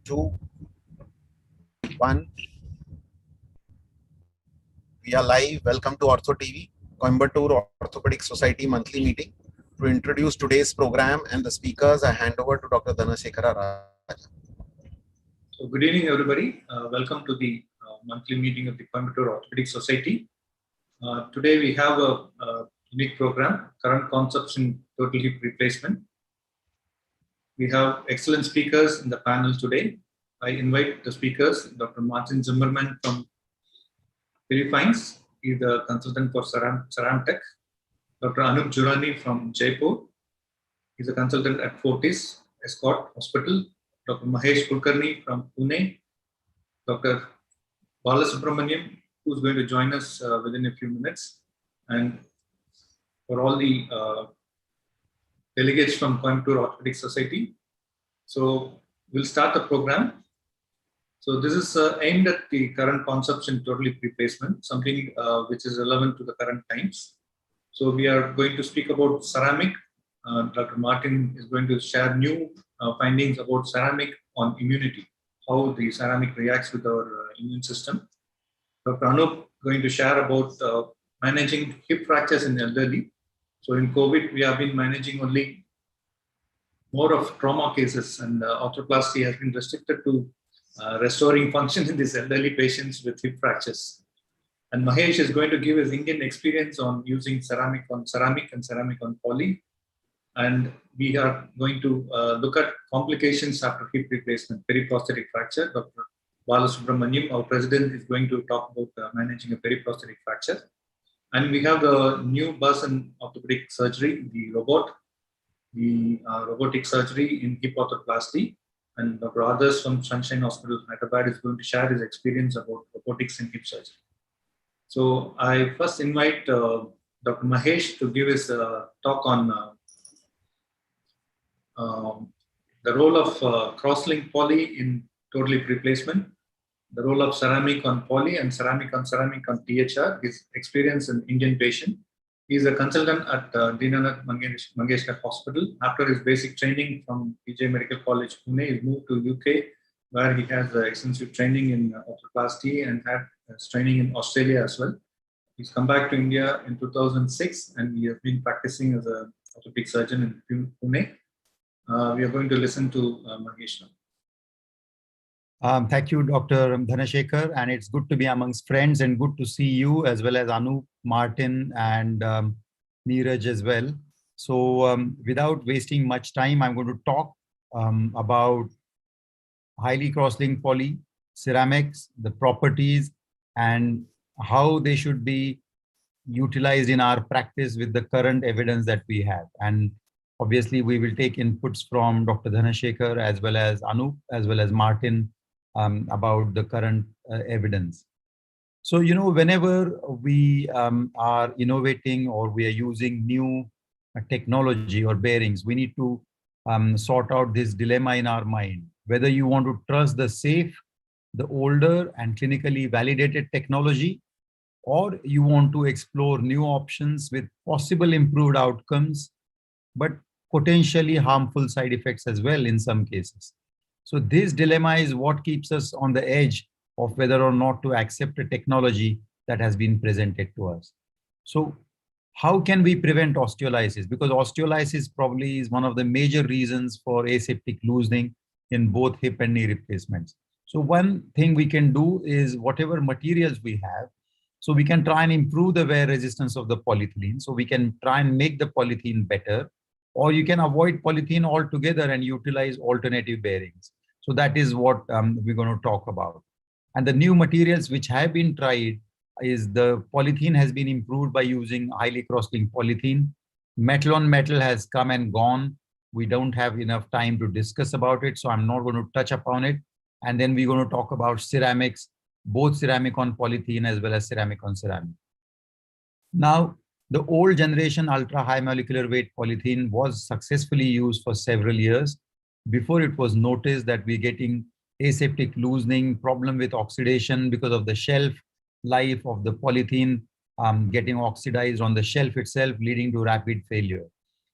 2, 1. We are live. Welcome to OrthoTV, Coimbatore Orthopaedic Society monthly meeting. To introduce today's program and the speakers, I hand over to Dr. Dhanasekara. So good evening, everybody. Welcome to the monthly meeting of the Coimbatore Orthopaedic Society. Today we have a unique program, current concepts in total hip replacement. We have excellent speakers in the panel today. I invite the speakers, Dr. Martin Zimmerman from Philippines. He's the consultant for Ceramtech. Dr. Anoop Jhurani from Jaipur. He's a consultant at Fortis Escort Hospital. Dr. Mahesh Kulkarni from Pune. Dr. Balasubramaniam, who's going to join us within a few minutes. And for all the delegates from Coimbatore Orthopaedic Society. So we'll start the program. So this is aimed at the current concepts in total hip replacement, something which is relevant to the current times. So we are going to speak about ceramic. Dr. Martin is going to share new findings about ceramic on immunity, how the ceramic reacts with our immune system. Dr. Anoop is going to share about managing hip fractures in elderly. So in COVID, we have been managing only more of trauma cases, and arthroplasty has been restricted to restoring function in these elderly patients with hip fractures. And Mahesh is going to give his Indian experience on using ceramic on ceramic and ceramic on poly. And we are going to look at complications after hip replacement, periprosthetic fracture. Dr. Balasubramaniam, our president, is going to talk about managing a periprosthetic fracture. And we have the new buzz in orthopedic surgery, the robotic surgery in hip arthroplasty. And Dr. Adarsh from Sunshine Hospital, Hyderabad, is going to share his experience about robotics in hip surgery. So I first invite Dr. Mahesh to give his talk on the role of cross-link poly in total hip replacement, the role of ceramic on poly and ceramic on THR, his experience in Indian patient. He is a consultant at Deenanath Mangeshkar Hospital. After his basic training from PJ Medical College, Pune, he moved to UK, where he has extensive training in arthroplasty and had training in Australia as well. He's come back to India in 2006, and he has been practicing as an orthopedic surgeon in Pune. We are going to listen to Mahesh now. Thank you, Dr. Dhanasekara, and it's good to be amongst friends and good to see you as well as Anoop, Martin, and Neeraj as well. So without wasting much time, I'm going to talk about highly cross-linked poly, ceramics, the properties, and how they should be utilized in our practice with the current evidence that we have. And obviously, we will take inputs from Dr. Dhanasekara as well as Anoop, as well as Martin, about the current evidence. So, you know, whenever we are innovating or we are using new technology or bearings, we need to sort out this dilemma in our mind, whether you want to trust the safe, the older and clinically validated technology, or you want to explore new options with possible improved outcomes, but potentially harmful side effects as well in some cases. So this dilemma is what keeps us on the edge of whether or not to accept a technology that has been presented to us. So how can we prevent osteolysis? Because osteolysis probably is one of the major reasons for aseptic loosening in both hip and knee replacements. So one thing we can do is whatever materials we have, so we can try and improve the wear resistance of the polyethylene. So we can try and make the polyethylene better, or you can avoid polyethylene altogether and utilize alternative bearings. So that is what we're going to talk about. And the new materials which have been tried is the polythene has been improved by using highly cross-linked polythene. Metal on metal has come and gone. We don't have enough time to discuss about it, so I'm not going to touch upon it. And then we're going to talk about ceramics, both ceramic on polythene as well as ceramic on ceramic. Now, the old generation ultra high molecular weight polythene was successfully used for several years before it was noticed that we're getting aseptic loosening, problem with oxidation because of the shelf life of the polythene getting oxidized on the shelf itself, leading to rapid failure.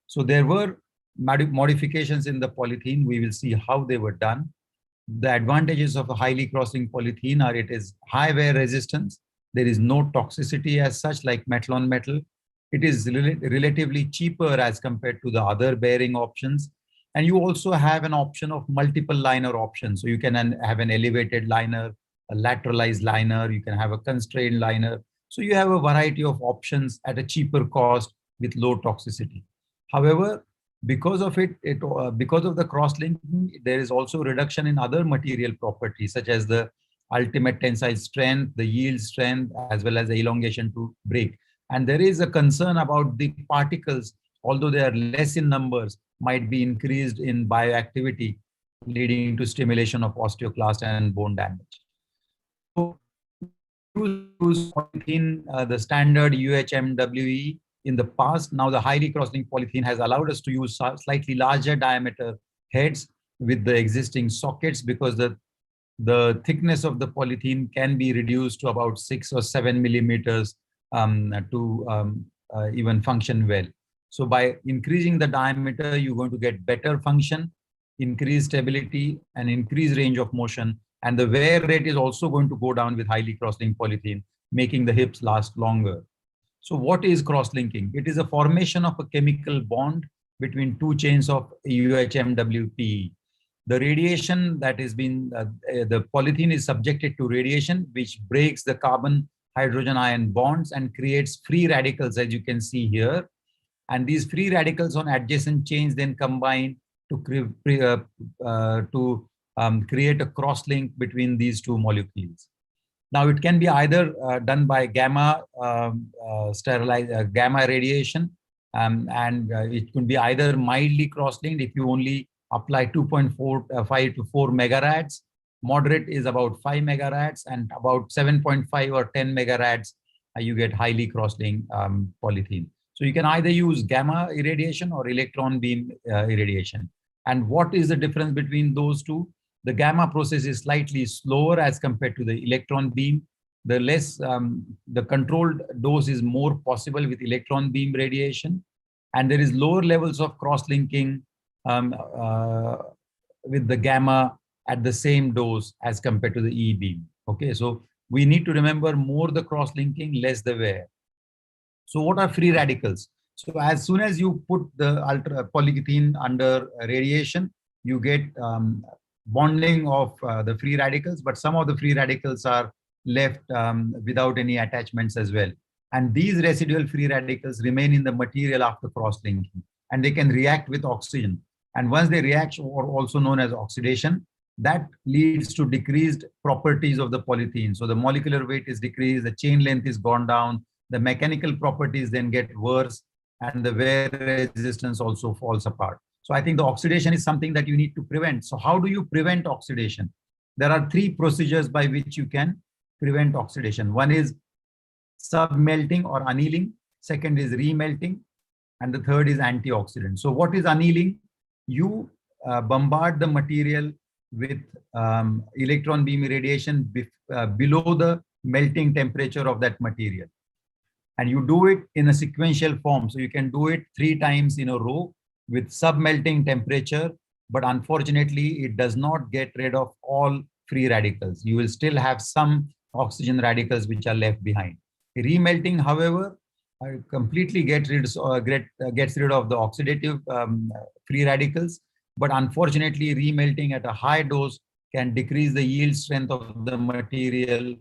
So there were modifications in the polythene. We will see how they were done. The advantages of a highly cross-linked polythene are it is high wear resistance. There is no toxicity as such like metal on metal. It is relatively cheaper as compared to the other bearing options. And you also have an option of multiple liner options. So you can have an elevated liner, a lateralized liner, you can have a constrained liner. So you have a variety of options at a cheaper cost with low toxicity. However, because of because of the cross-linking, there is also reduction in other material properties such as the ultimate tensile strength, the yield strength, as well as the elongation to break. And there is a concern about the particles, although they are less in numbers, might be increased in bioactivity, leading to stimulation of osteoclast and bone damage. So use polythene, the standard UHMWE in the past. Now the highly cross-linked polythene has allowed us to use slightly larger diameter heads with the existing sockets, because the thickness of the polythene can be reduced to about 6 or 7 millimeters to even function well. So by increasing the diameter, you're going to get better function, increased stability, and increased range of motion. And the wear rate is also going to go down with highly cross-linked polythene, making the hips last longer. So what is cross-linking? It is a formation of a chemical bond between two chains of UHMWPE. The radiation that has been, the polythene is subjected to radiation, which breaks the carbon hydrogen ion bonds and creates free radicals, as you can see here. And these free radicals on adjacent chains then combine to create a cross-link between these two molecules. Now, it can be either done by gamma gamma radiation, and it could be either mildly cross-linked if you only apply 2.45 to 4 megarads. Moderate is about 5 megarads, and about 7.5 or 10 megarads, you get highly cross-linked polythene. So you can either use gamma irradiation or electron beam irradiation. And what is the difference between those two? The gamma process is slightly slower as compared to the electron beam. The less, the controlled dose is more possible with electron beam radiation. And there is lower levels of cross-linking with the gamma at the same dose as compared to the E-beam. Okay, so we need to remember more the cross-linking, less the wear. So what are free radicals? So as soon as you put the polyethylene under radiation, you get bonding of the free radicals, but some of the free radicals are left without any attachments as well. And these residual free radicals remain in the material after cross-linking, and they can react with oxygen. And once they react, or also known as oxidation, that leads to decreased properties of the polythene. So the molecular weight is decreased, the chain length is gone down, the mechanical properties then get worse, and the wear resistance also falls apart. So I think the oxidation is something that you need to prevent. So how do you prevent oxidation? There are three procedures by which you can prevent oxidation. One is submelting or annealing. Second is remelting. And the third is antioxidant. So what is annealing? You bombard the material with electron beam irradiation below the melting temperature of that material. And you do it in a sequential form. So you can do it 3 times in a row with submelting temperature, but unfortunately, it does not get rid of all free radicals. You will still have some oxygen radicals which are left behind. Remelting, however, completely gets rid of the oxidative free radicals, but unfortunately, remelting at a high dose can decrease the yield strength of the material,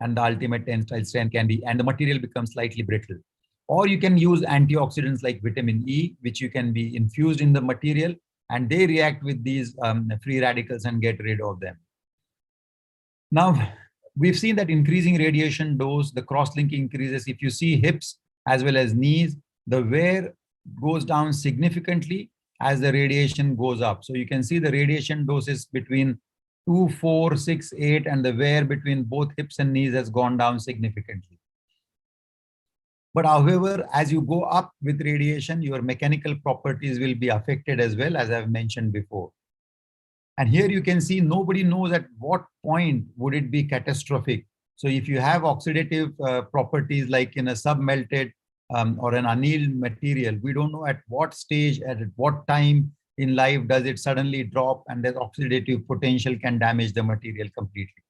and the ultimate tensile strength can be, and the material becomes slightly brittle. Or you can use antioxidants like vitamin E, which you can be infused in the material, and they react with these free radicals and get rid of them. Now, we've seen that increasing radiation dose, the cross-linking increases. If you see hips as well as knees, the wear goes down significantly as the radiation goes up. So you can see the radiation doses between 2, 4, 6, 8, and the wear between both hips and knees has gone down significantly. But however, as you go up with radiation, your mechanical properties will be affected as well, as I've mentioned before. And here you can see nobody knows at what point would it be catastrophic. So if you have oxidative properties like in a submelted or an annealed material, we don't know at what stage, at what time in life does it suddenly drop, and the oxidative potential can damage the material completely.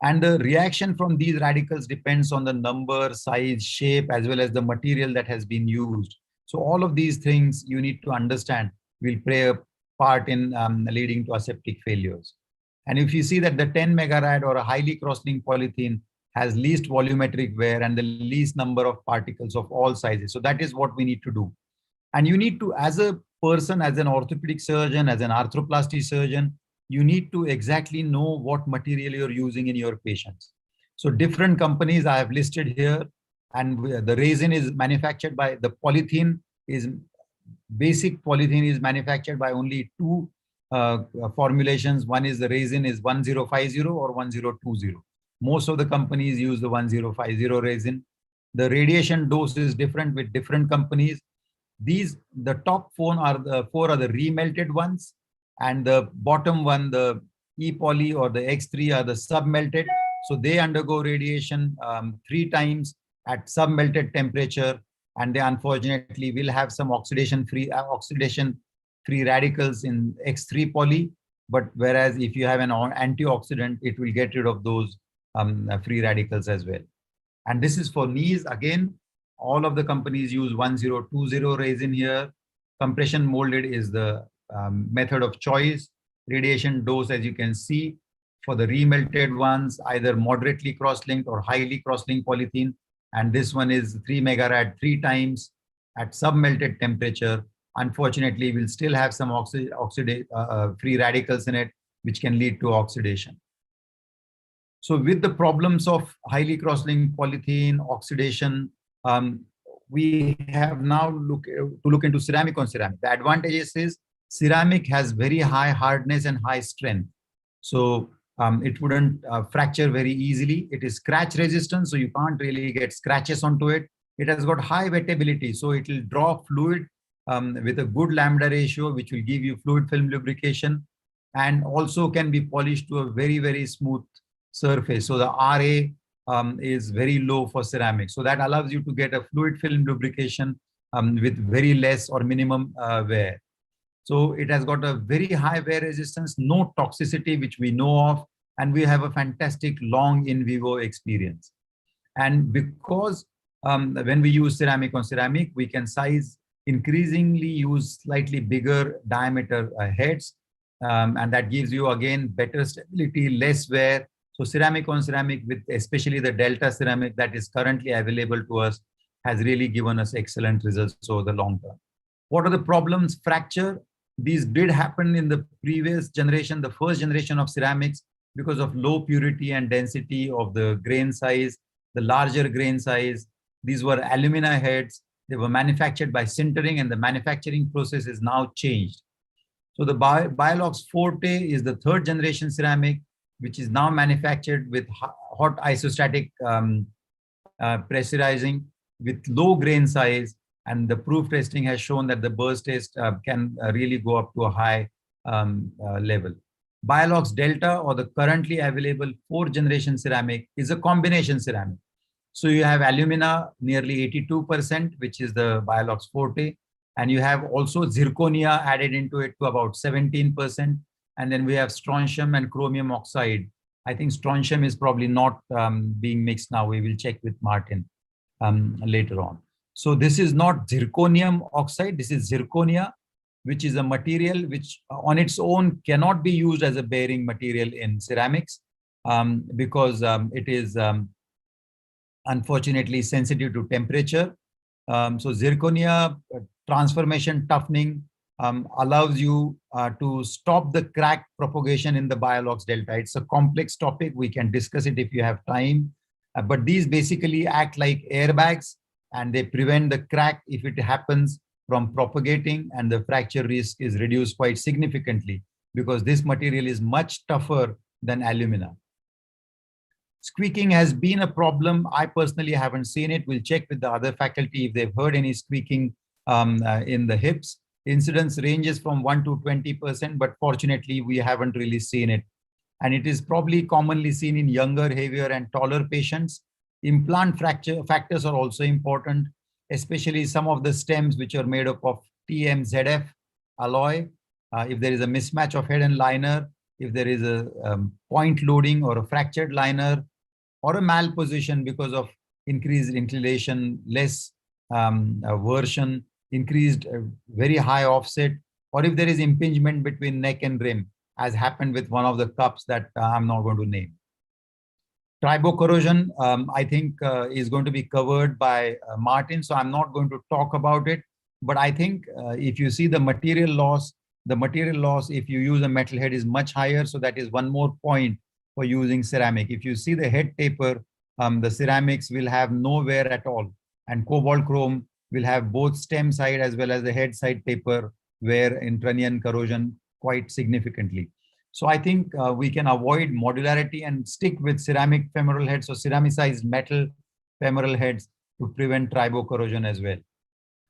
And the reaction from these radicals depends on the number, size, shape, as well as the material that has been used. So all of these things you need to understand will play a part in leading to aseptic failures. And if you see that the 10 megarad or a highly cross-linked polythene has least volumetric wear and the least number of particles of all sizes. So that is what we need to do. And you need to, as a person, as an orthopedic surgeon, as an arthroplasty surgeon, you need to exactly know what material you're using in your patients. So different companies I have listed here, and the resin is manufactured by, the polythene is, basic polythene is manufactured by only two formulations. One is the resin is 1050 or 1020. Most of the companies use the 1050 resin. The radiation dose is different with different companies. These, the top four are the remelted ones, and the bottom one, the E-poly or the X3, are the submelted. So they undergo radiation 3 times at submelted temperature, and they unfortunately will have some oxidation-free radicals in X3 poly. But whereas if you have an antioxidant, it will get rid of those free radicals as well. And this is for knees. Again, all of the companies use 1020 resin here. Compression molded is the method of choice. Radiation dose, as you can see, for the remelted ones, either moderately cross-linked or highly cross-linked polythene. And this one is 3 megarad 3 times at submelted temperature. Unfortunately, we'll still have some free radicals in it, which can lead to oxidation. So with the problems of highly cross-linked polythene, oxidation, we have now to look into ceramic on ceramic. The advantages is ceramic has very high hardness and high strength. So it wouldn't fracture very easily. It is scratch resistant, so you can't really get scratches onto it. It has got high wettability, so it will draw fluid with a good lambda ratio, which will give you fluid film lubrication, and also can be polished to a very, very smooth surface. So the RA is very low for ceramic. So that allows you to get a fluid film lubrication with very less or minimum wear. So it has got a very high wear resistance, no toxicity, which we know of, and we have a fantastic long in vivo experience. And because when we use ceramic on ceramic, we can increasingly use slightly bigger diameter heads, and that gives you again better stability, less wear. So ceramic on ceramic, with especially the Delta ceramic that is currently available to us, has really given us excellent results over the long term. What are the problems? Fracture. These did happen in the previous generation, the first generation of ceramics, because of low purity and density of the grain size, the larger grain size. These were alumina heads. They were manufactured by sintering, and the manufacturing process is now changed. So the Biolox Forte is the third generation ceramic, which is now manufactured with hot isostatic pressurizing with low grain size. And the proof testing has shown that the burst test can really go up to a high level. Biolox Delta, or the currently available 4th generation ceramic, is a combination ceramic. So you have alumina nearly 82%, which is the Biolox Forte. And you have also zirconia added into it to about 17%. And then we have strontium and chromium oxide. I think strontium is probably not being mixed now. We will check with Martin later on. So this is not zirconium oxide. This is zirconia, which is a material which on its own cannot be used as a bearing material in ceramics because it is unfortunately sensitive to temperature. So zirconia transformation toughening allows you to stop the crack propagation in the Biolox Delta. It's a complex topic. We can discuss it if you have time. But these basically act like airbags, and they prevent the crack if it happens from propagating, and the fracture risk is reduced quite significantly because this material is much tougher than alumina. Squeaking has been a problem. I personally haven't seen it. We'll check with the other faculty if they've heard any squeaking in the hips. Incidence ranges from 1 to 20%, but fortunately we haven't really seen it. And it is probably commonly seen in younger, heavier, and taller patients. Implant fracture factors are also important, especially some of the stems which are made up of TMZF alloy, if there is a mismatch of head and liner, if there is a point loading or a fractured liner, or a malposition because of increased inclination, less version, increased very high offset, or if there is impingement between neck and rim, as happened with one of the cups that I'm not going to name. Tribocorrosion, I think, is going to be covered by Martin, so I'm not going to talk about it. But I think if you see the material loss, if you use a metal head, is much higher. So that is one more point for using ceramic. If you see the head taper, the ceramics will have no wear at all. And cobalt chrome will have both stem side as well as the head side taper wear in trunnion corrosion quite significantly. So I think we can avoid modularity and stick with ceramic femoral heads or ceramicized metal femoral heads to prevent tribocorrosion as well.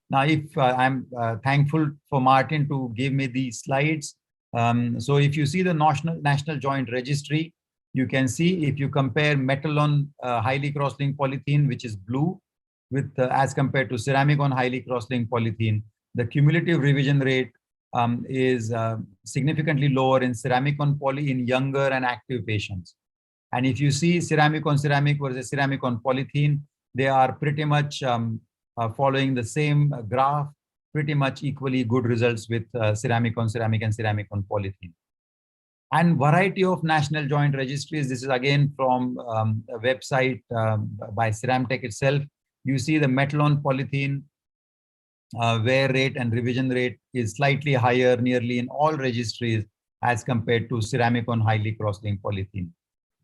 Now, if I'm thankful for Martin to give me these slides. So if you see the National Joint Registry, you can see if you compare metal on highly cross-linked polythene, which is blue, with as compared to ceramic on highly cross-linked polythene, the cumulative revision rate is significantly lower in ceramic on poly in younger and active patients. And if you see ceramic on ceramic versus ceramic on polythene, they are pretty much following the same graph, pretty much equally good results with ceramic on ceramic and ceramic on polythene. And variety of national joint registries. This is again from a website by Ceramtech itself. You see the metal on polythene wear rate and revision rate is slightly higher nearly in all registries as compared to ceramic on highly cross-linked polythene.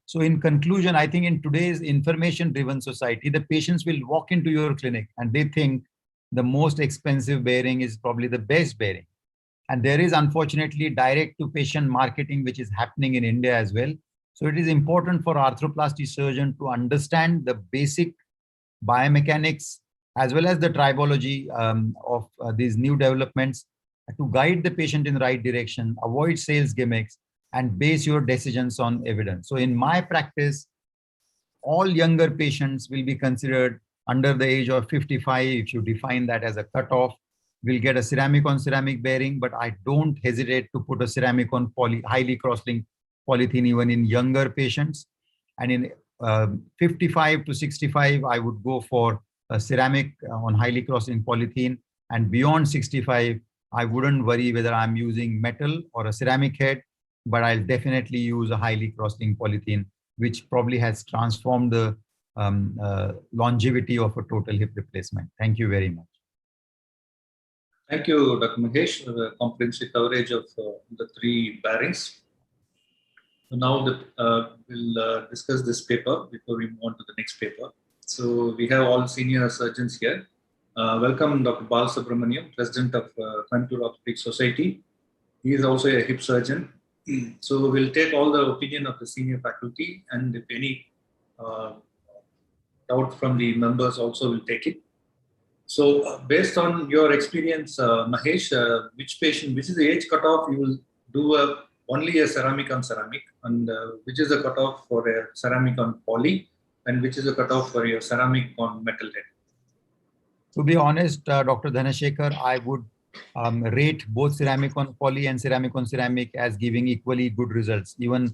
So in conclusion, I think in today's information-driven society, the patients will walk into your clinic and they think the most expensive bearing is probably the best bearing. And there is unfortunately direct-to-patient marketing, which is happening in India as well. So it is important for arthroplasty surgeon to understand the basic biomechanics as well as the tribology of these new developments to guide the patient in the right direction, avoid sales gimmicks, and base your decisions on evidence. So in my practice, all younger patients will be considered under the age of 55, if you define that as a cutoff, will get a ceramic on ceramic bearing, but I don't hesitate to put a ceramic on highly cross-linked polythene even in younger patients. And in 55 to 65, I would go for a ceramic on highly cross-linked polythene. And beyond 65, I wouldn't worry whether I'm using metal or a ceramic head, but I'll definitely use a highly cross-linked polythene, which probably has transformed the longevity of a total hip replacement. Thank you very much. Thank you, Dr. Mahesh, for the comprehensive coverage of the three bearings. So now we'll discuss this paper before we move on to the next paper. So we have all senior surgeons here. Welcome Dr. Balasubramaniam, President of Coimbatore Orthopaedic Society. He is also a hip surgeon. So we'll take all the opinion of the senior faculty, and if any doubt from the members also will take it. So based on your experience, Mahesh, which is the age cutoff you will do only a ceramic on ceramic, and which is the cutoff for a ceramic on poly, and which is the cutoff for your ceramic on metal head? To be honest, Dr. Dhanasekara, I would rate both ceramic on poly and ceramic on ceramic as giving equally good results, even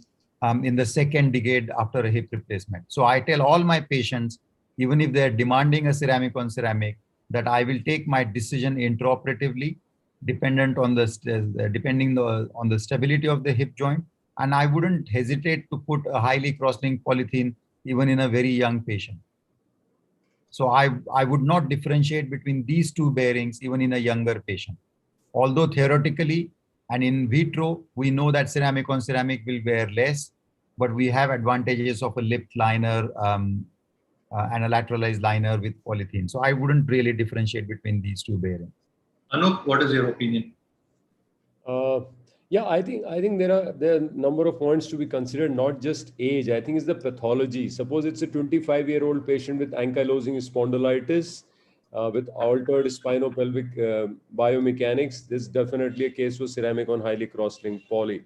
in the second decade after a hip replacement. So I tell all my patients, even if they're demanding a ceramic on ceramic, that I will take my decision intraoperatively, depending on the stability of the hip joint, and I wouldn't hesitate to put a highly cross-linked polythene even in a very young patient. So I would not differentiate between these two bearings even in a younger patient. Although theoretically and in vitro, we know that ceramic on ceramic will wear less, but we have advantages of a lipped liner and a lateralized liner with polythene. So I wouldn't really differentiate between these two bearings. Anoop, what is your opinion? Yeah, I think there are a number of points to be considered, not just age. I think it's the pathology. Suppose it's a 25-year-old patient with ankylosing spondylitis, with altered spinopelvic biomechanics. This is definitely a case for ceramic on highly cross-linked poly.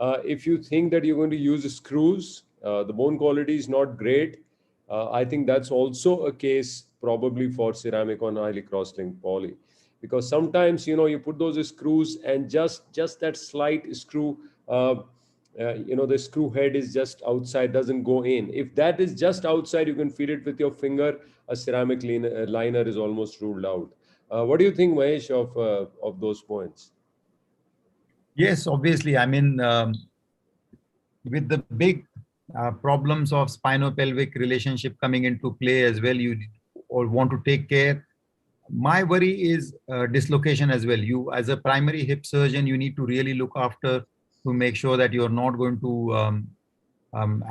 If you think that you're going to use screws, the bone quality is not great. I think that's also a case probably for ceramic on highly cross-linked poly. because sometimes, you know, you put those screws and just that slight screw, the screw head is just outside, doesn't go in. If that is just outside, you can feel it with your finger, a ceramic liner is almost ruled out. What do you think, Mahesh, of those points? Yes, obviously. I mean, with the big problems of spinopelvic relationship coming into play as well, you or want to take care. My worry is dislocation as well. You, as a primary hip surgeon, you need to really look after to make sure that you're not going to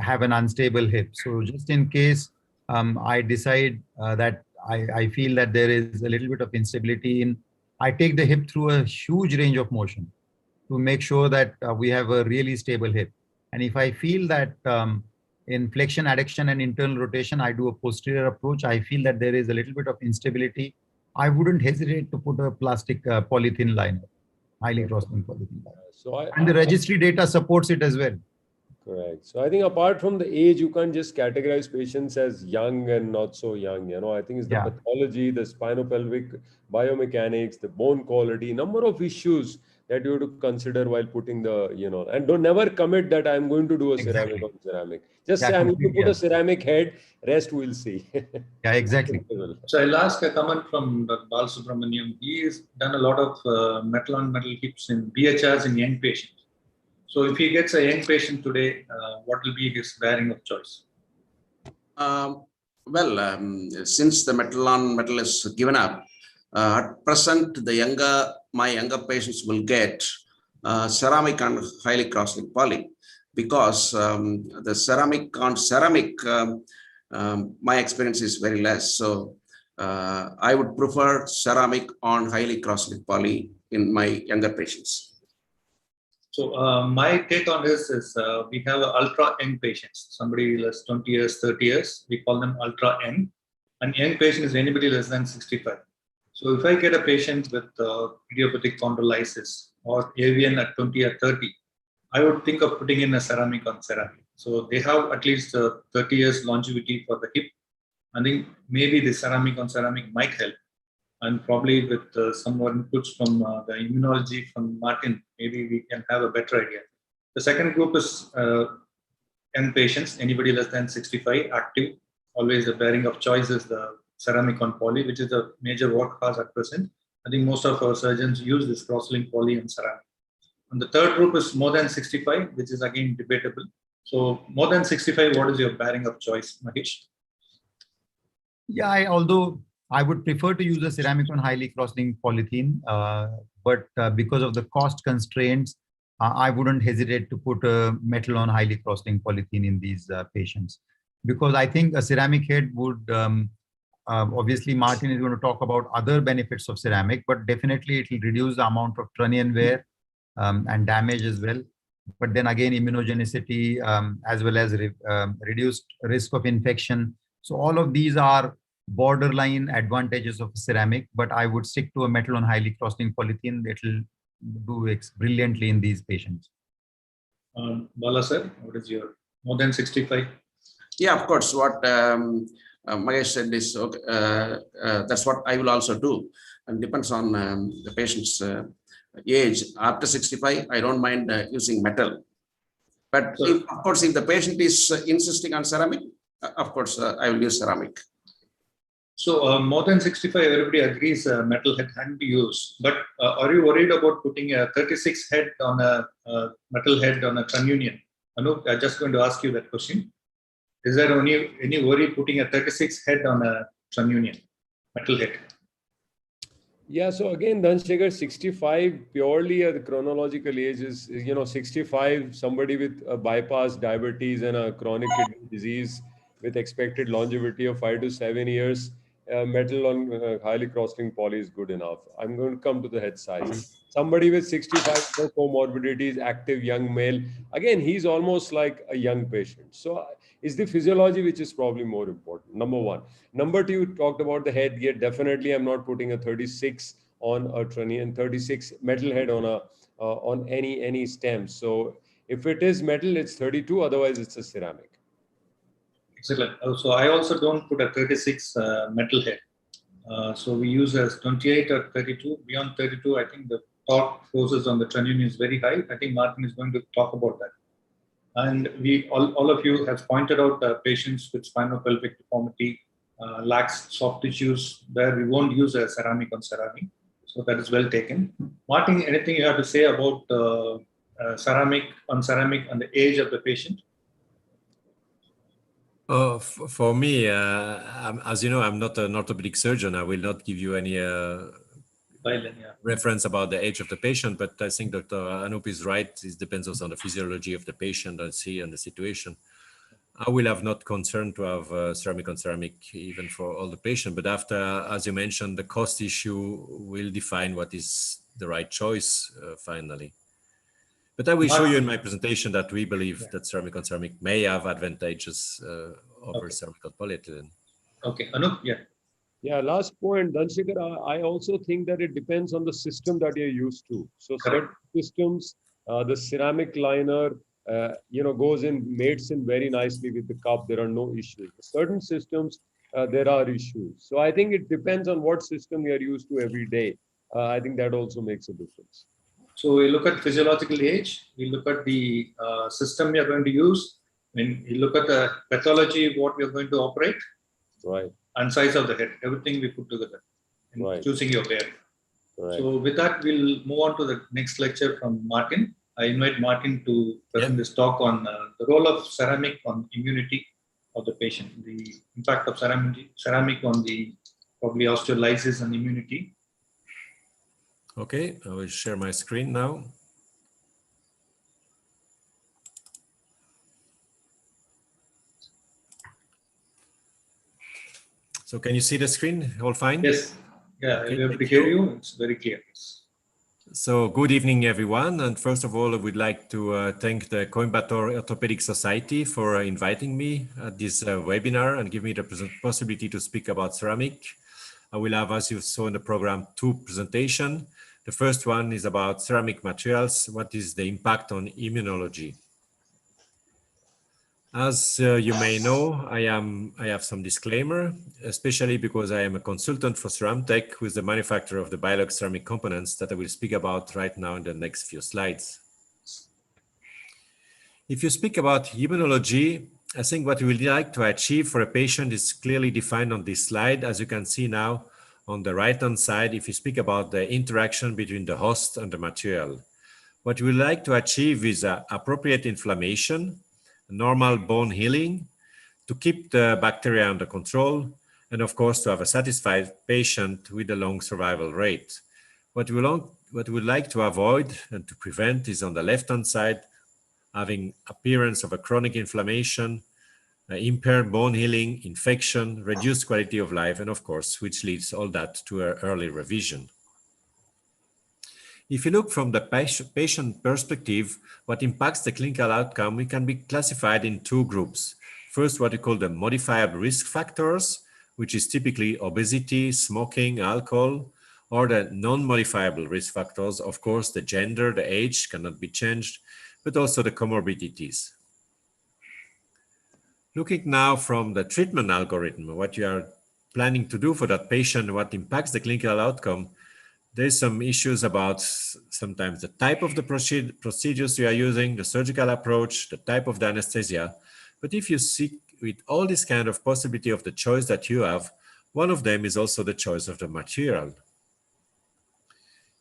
have an unstable hip. So just in case I decide that I feel that there is a little bit of instability in, I take the hip through a huge range of motion to make sure that we have a really stable hip. And if I feel that in flexion, adduction, and internal rotation, I do a posterior approach, I feel that there is a little bit of instability, I wouldn't hesitate to put a plastic polythene liner, highly cross-linked polythene liner. And the registry data supports it as well. Correct. So I think apart from the age, you can't just categorize patients as young and not so young. You know, I think it's the pathology, the spinopelvic biomechanics, the bone quality, number of issues that you have to consider while putting the, you know, and don't never commit that I'm going to do a ceramic on ceramic. Just say I'm going to put a ceramic head, rest we'll see. Yeah, exactly. So I'll ask a comment from Dr. Balasubramaniam. He has done a lot of metal on metal hips in BHRs in young patients. So if he gets a young patient today, what will be his bearing of choice? Since the metal on metal is given up, at present, my younger patients will get ceramic and highly cross-linked poly, because the ceramic on ceramic, my experience is very less. So I would prefer ceramic on highly cross-linked poly in my younger patients. So my take on this is we have ultra young patients, somebody less 20 years, 30 years, we call them ultra young. And young patient is anybody less than 65. So if I get a patient with idiopathic chondrolysis or AVN at 20 or 30, I would think of putting in a ceramic on ceramic. So they have at least 30 years longevity for the hip. I think maybe the ceramic on ceramic might help. And probably with some more inputs from the immunology from Martin, maybe we can have a better idea. The second group is young patients, anybody less than 65, active. Always the bearing of choice is the ceramic on poly, which is a major workhorse at present. I think most of our surgeons use this cross-link poly and ceramic. And the third group is more than 65, which is again debatable. So more than 65, what is your bearing of choice, Mahesh? Yeah, although I would prefer to use a ceramic on highly cross-linked polythene, but because of the cost constraints, I wouldn't hesitate to put a metal on highly cross-linked polythene in these patients. Because I think a ceramic head would, obviously Martin is going to talk about other benefits of ceramic, but definitely it will reduce the amount of trunnion wear and damage as well. But then again, immunogenicity as well as reduced risk of infection. So all of these are borderline advantages of ceramic, but I would stick to a metal on highly cross-linked polythene. It will do brilliantly in these patients. Bala sir, what is your more than 65? Yeah, of course. What Mahesh said is okay, that's what I will also do, and depends on the patient's age. After 65, I don't mind using metal, but if the patient is insisting on ceramic, of course I will use ceramic. So more than 65, everybody agrees metal head can be used. But are you worried about putting a 36 head on a metal head on a trunnion? Anoop, I'm just going to ask you that question. Is there any worry putting a 36 head on a trunnion, metal head? Yeah, so again, Dhanasekara, 65 purely the chronological age is 65, somebody with a bypass, diabetes, and a chronic kidney disease with expected longevity of 5 to 7 years. Metal on highly cross-linked poly is good enough. I'm going to come to the head size. Somebody with 65, no comorbidities, active young male. Again, he's almost like a young patient. So it's the physiology which is probably more important, number one. Number two, you talked about the head gear. Definitely, I'm not putting a 36 on a trunnion, 36 metal head on any stem. So if it is metal, it's 32. Otherwise, it's a ceramic. Excellent. So I also don't put a 36 metal head. So we use as 28 or 32. Beyond 32, I think the torque forces on the trunnion is very high. I think Martin is going to talk about that. And all of you have pointed out patients with spinopelvic deformity, lacks soft tissues, where we won't use a ceramic on ceramic. So that is well taken. Martin, anything you have to say about ceramic on ceramic and the age of the patient? For me, as you know, I'm not an orthopedic surgeon. I will not give you any reference about the age of the patient, but I think Dr. Anoop is right. It depends also on the physiology of the patient and the situation. I will have not concern to have ceramic on ceramic even for all the patient, but after, as you mentioned, the cost issue will define what is the right choice finally. But I will show you in my presentation that we believe that ceramic on ceramic may have advantages over ceramic on polyethylene. Okay, Anoop, yeah. Yeah, last point, Dhanasekara, I also think that it depends on the system that you're used to. So certain systems, the ceramic liner, goes in, mates in very nicely with the cup. There are no issues. Certain systems, there are issues. So I think it depends on what system you're used to every day. I think that also makes a difference. So we look at physiological age, we look at the system we are going to use, and we look at the pathology, what we are going to operate, right, and size of the head, everything we put together in choosing your bearing. Right. So with that, we'll move on to the next lecture from Martin. I invite Martin to present this talk on the role of ceramic on immunity of the patient, the impact of ceramic on the probably osteolysis and immunity. Okay, I will share my screen now. So can you see the screen? All fine? Yes. Yeah, okay, we have to hear you. It's very clear. So good evening, everyone. And first of all, I would like to thank the Coimbatore Orthopaedic Society for inviting me at this webinar and give me the possibility to speak about ceramic. I will have, as you saw in the program, 2 presentations. The first one is about ceramic materials. What is the impact on immunology? As you may know, I have some disclaimer, especially because I am a consultant for Ceramtech, who is the manufacturer of the Biolog ceramic components that I will speak about right now in the next few slides. If you speak about immunology, I think what we would like to achieve for a patient is clearly defined on this slide. As you can see now on the right-hand side, if you speak about the interaction between the host and the material. What we would like to achieve is appropriate inflammation, normal bone healing, to keep the bacteria under control, and of course to have a satisfied patient with a long survival rate. What we would like to avoid and to prevent is on the left-hand side, having appearance of a chronic inflammation, impaired bone healing, infection, reduced quality of life, and of course, which leads all that to an early revision. If you look from the patient perspective, what impacts the clinical outcome, we can be classified in 2 groups. First, what we call the modifiable risk factors, which is typically obesity, smoking, alcohol, or the non-modifiable risk factors. Of course, the gender, the age cannot be changed, but also the comorbidities. Looking now from the treatment algorithm, what you are planning to do for that patient, what impacts the clinical outcome, there's some issues about sometimes the type of the procedures you are using, the surgical approach, the type of the anesthesia. But if you see with all this kind of possibility of the choice that you have, one of them is also the choice of the material.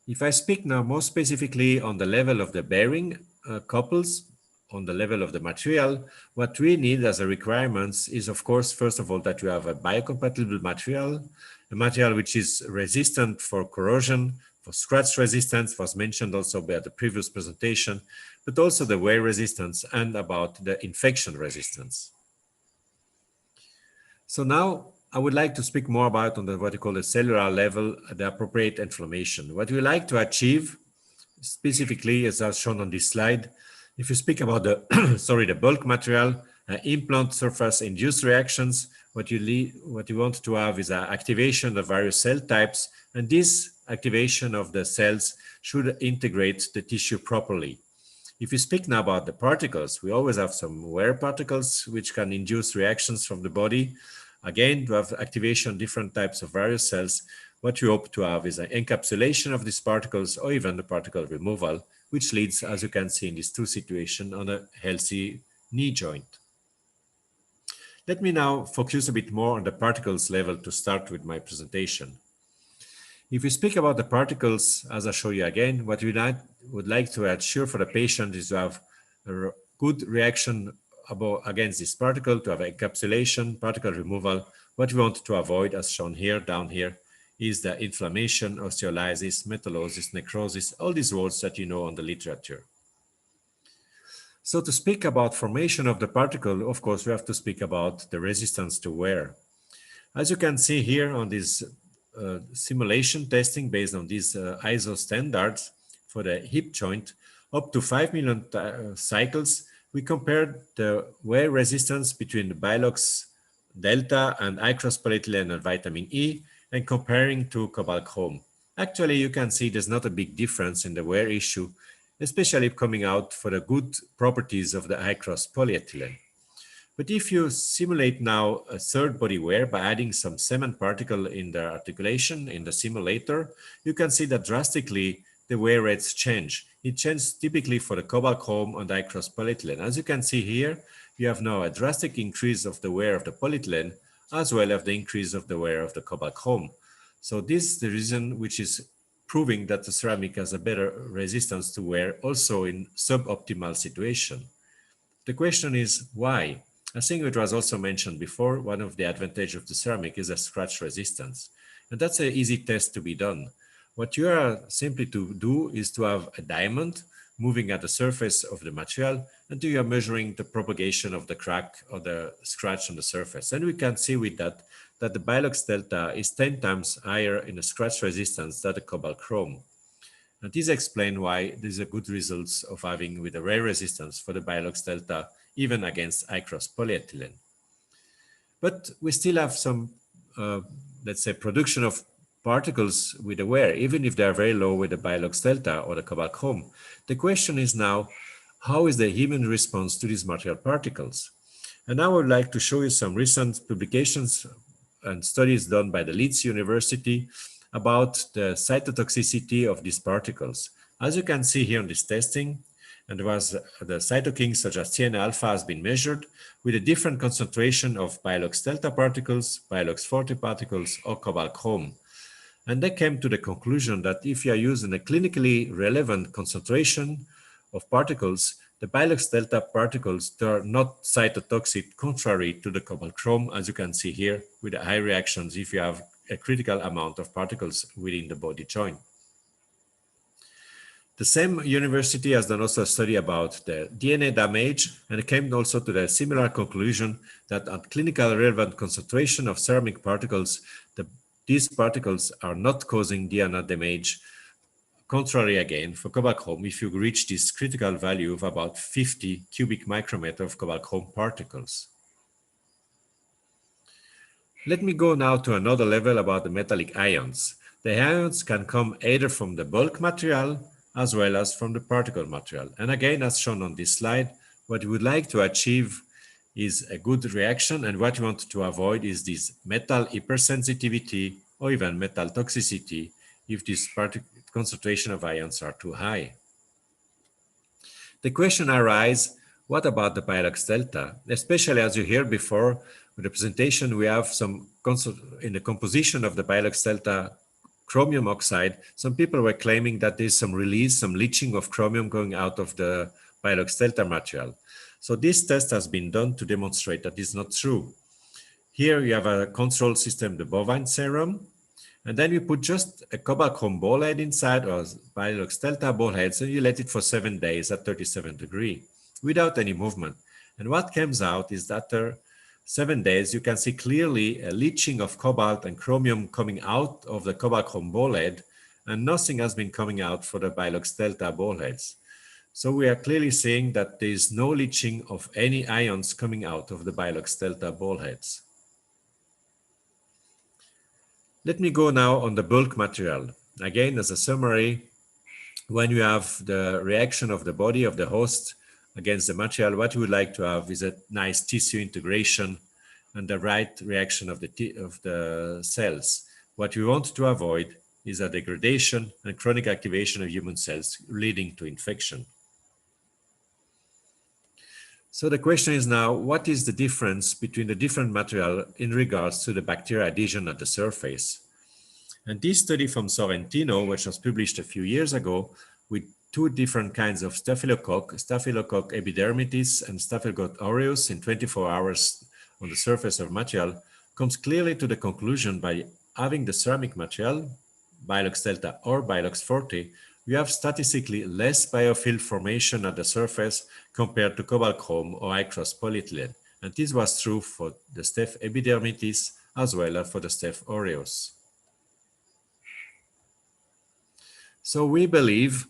If I speak now more specifically on the level of the bearing couples, on the level of the material, what we need as a requirements is, of course, first of all, that you have a biocompatible material, a material which is resistant for corrosion, for scratch resistance, was mentioned also by the previous presentation, but also the wear resistance and about the infection resistance. So now I would like to speak more about on the what we call the cellular level, the appropriate inflammation. What we like to achieve specifically, as shown on this slide, if you speak about the, the bulk material, implant surface induced reactions, what you want to have is an activation of various cell types, and this activation of the cells should integrate the tissue properly. If you speak now about the particles, we always have some wear particles which can induce reactions from the body, Again, to have activation of different types of various cells, what you hope to have is an encapsulation of these particles or even the particle removal, which leads, as you can see in these two situations, on a healthy knee joint. Let me now focus a bit more on the particles level to start with my presentation. If we speak about the particles, as I show you again, what we would like to ensure for the patient is to have a good reaction against this particle, to have encapsulation, particle removal. What we want to avoid, as shown here, down here, is the inflammation, osteolysis, metallosis, necrosis, all these words that you know on the literature. So to speak about formation of the particle, of course, we have to speak about the resistance to wear. As you can see here on this simulation testing based on these ISO standards for the hip joint, up to 5 million cycles, we compared the wear resistance between the Bilox Delta and icrospolylene and vitamin E and comparing to cobalt chrome. Actually, you can see there's not a big difference in the wear issue, especially coming out for the good properties of the icrospolylene. But if you simulate now a third body wear by adding some cement particle in the articulation in the simulator, you can see that drastically the wear rates change. It changes typically for the cobalt chrome and icrospolylene. As you can see here, you have now a drastic increase of the wear of the polyethylene as well as the increase of the wear of the cobalt chrome. So this is the reason which is proving that the ceramic has a better resistance to wear also in suboptimal situation. The question is why? I think it was also mentioned before, one of the advantages of the ceramic is a scratch resistance. And that's an easy test to be done. What you are simply to do is to have a diamond moving at the surface of the material until you are measuring the propagation of the crack or the scratch on the surface. And we can see with that the Bilox Delta is 10 times higher in the scratch resistance than the cobalt chrome. And this explains why there's a good results of having with a rare resistance for the Bilox Delta even against icrospolylene. But we still have some, let's say, production of particles with the wear, even if they are very low with the Bilox Delta or the cobalt chrome. The question is now, how is the human response to these material particles? And I would like to show you some recent publications and studies done by the Leeds University about the cytotoxicity of these particles. As you can see here in this testing, and the cytokines such as TNF alpha has been measured with a different concentration of Bilox Delta particles, Bilox 40 particles, or cobalt chrome. And they came to the conclusion that if you are using a clinically relevant concentration of particles, the Bilox Delta particles are not cytotoxic, contrary to the cobalt chrome, as you can see here, with the high reactions if you have a critical amount of particles within the body joint. The same university has done also a study about the DNA damage, and it came also to the similar conclusion that at clinical relevant concentration of ceramic particles, these particles are not causing DNA damage. Contrary again, for cobalt chrome, if you reach this critical value of about 50 cubic micrometer of cobalt chrome particles. Let me go now to another level about the metallic ions. The ions can come either from the bulk material as well as from the particle material. And again, as shown on this slide, what we would like to achieve is a good reaction, and what we want to avoid is this metal hypersensitivity or even metal toxicity if this concentration of ions are too high. The question arises, what about the Bilox Delta? Especially as you heard before, with the presentation, we have some in the composition of the Bilox Delta chromium oxide. Some people were claiming that there's some release, some leaching of chromium going out of the Bilox Delta material. So this test has been done to demonstrate that is not true. Here you have a control system, the bovine serum, and then you put just a cobalt chrome ball head inside or Bilox Delta ball heads, and you let it for 7 days at 37 degrees without any movement. And what comes out is that after 7 days, you can see clearly a leaching of cobalt and chromium coming out of the cobalt chrome ball head, and nothing has been coming out for the Bilox Delta ball heads. So we are clearly seeing that there is no leaching of any ions coming out of the Bilox Delta ball heads. Let me go now on the bulk material. Again, as a summary, when you have the reaction of the body of the host against the material, what you would like to have is a nice tissue integration and the right reaction of the cells. What we want to avoid is a degradation and chronic activation of human cells leading to infection. So the question is now, what is the difference between the different material in regards to the bacterial adhesion at the surface? And this study from Sorrentino, which was published a few years ago, with two different kinds of Staphylococcus epidermidis and Staphylococcus aureus in 24 hours on the surface of material, comes clearly to the conclusion by having the ceramic material, Bilox delta or Bilox forte, we have statistically less biofilm formation at the surface compared to cobalt chrome or high-cross polyethylene. And this was true for the Staph epidermidis as well as for the Staph aureus. So we believe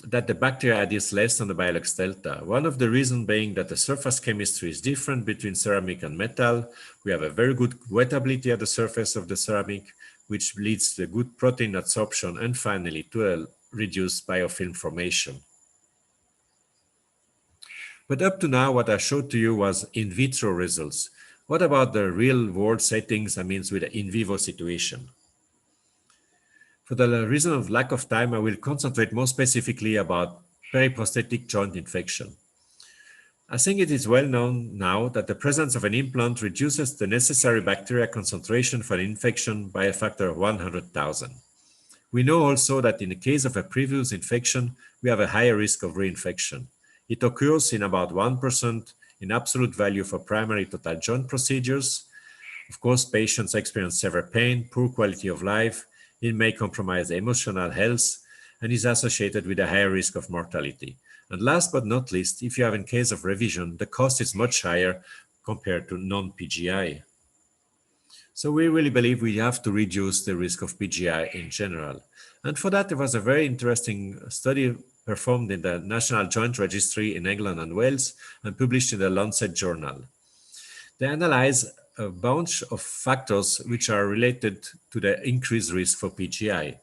that the bacteria adheres less on the Bilox delta. One of the reasons being that the surface chemistry is different between ceramic and metal. We have a very good wettability at the surface of the ceramic, which leads to a good protein absorption and finally to a reduced biofilm formation. But up to now, what I showed to you was in vitro results. What about the real world settings, I mean with the in vivo situation? For the reason of lack of time, I will concentrate more specifically about periprosthetic joint infection. I think it is well known now that the presence of an implant reduces the necessary bacteria concentration for an infection by a factor of 100,000. We know also that in the case of a previous infection, we have a higher risk of reinfection. It occurs in about 1% in absolute value for primary total joint procedures. Of course, patients experience severe pain, poor quality of life. It may compromise emotional health and is associated with a higher risk of mortality. And last but not least, if you have in case of revision, the cost is much higher compared to non-PGI. So we really believe we have to reduce the risk of PGI in general. And for that, there was a very interesting study performed in the National Joint Registry in England and Wales and published in the Lancet journal. They analyze a bunch of factors which are related to the increased risk for PGI.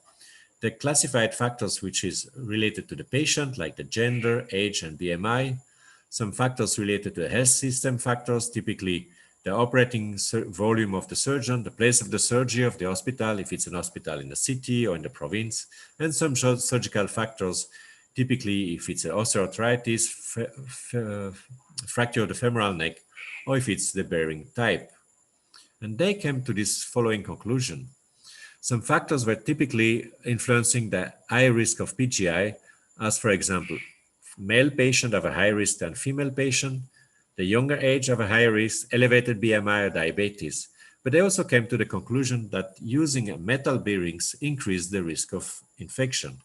They classified factors which is related to the patient, like the gender, age, and BMI. Some factors related to the health system factors, typically the operating volume of the surgeon, the place of the surgery of the hospital, if it's an hospital in the city or in the province, and some surgical factors, typically if it's an osteoarthritis, fracture of the femoral neck, or if it's the bearing type. And they came to this following conclusion. Some factors were typically influencing the high risk of PGI, as for example, male patient have a higher risk than female patient, the younger age have a higher risk, elevated BMI or diabetes. But they also came to the conclusion that using metal bearings increased the risk of infection.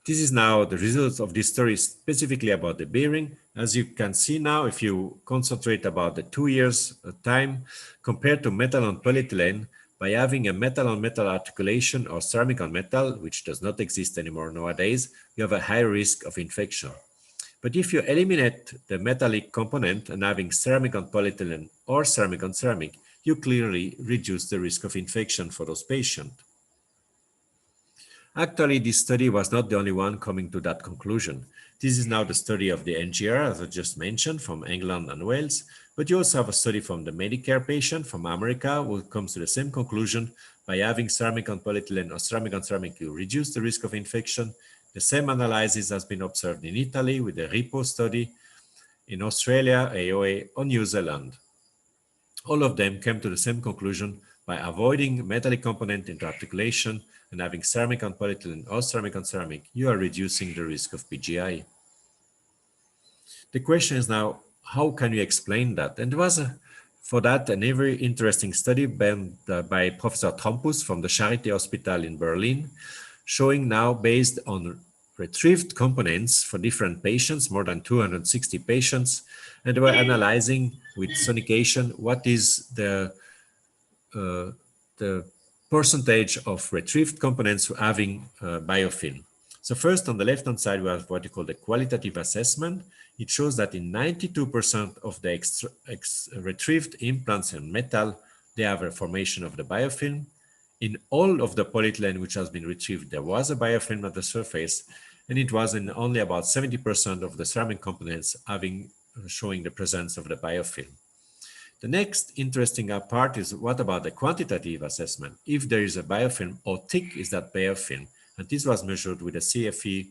This is now the results of this study specifically about the bearing. As you can see now, if you concentrate about the 2 years time compared to metal on polyethylene, by having a metal on metal articulation or ceramic on metal, which does not exist anymore nowadays, you have a higher risk of infection. But if you eliminate the metallic component and having ceramic on polyethylene or ceramic on ceramic, you clearly reduce the risk of infection for those patients. Actually, this study was not the only one coming to that conclusion. This is now the study of the NGR, as I just mentioned, from England and Wales, but you also have a study from the Medicare patient from America who comes to the same conclusion. By having ceramic on polyethylene or ceramic on ceramic, you reduce the risk of infection. The same analysis has been observed in Italy with the RIPO study, in Australia, AOA, or New Zealand. All of them came to the same conclusion. By avoiding metallic component into articulation and having ceramic on polyethylene or ceramic on ceramic, you are reducing the risk of PGI. The question is now, how can you explain that? And there was for that a very interesting study by Professor Trompus from the Charité Hospital in Berlin, showing now based on retrieved components for different patients, more than 260 patients, and they were analyzing with sonication what is the percentage of retrieved components having biofilm. So first on the left-hand side, we have what you call the qualitative assessment. It shows that in 92% of the retrieved implants in metal, they have a formation of the biofilm. In all of the polyethylene which has been retrieved, there was a biofilm at the surface, and it was in only about 70% of the ceramic components showing the presence of the biofilm. The next interesting part is what about the quantitative assessment? If there is a biofilm, how thick is that biofilm? And this was measured with a CFE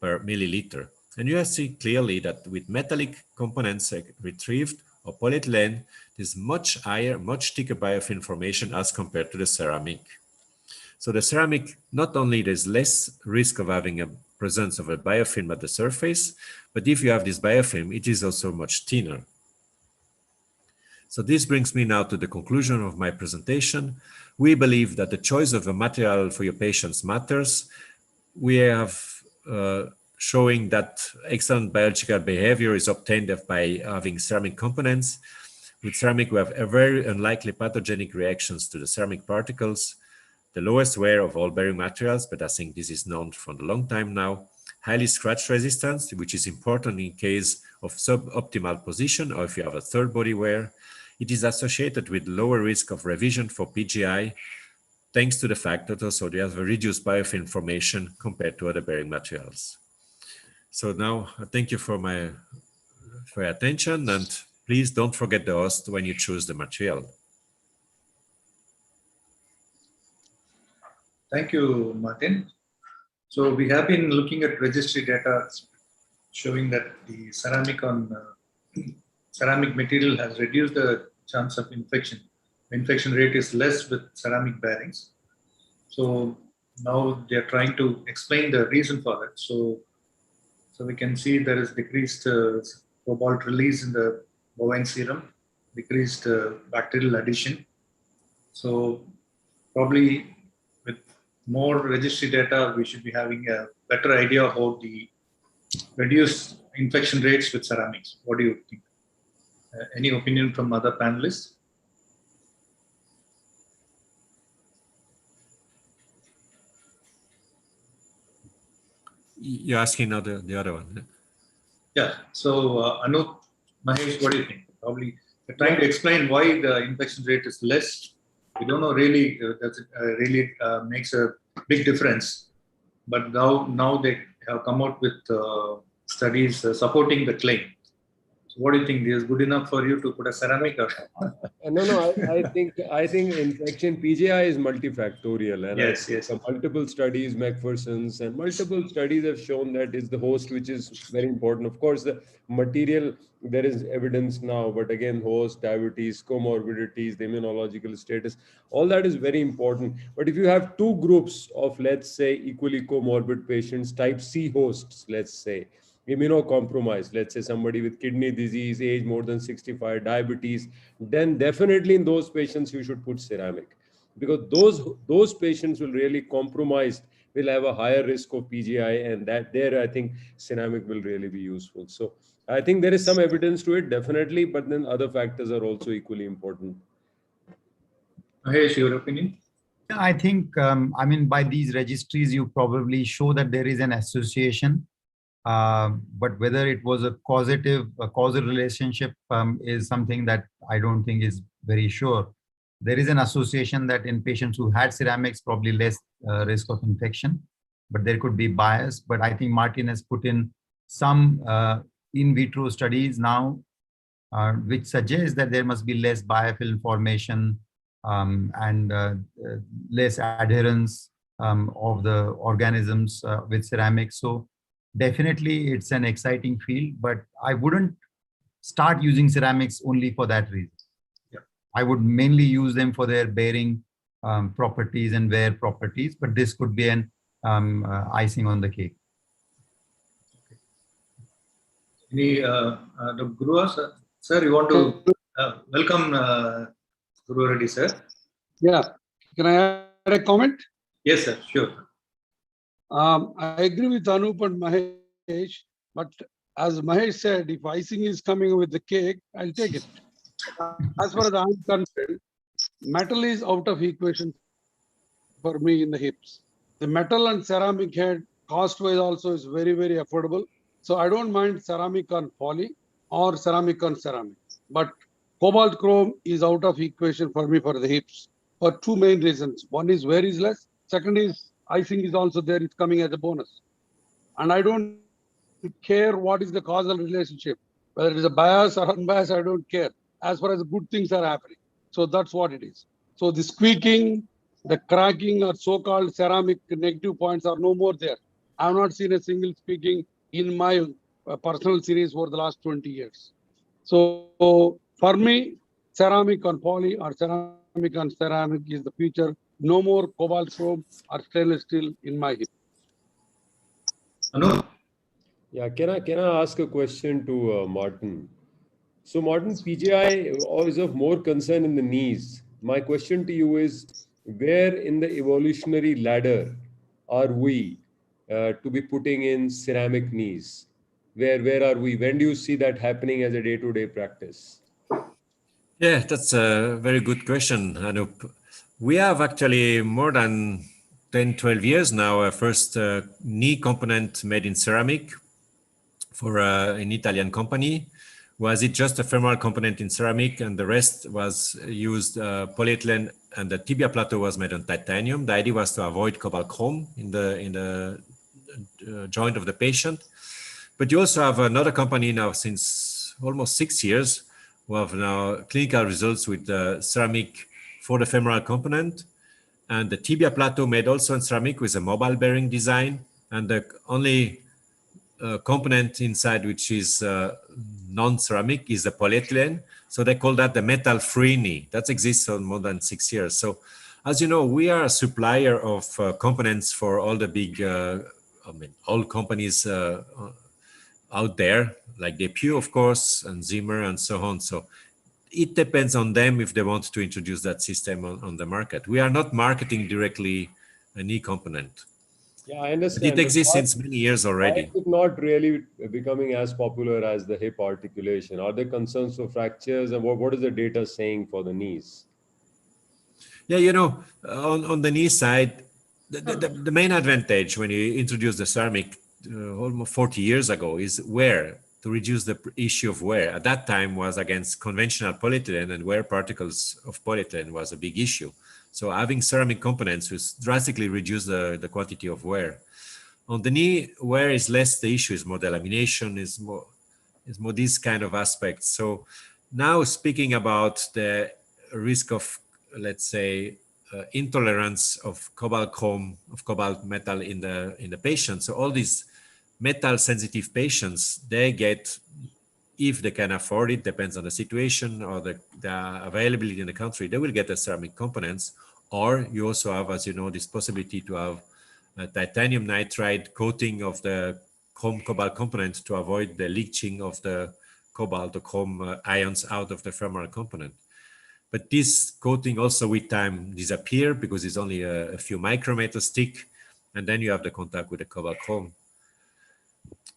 per milliliter. And you see clearly that with metallic components retrieved or polyethylene, there's much higher, much thicker biofilm formation as compared to the ceramic. So the ceramic, not only there's less risk of having a presence of a biofilm at the surface, but if you have this biofilm, it is also much thinner. So this brings me now to the conclusion of my presentation. We believe that the choice of a material for your patients matters. We have showing that excellent biological behavior is obtained by having ceramic components. With ceramic, we have a very unlikely pathogenic reactions to the ceramic particles, the lowest wear of all bearing materials, but I think this is known for a long time now. Highly scratch resistance, which is important in case of suboptimal position or if you have a third body wear. It is associated with lower risk of revision for PGI, thanks to the fact that also they have a reduced biofilm formation compared to other bearing materials. So now I thank you for your attention, and please don't forget the host when you choose the material. Thank you, Martin. So we have been looking at registry data showing that the ceramic material has reduced the chance of infection. The infection rate is less with ceramic bearings. So now they are trying to explain the reason for that. So we can see there is decreased cobalt release in the bovine serum, decreased bacterial addition. So probably with more registry data, we should be having a better idea about the reduced infection rates with ceramics. What do you think? Any opinion from other panelists? You're asking now the other one. Yeah. So Anoop, Mahesh, what do you think? Probably they're trying to explain why the infection rate is less. We don't know really does it really makes a big difference. But now they have come out with studies supporting the claim. So what do you think? Is good enough for you to put a ceramic? Or? No. I think infection PGI is multifactorial, and yes. Multiple studies, McPherson's, and multiple studies have shown that it's the host which is very important. Of course, the material, there is evidence now, but again, host, diabetes, comorbidities, the immunological status, all that is very important. But if you have two groups of, let's say, equally comorbid patients, type C hosts, let's say, immunocompromised, let's say somebody with kidney disease, age more than 65, diabetes, then definitely in those patients you should put ceramic, because those patients will really compromised, will have a higher risk of PGI, and that there I think ceramic will really be useful. So I think there is some evidence to it, definitely, but then other factors are also equally important. Mahesh, your opinion? I think, by these registries, you probably show that there is an association. But whether it was a causal relationship is something that I don't think is very sure. There is an association that in patients who had ceramics, probably less risk of infection, but there could be bias. But I think Martin has put in some in vitro studies now, which suggests that there must be less biofilm formation and less adherence of the organisms with ceramics. So definitely it's an exciting field, but I wouldn't start using ceramics only for that reason. Yeah. I would mainly use them for their bearing properties and wear properties, but this could be an icing on the cake. Any Guru, sir, you want to welcome Guru Reddy, sir? Yeah, can I add a comment? Yes, sir, sure. I agree with Anoop and Mahesh, but as Mahesh said, if icing is coming with the cake, I'll take it. As far as I'm concerned, metal is out of equation for me in the hips. The metal and ceramic head, cost-wise also is very, very affordable. So I don't mind ceramic on poly or ceramic on ceramic. But cobalt chrome is out of equation for me for the hips for two main reasons. One is wear is less. Second is icing is also there. It's coming as a bonus. And I don't care what is the causal relationship. Whether it is a bias or unbiased, I don't care. as far as good things are happening. So that's what it is. So the squeaking, the cracking or so-called ceramic negative points are no more there. I have not seen a single squeaking in my personal series for the last 20 years. So for me, ceramic on poly or ceramic on ceramic is the future. No more cobalt chrome or stainless steel in my hip. Anoop? Yeah, can I ask a question to Martin? So Martin, PJI is of more concern in the knees. My question to you is, where in the evolutionary ladder are we to be putting in ceramic knees? Where are we? When do you see that happening as a day-to-day practice? Yeah, that's a very good question, Anoop. We have actually more than 10, 12 years now, a first knee component made in ceramic for an Italian company. Was it just a femoral component in ceramic and the rest was used polyethylene, and the tibia plateau was made on titanium? The idea was to avoid cobalt chrome in the joint of the patient. But you also have another company now since almost 6 years who have now clinical results with ceramic for the femoral component, and the tibia plateau made also in ceramic with a mobile bearing design, and the only component inside which is non-ceramic is the polyethylene. So they call that the metal-free knee. That exists for more than 6 years. So as you know, we are a supplier of components for all the big, all companies out there, like DePuy, of course, and Zimmer and so on. So it depends on them if they want to introduce that system on the market. We are not marketing directly a knee component. Yeah, I understand. But it exists since many years already. Why is it not really becoming as popular as the hip articulation? Are there concerns for fractures, and what is the data saying for the knees? Yeah, you know, on the knee side, the main advantage when you introduce the ceramic almost 40 years ago is wear, to reduce the issue of wear. At that time was against conventional polyethylene, and wear particles of polyethylene was a big issue. So having ceramic components will drastically reduce the quantity of wear. On the knee, wear is less the issue, is more the lamination, is more these kind of aspects. So now speaking about the risk of, let's say, intolerance of cobalt chrome, of cobalt metal in the patient. So all these metal sensitive patients, they get, if they can afford it, depends on the situation or the availability in the country, they will get the ceramic components. Or you also have, as you know, this possibility to have a titanium nitride coating of the chrome cobalt component to avoid the leaching of the cobalt or chrome ions out of the femoral component. But this coating also with time disappear because it's only a few micrometers thick, and then you have the contact with the cobalt chrome.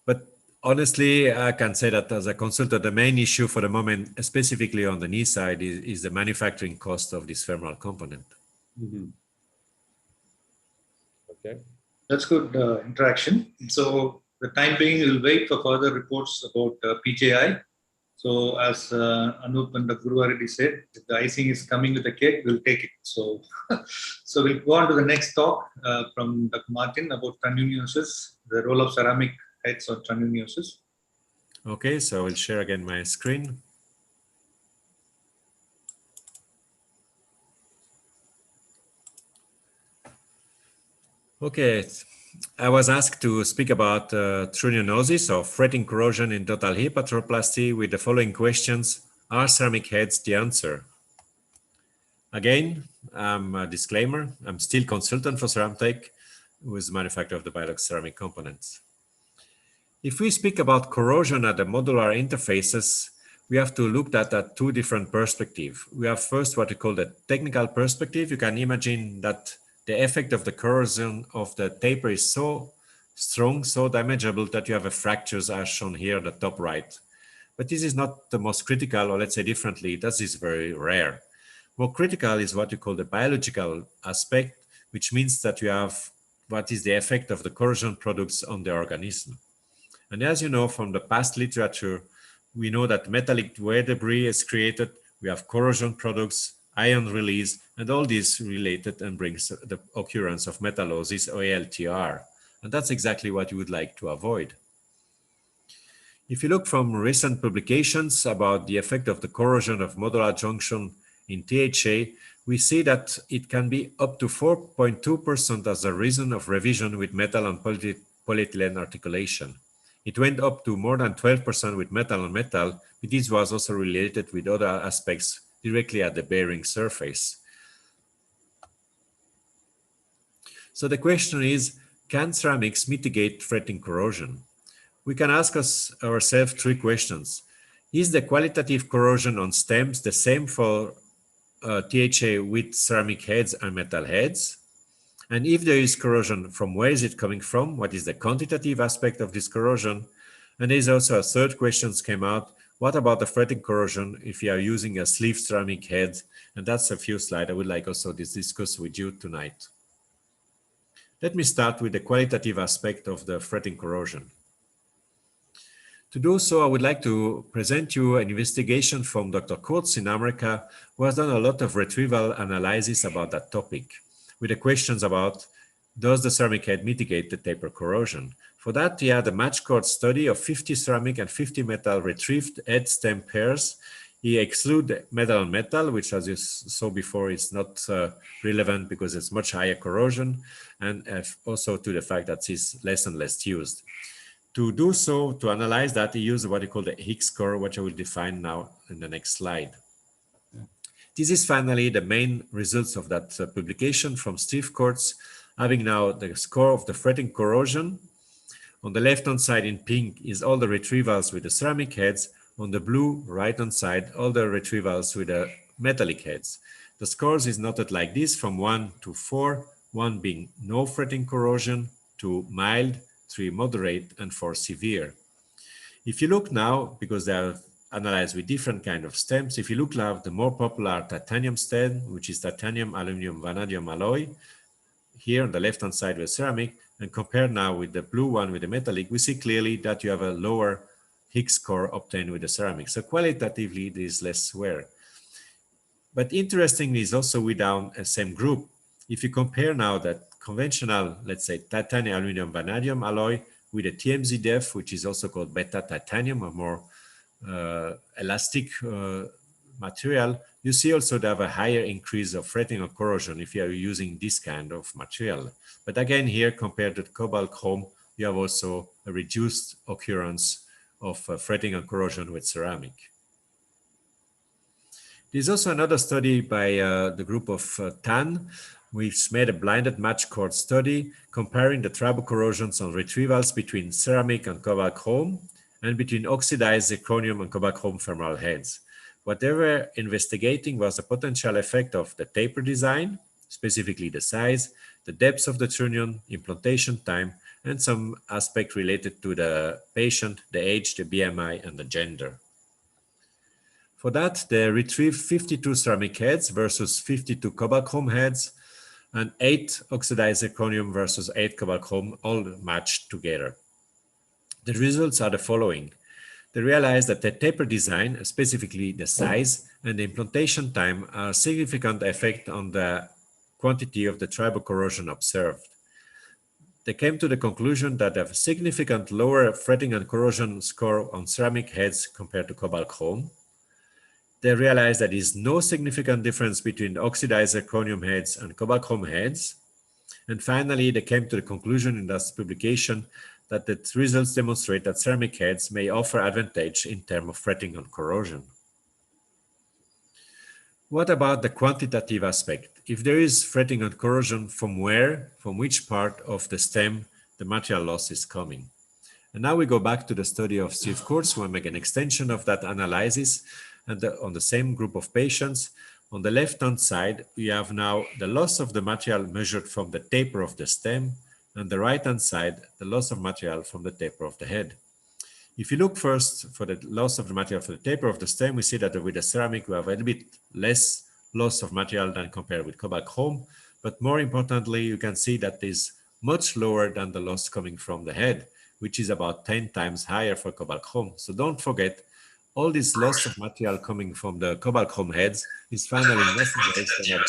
But honestly, I can say that as a consultant, the main issue for the moment, specifically on the knee side, is the manufacturing cost of this femoral component. Mm-hmm. Okay. That's good interaction. So the time being, we'll wait for further reports about PJI. So as Anoop and Guru already said, if the icing is coming with the cake, we'll take it. So, so we'll go on to the next talk from Dr. Martin about trunionosis, the role of ceramic heads on trunionosis. Okay, so I will share again my screen. Okay, I was asked to speak about trunionosis or fretting corrosion in total hip arthroplasty with the following questions. Are ceramic heads the answer? Again, a disclaimer, I'm still consultant for Ceramtech, who is the manufacturer of the Biolox ceramic components. If we speak about corrosion at the modular interfaces, we have to look at that two different perspectives. We have first what we call the technical perspective. You can imagine that the effect of the corrosion of the taper is so strong, so damageable that you have a fractures as shown here at the top right. But this is not the most critical, or let's say differently, that is very rare. More critical is what you call the biological aspect, which means that you have what is the effect of the corrosion products on the organism. And as you know from the past literature, we know that metallic wear debris is created, we have corrosion products, ion release, and all this related and brings the occurrence of metallosis or ALTR. And that's exactly what you would like to avoid. If you look from recent publications about the effect of the corrosion of modular junction in THA, we see that it can be up to 4.2% as a reason of revision with metal and polyethylene articulation. It went up to more than 12% with metal on metal, but this was also related with other aspects directly at the bearing surface. So the question is, can ceramics mitigate fretting corrosion? We can ask ourselves three questions. Is the qualitative corrosion on stems the same for THA with ceramic heads and metal heads? And if there is corrosion, from where is it coming from? What is the quantitative aspect of this corrosion? And there's also a third question came out. What about the fretting corrosion if you are using a sleeve ceramic head? And that's a few slides I would like also to discuss with you tonight. Let me start with the qualitative aspect of the fretting corrosion. To do so, I would like to present you an investigation from Dr. Kurtz in America, who has done a lot of retrieval analysis about that topic, with the questions about, does the ceramic head mitigate the taper corrosion? For that, he had a match cord study of 50 ceramic and 50 metal retrieved head stem pairs. He excluded metal on metal, which, as you saw before, is not relevant because it's much higher corrosion, and also to the fact that it's less and less used. To do so, to analyze that, he used what he called the Higgs score, which I will define now in the next slide. This is finally the main results of that publication from Steve Kurtz, having now the score of the fretting corrosion. On the left-hand side in pink is all the retrievals with the ceramic heads. On the blue right-hand side, all the retrievals with the metallic heads. The scores is noted like this from 1 to 4, 1 being no fretting corrosion, 2 mild, 3 moderate, and 4 severe. If you look now, because they are analyzed with different kind of stems, if you look now at the more popular titanium stem, which is titanium, aluminum, vanadium alloy, here on the left-hand side with ceramic, and compare now with the blue one with the metallic, we see clearly that you have a lower Higgs score obtained with the ceramic. So qualitatively, there is less wear. But interestingly is also within the same group. If you compare now that conventional, let's say, titanium, aluminum, vanadium alloy with a TMZ def, which is also called beta titanium, a more elastic material, you see also they have a higher increase of fretting or corrosion if you are using this kind of material. But again, here compared to cobalt chrome, you have also a reduced occurrence of fretting and corrosion with ceramic. There's also another study by the group of Tan, which made a blinded match cord study comparing the tribal corrosions on retrievals between ceramic and cobalt chrome and between oxidized zirconium and cobalt chrome femoral heads. What they were investigating was the potential effect of the taper design, specifically the size, the depth of the trunnion, implantation time, and some aspect related to the patient, the age, the BMI, and the gender. For that, they retrieved 52 ceramic heads versus 52 cobalt chrome heads, and 8 oxidized zirconium versus 8 cobalt chrome, all matched together. The results are the following. They realized that the taper design, specifically the size and the implantation time, are a significant effect on the quantity of the tribal corrosion observed. They came to the conclusion that they have a significant lower fretting and corrosion score on ceramic heads compared to cobalt chrome. They realized that there is no significant difference between oxidized zirconium heads and cobalt chrome heads. And finally, they came to the conclusion in this publication that the results demonstrate that ceramic heads may offer advantage in terms of fretting and corrosion. What about the quantitative aspect? If there is fretting and corrosion, from where, from which part of the stem the material loss is coming? And now we go back to the study of Steve Kurtz, who will make an extension of that analysis. And on the same group of patients, on the left-hand side, we have now the loss of the material measured from the taper of the stem, and the right-hand side, the loss of material from the taper of the head. If you look first for the loss of the material for the taper of the stem, we see that with the ceramic, we have a little bit less loss of material than compared with cobalt chrome. But more importantly, you can see that is much lower than the loss coming from the head, which is about 10 times higher for cobalt chrome. So don't forget, all this loss of material coming from the cobalt chrome heads is finally nothing less than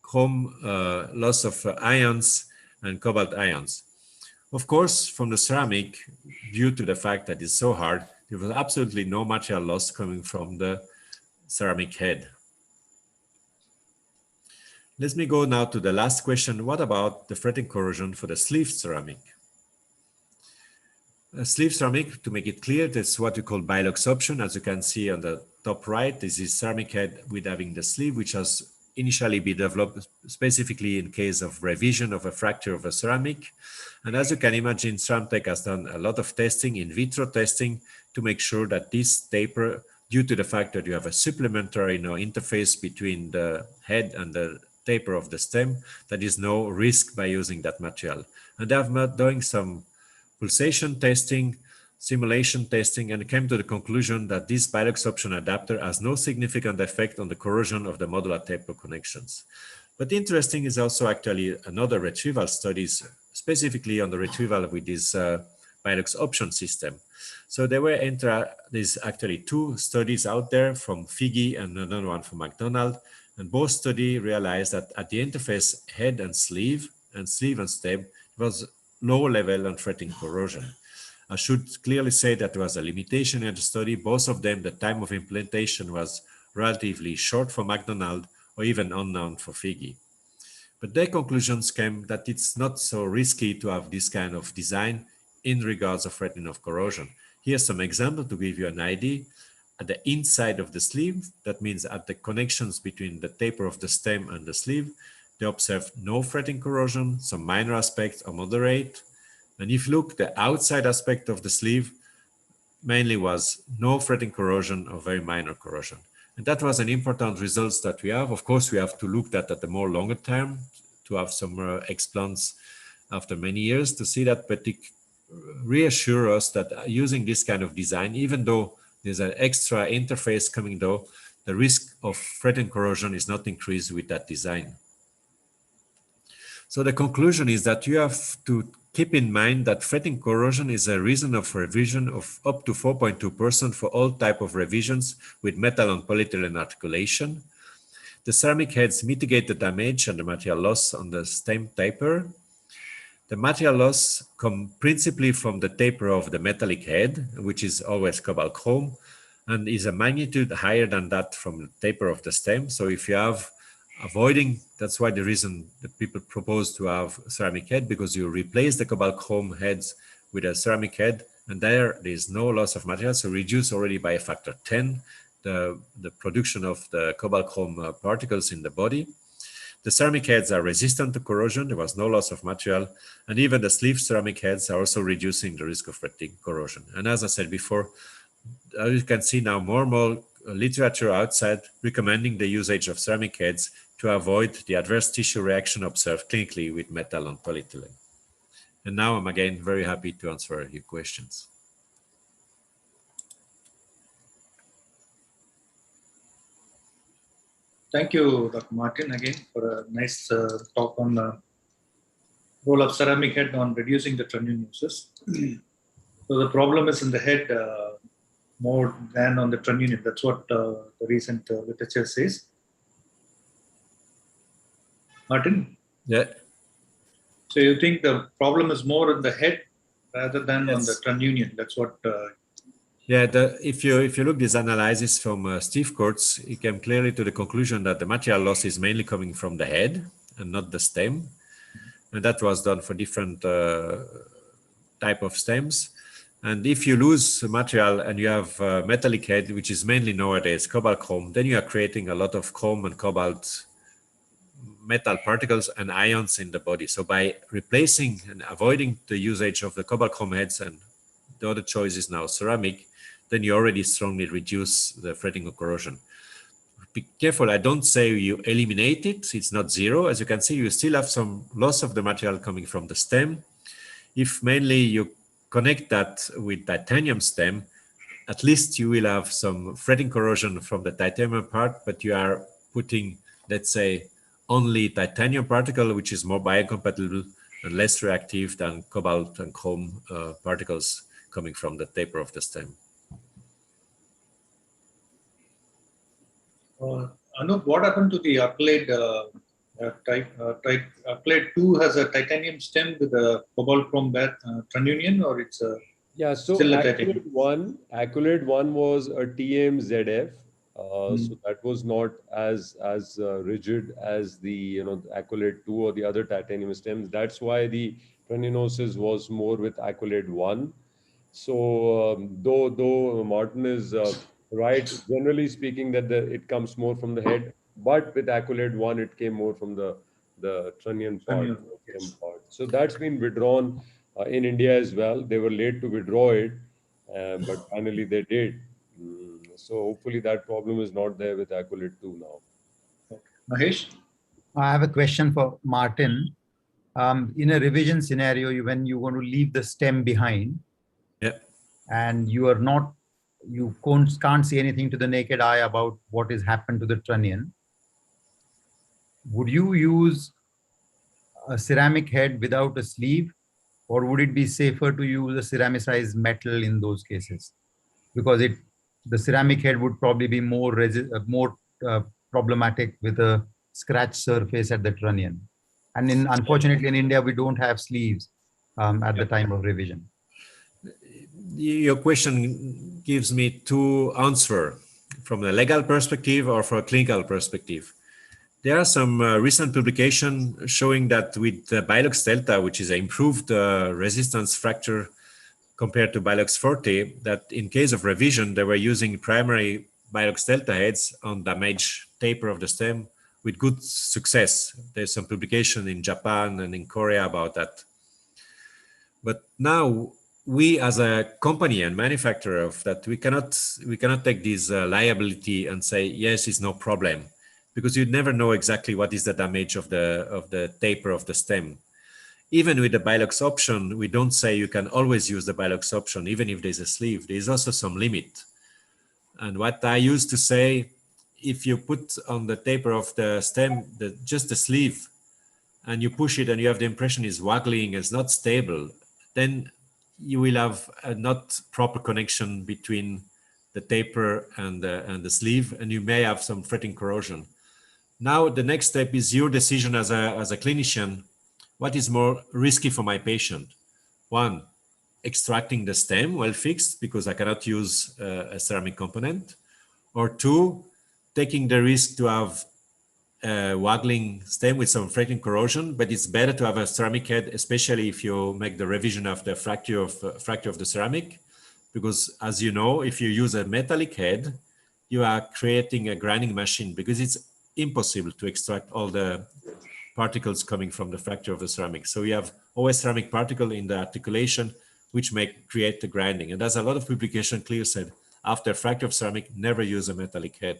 chrome loss of ions and cobalt ions. Of course, from the ceramic, due to the fact that it's so hard, there was absolutely no material loss coming from the ceramic head. Let me go now to the last question. What about the fretting corrosion for the sleeve ceramic? Sleeve ceramic, to make it clear, that's what we call Bilox option. As you can see on the top right, this is ceramic head with having the sleeve, which has initially been developed specifically in case of revision of a fracture of a ceramic. And as you can imagine, Ceramtech has done a lot of testing, in vitro testing, to make sure that this taper, due to the fact that you have a supplementary interface between the head and the taper of the stem, there is no risk by using that material. And they have been doing some pulsation testing, simulation testing, and came to the conclusion that this Bilox option adapter has no significant effect on the corrosion of the modular taper connections. But interesting is also actually another retrieval studies, specifically on the retrieval with this Bilox option system. So there were there's actually two studies out there from Figi and another one from McDonald, and both studies realized that at the interface head and sleeve and stem, it was low level on fretting corrosion. I should clearly say that there was a limitation in the study. Both of them, the time of implantation was relatively short for McDonald or even unknown for Figi. But their conclusions came that it's not so risky to have this kind of design in regards of threatening of corrosion. Here's some example to give you an idea. At the inside of the sleeve, that means at the connections between the taper of the stem and the sleeve, they observed no fretting corrosion, some minor aspects are moderate. And if you look, the outside aspect of the sleeve mainly was no fretting corrosion or very minor corrosion. And that was an important result that we have. Of course, we have to look at the more longer term to have some explants after many years to see that, but it reassure us that using this kind of design, even though there's an extra interface coming though, the risk of fretting corrosion is not increased with that design. So the conclusion is that you have to keep in mind that fretting corrosion is a reason of revision of up to 4.2% for all type of revisions with metal and polyethylene articulation. The ceramic heads mitigate the damage and the material loss on the stem taper. The material loss comes principally from the taper of the metallic head, which is always cobalt chrome, and is a magnitude higher than that from the taper of the stem. So if you have avoiding, that's why the reason that people propose to have ceramic head, because you replace the cobalt chrome heads with a ceramic head, and there is no loss of material, so reduce already by a factor 10 the production of the cobalt chrome particles in the body. The ceramic heads are resistant to corrosion, there was no loss of material, and even the sleeve ceramic heads are also reducing the risk of fretting corrosion. And as I said before, you can see now more and more literature outside recommending the usage of ceramic heads to avoid the adverse tissue reaction observed clinically with metal and polyethylene. And now I'm again very happy to answer your questions. Thank you, Dr. Martin, again for a nice talk on the role of ceramic head on reducing the trunionosis. So the problem is in the head more than on the trunnion. That's what the recent literature says. Martin? Yeah. So you think the problem is more in the head rather than Yes. on the trunnion? That's what... Yeah, if you look this analysis from Steve Kurtz, he came clearly to the conclusion that the material loss is mainly coming from the head and not the stem. And that was done for different type of stems. And if you lose material and you have metallic head, which is mainly nowadays cobalt chrome, then you are creating a lot of chrome and cobalt metal particles and ions in the body. So by replacing and avoiding the usage of the cobalt chrome heads, and the other choice is now ceramic, then you already strongly reduce the fretting of corrosion. Be careful, I don't say you eliminate it, it's not zero. As you can see, you still have some loss of the material coming from the stem. If mainly you connect that with titanium stem, at least you will have some fretting corrosion from the titanium part, but you are putting, let's say, only titanium particle, which is more biocompatible and less reactive than cobalt and chrome particles coming from the taper of the stem. Anoop, what happened to the accolade Plate 2 has a titanium stem with a cobalt chrome trunnion, or it's a Yeah, so still a titanium? Accolade one was a TMZF. So that was not as rigid as the Accolade 2 or the other titanium stems. That's why the Trunionosis was more with Accolade 1. So though Martin is right, generally speaking, that it comes more from the head, but with Accolade 1 it came more from the trunnion part, Trunnion, stem yes. part. So that's been withdrawn in India as well. They were late to withdraw it, but finally they did. So hopefully that problem is not there with Accolade 2 now. Okay. Mahesh? I have a question for Martin. In a revision scenario, when you want to leave the stem behind, Yeah. and you can't see anything to the naked eye about what has happened to the trunnion, would you use a ceramic head without a sleeve, or would it be safer to use a ceramicized metal in those cases? Because the ceramic head would probably be more problematic with a scratch surface at the trunnion. And unfortunately, in India, we don't have sleeves at the time of revision. Your question gives me two answers, from a legal perspective or from a clinical perspective. There are some recent publications showing that with Bilux Delta, which is an improved resistance fracture compared to Bilux Forte, that in case of revision, they were using primary Bilux Delta heads on damaged taper of the stem with good success. There's some publication in Japan and in Korea about that. But now we as a company and manufacturer of that, we cannot take this liability and say, yes, it's no problem, because you never know exactly what is the damage of the taper of the stem. Even with the Bilux option, we don't say you can always use the Bilux option, even if there's a sleeve. There's also some limit. And what I used to say, if you put on the taper of the stem just the sleeve, and you push it and you have the impression it's waggling, it's not stable, then you will have a not proper connection between the taper and the sleeve, and you may have some fretting corrosion. Now the next step is your decision as a clinician. What is more risky for my patient? One, extracting the stem well fixed because I cannot use a ceramic component, or two, taking the risk to have a waggling stem with some fretting corrosion, but it's better to have a ceramic head, especially if you make the revision of the fracture of the ceramic, because as you know, if you use a metallic head, you are creating a grinding machine, because it's impossible to extract all the particles coming from the fracture of the ceramic. So you have always ceramic particle in the articulation, which may create the grinding. And there's a lot of publication clear said, after fracture of ceramic, never use a metallic head.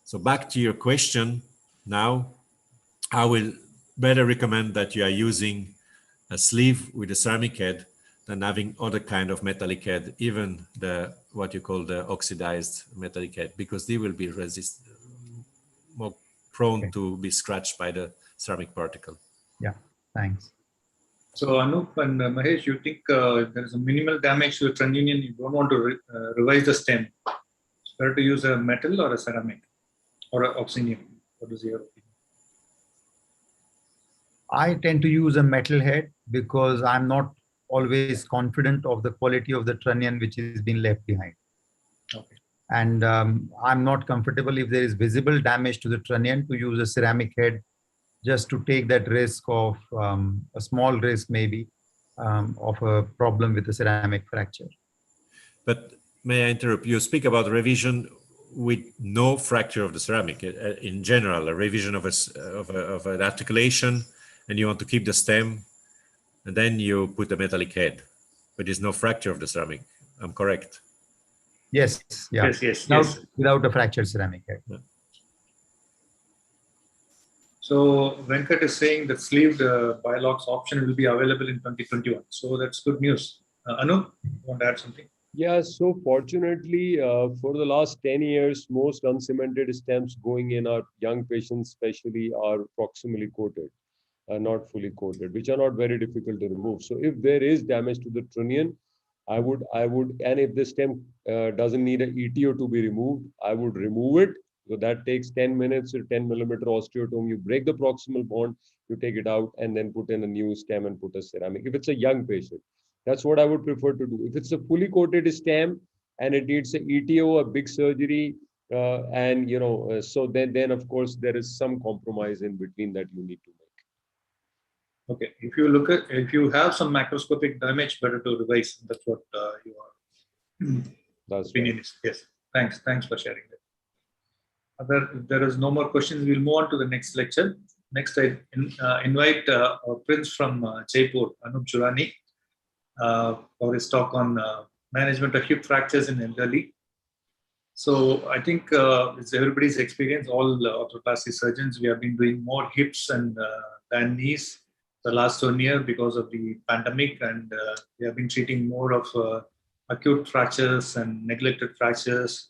So back to your question, now I will better recommend that you are using a sleeve with a ceramic head than having other kind of metallic head, even what you call the oxidized metallic head, because they will be more prone to be scratched by the ceramic particle. Yeah, thanks. So Anoop and Mahesh, you think there is a minimal damage to the trunnion, you don't want to revise the stem. It's better to use a metal or a ceramic or an oxynium. What is your opinion? I tend to use a metal head because I'm not always confident of the quality of the trunnion which is being left behind. Okay. And I'm not comfortable if there is visible damage to the trunnion to use a ceramic head, just to take that risk of a small risk maybe of a problem with the ceramic fracture. But may I interrupt? You speak about revision with no fracture of the ceramic. In general, a revision of an articulation, and you want to keep the stem, and then you put a metallic head, but there's no fracture of the ceramic. I'm correct? Yes, yeah. Yes. Without a fractured ceramic head. Yeah. So Venkat is saying that sleeved Bilox option will be available in 2021. So that's good news. Anoop, you want to add something? Yeah, so fortunately, for the last 10 years, most uncemented stems going in our young patients especially are proximally coated, not fully coated, which are not very difficult to remove. So if there is damage to the trunnion, I would, and if the stem doesn't need an ETO to be removed, I would remove it So that takes 10 minutes or 10 millimeter osteotome. You break the proximal bond, you take it out, and then put in a new stem and put a ceramic. If it's a young patient, that's what I would prefer to do. If it's a fully coated stem and it needs a ETO, a big surgery, and so then of course there is some compromise in between that you need to make. Okay, if you have some macroscopic damage, better to revise. That's what your opinion is. Yes, thanks for sharing that. If there is no more questions, we'll move on to the next lecture. Next, I invite our Prince from Jaipur, Anoop Jhurani, for his talk on management of hip fractures in elderly. So I think it's everybody's experience, all arthroplasty surgeons, we have been doing more hips than knees the last 1 year because of the pandemic, and we have been treating more of acute fractures and neglected fractures.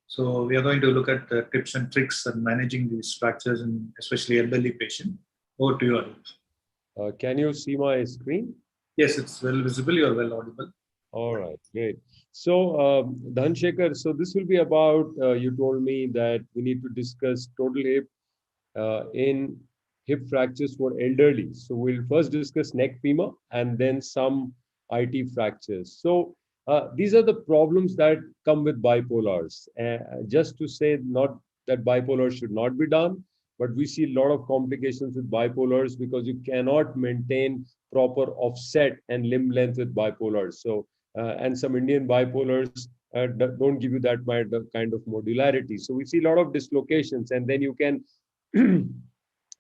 So we are going to look at tips and tricks and managing these fractures, and especially elderly patient. Over to you, Anoop. Can you see my screen? Yes, it's well visible. You are well audible. All right, great. So, Dhanasekara, so this will be about, you told me that we need to discuss total hip in hip fractures for elderly. So we'll first discuss neck femur and then some IT fractures. So these are the problems that come with bipolars. Just to say, not that bipolar should not be done, but we see a lot of complications with bipolars because you cannot maintain proper offset and limb length with bipolars. So, and some Indian bipolars don't give you that kind of modularity. So we see a lot of dislocations, and then you can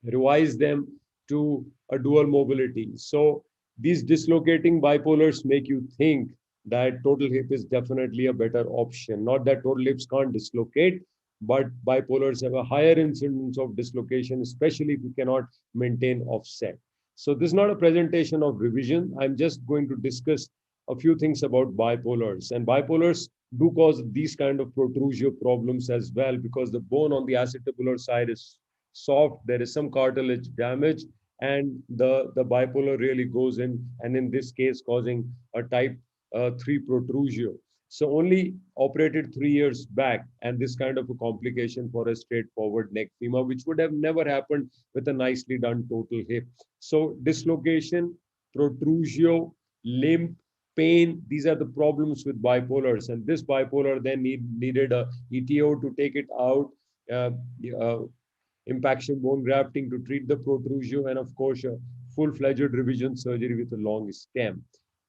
revise them to a dual mobility. So these dislocating bipolars make you think that total hip is definitely a better option. Not that total hips can't dislocate, but bipolars have a higher incidence of dislocation, especially if you cannot maintain offset. So this is not a presentation of revision. I'm just going to discuss a few things about bipolars. And bipolars do cause these kind of protrusio problems as well, because the bone on the acetabular side is soft, there is some cartilage damage, and the bipolar really goes in, and in this case causing a type 3 protrusio. So only operated 3 years back, and this kind of a complication for a straightforward neck femur, which would have never happened with a nicely done total hip. So dislocation, protrusio, limp, pain, these are the problems with bipolars. And this bipolar then needed a ETO to take it out, impaction bone grafting to treat the protrusio, and of course a full-fledged revision surgery with a long stem.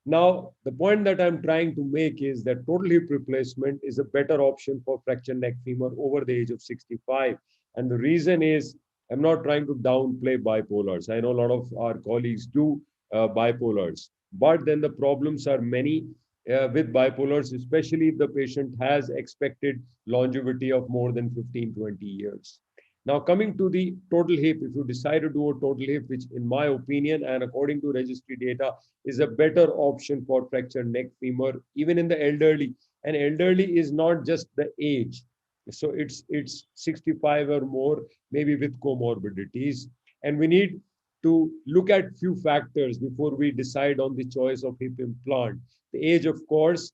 Now, the point that I'm trying to make is that total hip replacement is a better option for fractured neck femur over the age of 65. And the reason is, I'm not trying to downplay bipolars. I know a lot of our colleagues do bipolars, but then the problems are many with bipolars, especially if the patient has expected longevity of more than 15-20 years. Now, coming to the total hip, if you decide to do a total hip, which in my opinion and according to registry data is a better option for fractured neck femur, even in the elderly. And elderly is not just the age. So it's 65 or more, maybe with comorbidities. And we need to look at few factors before we decide on the choice of hip implant. The age, of course,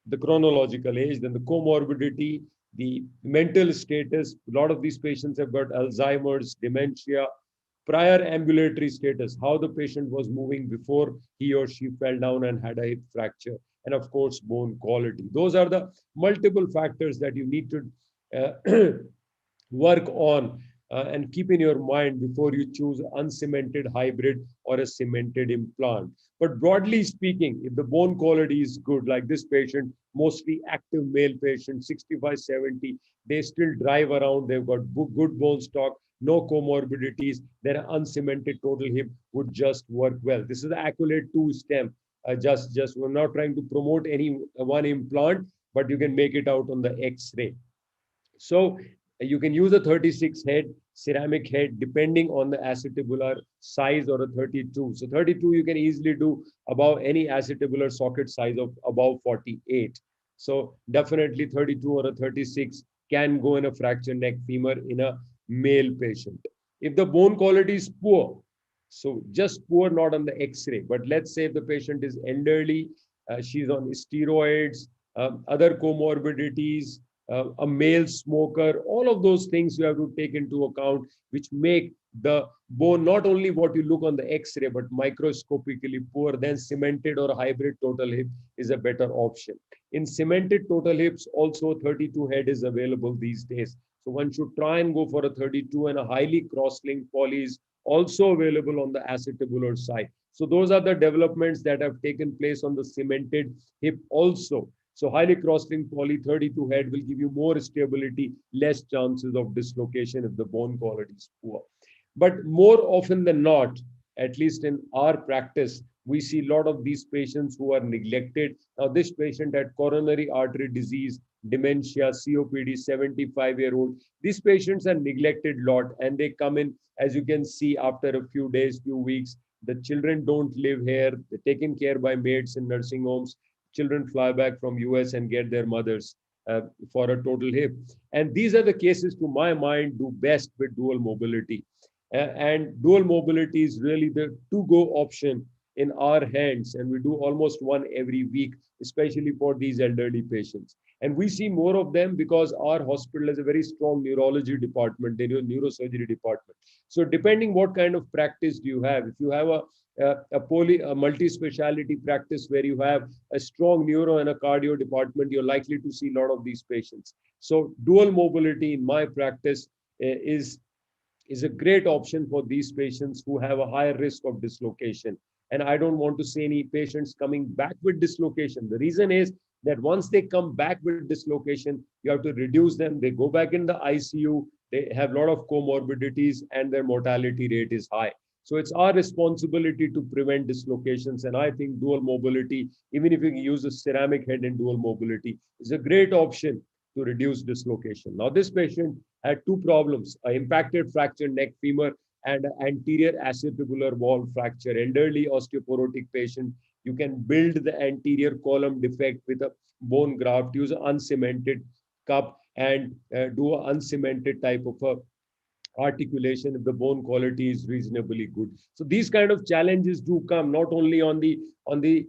the chronological age, then the comorbidity, the mental status. A lot of these patients have got Alzheimer's, dementia, prior ambulatory status, how the patient was moving before he or she fell down and had a hip fracture, and of course, bone quality. Those are the multiple factors that you need to work on and keep in your mind before you choose an uncemented hybrid or a cemented implant. But broadly speaking, if the bone quality is good, like this patient, mostly active male patient, 65, 70, they still drive around, they've got good bone stock, no comorbidities, then an uncemented total hip would just work well. This is the Accolade 2 stem. Just we're not trying to promote any one implant, but you can make it out on the X-ray. So you can use a 36 head, ceramic head, depending on the acetabular size, or a 32. So 32, you can easily do above any acetabular socket size of above 48. So definitely 32 or a 36 can go in a fractured neck femur in a male patient. If the bone quality is poor, so just poor, not on the X-ray, but let's say if the patient is elderly, she's on steroids, other comorbidities, a male smoker, all of those things you have to take into account, which make the bone not only what you look on the X-ray, but microscopically poor. Then cemented or hybrid total hip is a better option. In cemented total hips, also 32 head is available these days. So one should try and go for a 32, and a highly cross-linked poly is also available on the acetabular side. So those are the developments that have taken place on the cemented hip also. So highly cross-linked poly 32 head will give you more stability, less chances of dislocation if the bone quality is poor. But more often than not, at least in our practice, we see a lot of these patients who are neglected. Now, this patient had coronary artery disease, dementia, COPD, 75-year-old. These patients are neglected a lot, and they come in, as you can see, after a few days, few weeks. The children don't live here. They're taken care by maids in nursing homes. Children fly back from US and get their mothers for a total hip. And these are the cases, to my mind, do best with dual mobility. And dual mobility is really the to-go option in our hands. And we do almost one every week, especially for these elderly patients. And we see more of them because our hospital has a very strong neurology department, a neurosurgery department. So depending what kind of practice do you have, if you have a multi-speciality practice where you have a strong neuro and a cardio department, you're likely to see a lot of these patients. So dual mobility in my practice is a great option for these patients who have a higher risk of dislocation. And I don't want to see any patients coming back with dislocation. The reason is that once they come back with dislocation, you have to reduce them. They go back in the ICU. They have a lot of comorbidities and their mortality rate is high. So it's our responsibility to prevent dislocations. And I think dual mobility, even if you use a ceramic head in dual mobility, is a great option to reduce dislocation. Now, this patient had two problems: an impacted fractured neck femur and an anterior acetabular wall fracture. Elderly osteoporotic patient, you can build the anterior column defect with a bone graft, use an uncemented cup, and do an uncemented type of a articulation if the bone quality is reasonably good. So these kind of challenges do come not only on the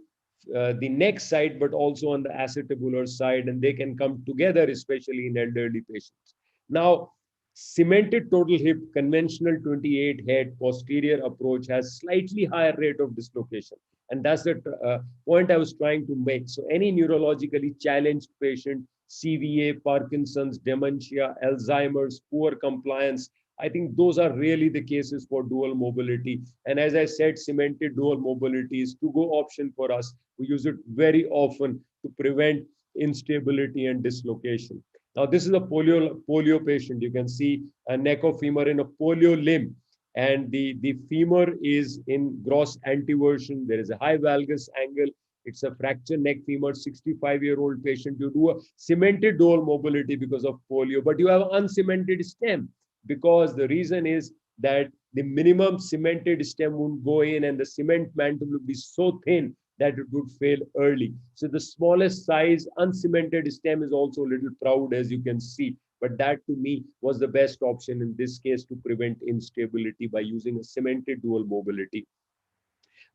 neck side, but also on the acetabular side, and they can come together, especially in elderly patients. Now, cemented total hip, conventional 28 head posterior approach has slightly higher rate of dislocation. And that's the point I was trying to make. So any neurologically challenged patient, CVA, Parkinson's, dementia, Alzheimer's, poor compliance, I think those are really the cases for dual mobility. And as I said, cemented dual mobility is to-go option for us. We use it very often to prevent instability and dislocation. Now, this is a polio patient. You can see a neck of femur in a polio limb. And the femur is in gross anteversion. There is a high valgus angle. It's a fractured neck femur, 65-year-old patient. You do a cemented dual mobility because of polio, but you have an uncemented stem, because the reason is that the minimum cemented stem won't go in and the cement mantle will be so thin that it would fail early. So the smallest size uncemented stem is also a little proud, as you can see. But that to me was the best option in this case to prevent instability by using a cemented dual mobility.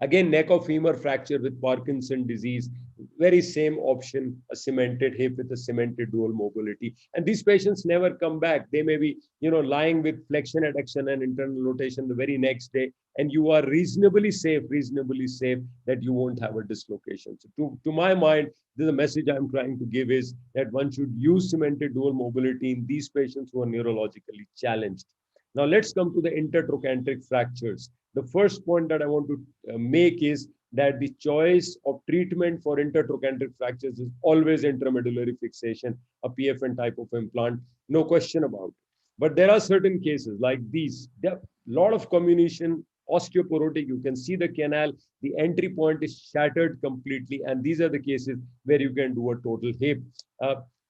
Again, neck of femur fracture with Parkinson disease, very same option, a cemented hip with a cemented dual mobility. And these patients never come back. They may be, lying with flexion, adduction, and internal rotation the very next day, and you are reasonably safe that you won't have a dislocation. So to my mind, the message I'm trying to give is that one should use cemented dual mobility in these patients who are neurologically challenged. Now let's come to the intertrochanteric fractures. The first point that I want to make is that the choice of treatment for intertrochanteric fractures is always intramedullary fixation, a PFN type of implant, no question about it. But there are certain cases like these. There are a lot of comminution, osteoporotic, you can see the canal, the entry point is shattered completely, and these are the cases where you can do a total hip.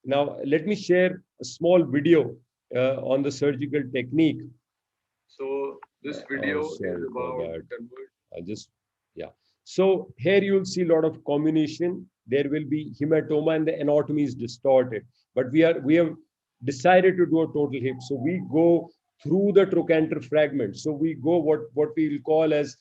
Now, let me share a small video on the surgical technique. So this video is about So here you'll see a lot of comminution. There will be hematoma and the anatomy is distorted. But we have decided to do a total hip. So we go through the trochanter fragment. So we go what we will call as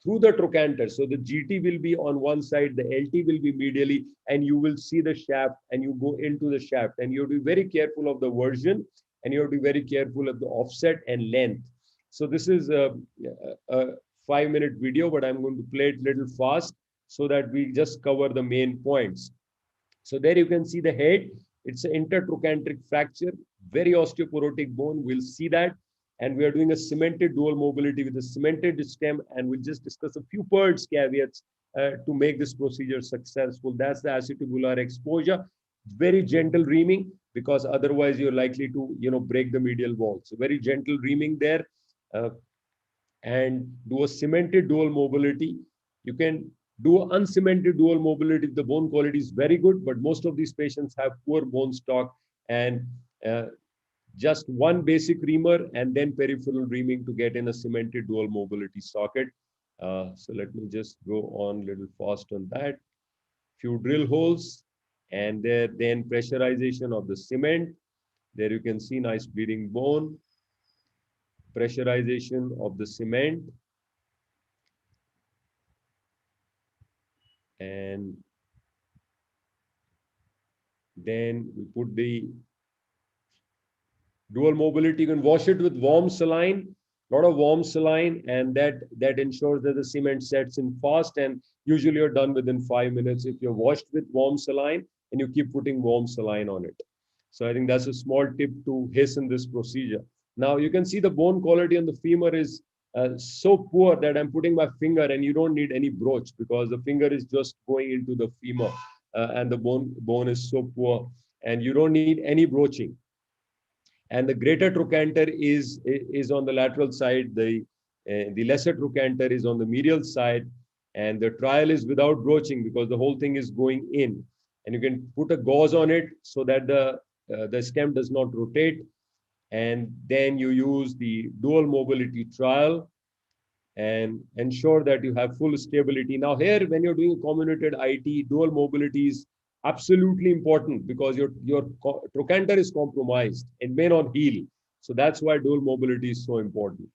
through the trochanter. So the GT will be on one side, the LT will be medially, and you will see the shaft and you go into the shaft. And you have to be very careful of the version, and you have to be very careful of the offset and length. So this is a 5-minute video, but I'm going to play it a little fast so that we just cover the main points. So there you can see the head. It's an intertrochanteric fracture, very osteoporotic bone. We'll see that. And we are doing a cemented dual mobility with a cemented stem. And we'll just discuss a few PERDS caveats to make this procedure successful. That's the acetibular exposure. Very gentle reaming, because otherwise you're likely to, break the medial wall. So very gentle reaming there. And do a cemented dual mobility. You can do uncemented dual mobility if the bone quality is very good, but most of these patients have poor bone stock, and just one basic reamer and then peripheral reaming to get in a cemented dual mobility socket. So let me just go on a little fast on that. Few drill holes, and then pressurization of the cement. There you can see nice bleeding bone. Pressurization of the cement. And then we put the dual mobility. You can wash it with warm saline, a lot of warm saline, and that ensures that the cement sets in fast, and usually you're done within 5 minutes if you're washed with warm saline and you keep putting warm saline on it. So I think that's a small tip to hasten this procedure. Now you can see the bone quality on the femur is so poor that I'm putting my finger, and you don't need any broach because the finger is just going into the femur, and the bone is so poor, and you don't need any broaching. And the greater trochanter is on the lateral side. The lesser trochanter is on the medial side, and the trial is without broaching because the whole thing is going in. And you can put a gauze on it so that the stem does not rotate. And then you use the dual mobility trial and ensure that you have full stability. Now here, when you're doing a comminuted IT, dual mobility is absolutely important because your trochanter is compromised and may not heal. So that's why dual mobility is so important.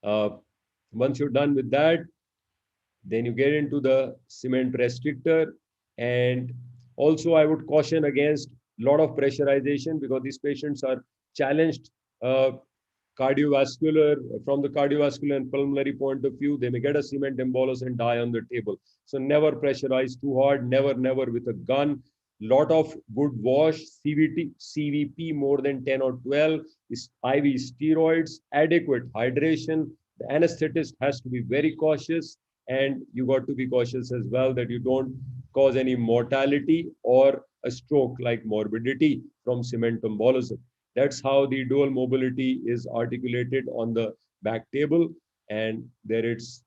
Once you're done with that, then you get into the cement restrictor. And also I would caution against a lot of pressurization because these patients are challenged cardiovascular, from the cardiovascular and pulmonary point of view. They may get a cement embolus and die on the table. So never pressurize too hard, never with a gun. Lot of good wash, CVP more than 10 or 12, is IV steroids, adequate hydration. The anesthetist has to be very cautious, and you got to be cautious as well that you don't cause any mortality or a stroke-like morbidity from cement embolism. That's how the dual mobility is articulated on the back table, and there it's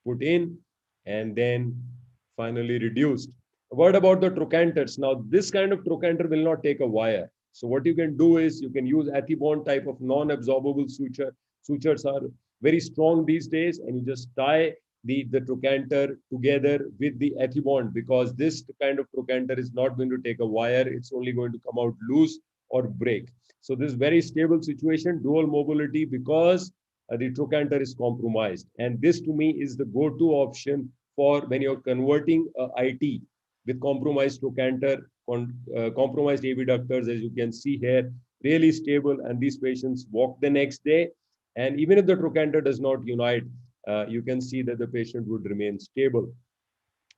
put in and then finally reduced. A word about the trochanters. Now, this kind of trochanter will not take a wire. So what you can do is you can use Ethibond type of non-absorbable suture. Sutures are very strong these days, and you just tie the trochanter together with the Ethibond, because this kind of trochanter is not going to take a wire. It's only going to come out loose or break. So this very stable situation, dual mobility, because the trochanter is compromised. And this to me is the go-to option for when you're converting IT with compromised trochanter, compromised abductors, as you can see here, really stable. And these patients walk the next day. And even if the trochanter does not unite, you can see that the patient would remain stable,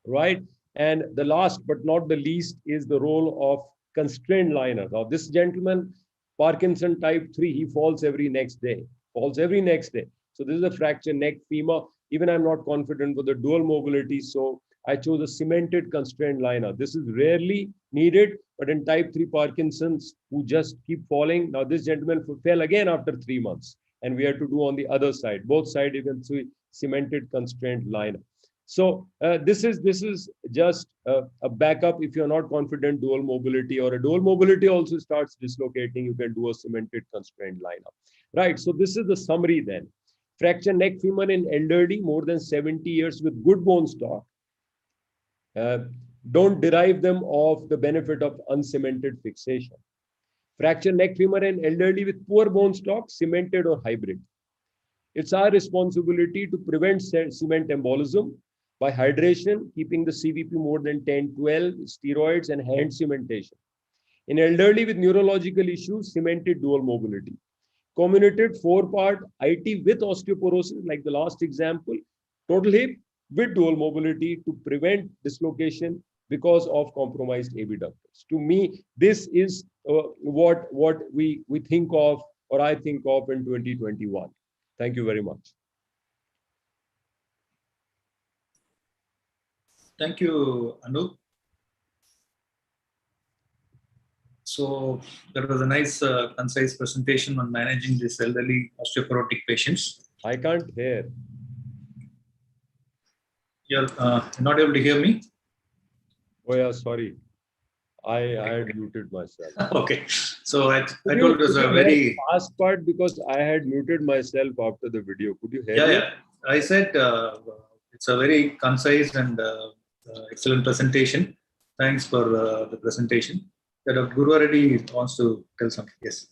right? And the last but not the least is the role of constrained liner. Now, this gentleman, Parkinson type 3, he falls every next day. So this is a fractured neck femur. Even I'm not confident with the dual mobility, so I chose a cemented constrained liner. This is rarely needed, but in type 3 Parkinson's who just keep falling. Now, this gentleman fell again after 3 months, and we had to do on the other side. Both sides you can see cemented constrained liner. So this is just a backup. If you're not confident dual mobility, or a dual mobility also starts dislocating, you can do a cemented constrained liner, right? So this is the summary then. Fracture neck femur in elderly more than 70 years with good bone stock. Don't derive them of the benefit of uncemented fixation. Fracture neck femur in elderly with poor bone stock, cemented or hybrid. It's our responsibility to prevent cement embolism by hydration, keeping the CVP more than 10, 12, steroids, and hand cementation. In elderly with neurological issues, cemented dual mobility. Comminuted 4-part IT with osteoporosis, like the last example, total hip with dual mobility to prevent dislocation because of compromised abductors. To me, this is what we think of, or I think of in 2021. Thank you very much. Thank you, Anoop. So that was a nice, concise presentation on managing these elderly osteoporotic patients. I can't hear. You're not able to hear me? Oh yeah, sorry. I had muted myself. Okay. So I told it was a very fast part because I had muted myself after the video. Could you hear me? Yeah. I said it's a very concise and excellent presentation. Thanks for the presentation. Dr. Guru already wants to tell something. Yes.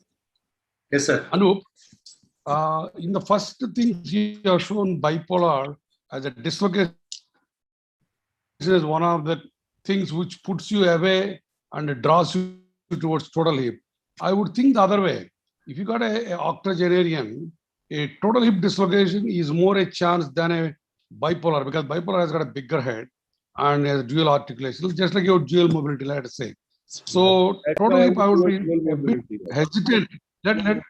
Yes, sir. Anoop, in the first thing you have shown bipolar as a dislocation is one of the things which puts you away and draws you towards total hip. I would think the other way. If you got a octogenarian, a total hip dislocation is more a chance than a bipolar, because bipolar has got a bigger head and has dual articulation, just like your dual mobility, let us say. So total hip, I would be a bit hesitant. Dual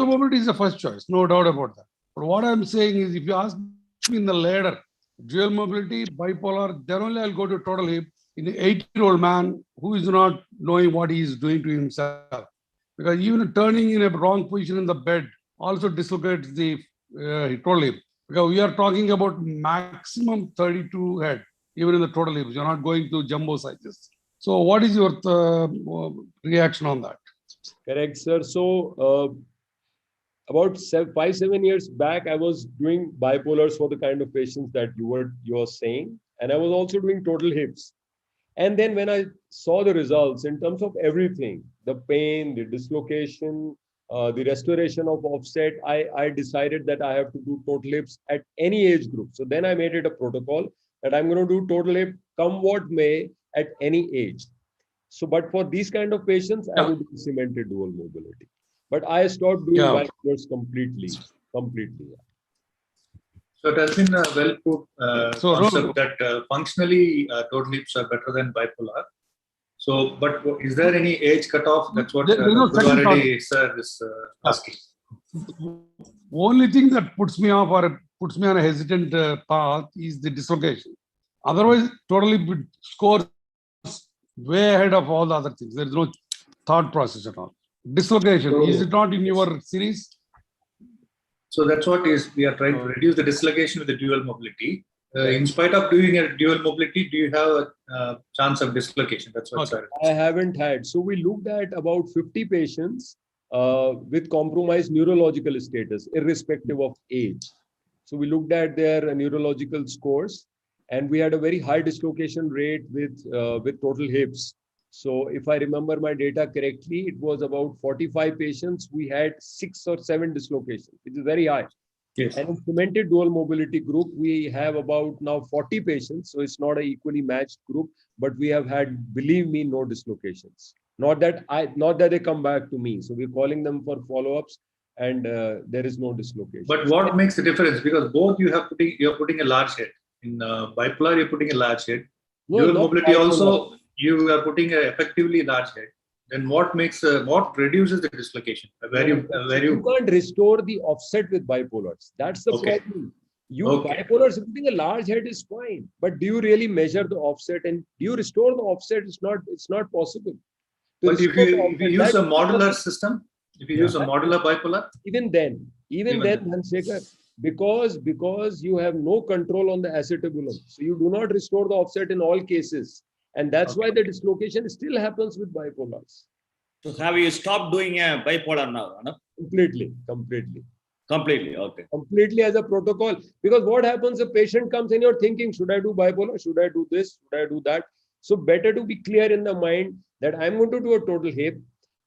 mobility is the first choice, no doubt about that. But what I'm saying is, if you ask me in the ladder, dual mobility, bipolar, then only I'll go to total hip in an 80-year-old man who is not knowing what he is doing to himself. Because even turning in a wrong position in the bed also dislocates the total hip. Because we are talking about maximum 32 head, even in the total hips. You're not going to jumbo sizes. So what is your reaction on that? Correct, sir. So about 5-7 years back, I was doing bipolars for the kind of patients that you're saying. And I was also doing total hips. And then when I saw the results in terms of everything, the pain, the dislocation, the restoration of offset, I decided that I have to do total hips at any age group. So then I made it a protocol that I'm going to do total hip come what may at any age. So, but for these kind of patients, I would do cemented dual mobility. But I stopped doing bipolars completely. So it has been a well-put concept that functionally total hips are better than bipolar. So, but is there any age cutoff? That's what Guru sir is asking. Only thing that puts me off or puts me on a hesitant path is the dislocation. Otherwise, totally scores way ahead of all the other things. There is no thought process at all. Dislocation, is it not in your series? So that's what we are trying to reduce the dislocation with the dual mobility. In spite of doing a dual mobility, do you have a chance of dislocation? That's what I haven't had. So we looked at about 50 patients with compromised neurological status, irrespective of age. So we looked at their neurological scores, and we had a very high dislocation rate with total hips. So if I remember my data correctly, it was about 45 patients. We had 6 or 7 dislocations, which is very high. Yes. And in cemented dual mobility group, we have about now 40 patients. So it's not an equally matched group, but we have had, believe me, no dislocations. Not that they come back to me. So we're calling them for follow-ups, and there is no dislocation. But what makes the difference? Because both you're putting a large head. In bipolar, you're putting a large head. Dual mobility also, you are putting an effectively large head. Then what reduces the dislocation? You can't restore the offset with bipolars. That's the problem. Bipolars, putting a large head is fine, but do you really measure the offset and do you restore the offset? It's not possible. But if you use a modular system, if you use a modular bipolar, even then, Dhanasekara, because you have no control on the acetabulum, so you do not restore the offset in all cases. And that's why the dislocation still happens with bipolars. So have you stopped doing a bipolar now? No? Completely. Okay. Completely as a protocol. Because what happens, a patient comes and you're thinking, should I do bipolar? Should I do this? Should I do that? So better to be clear in the mind that I'm going to do a total hip.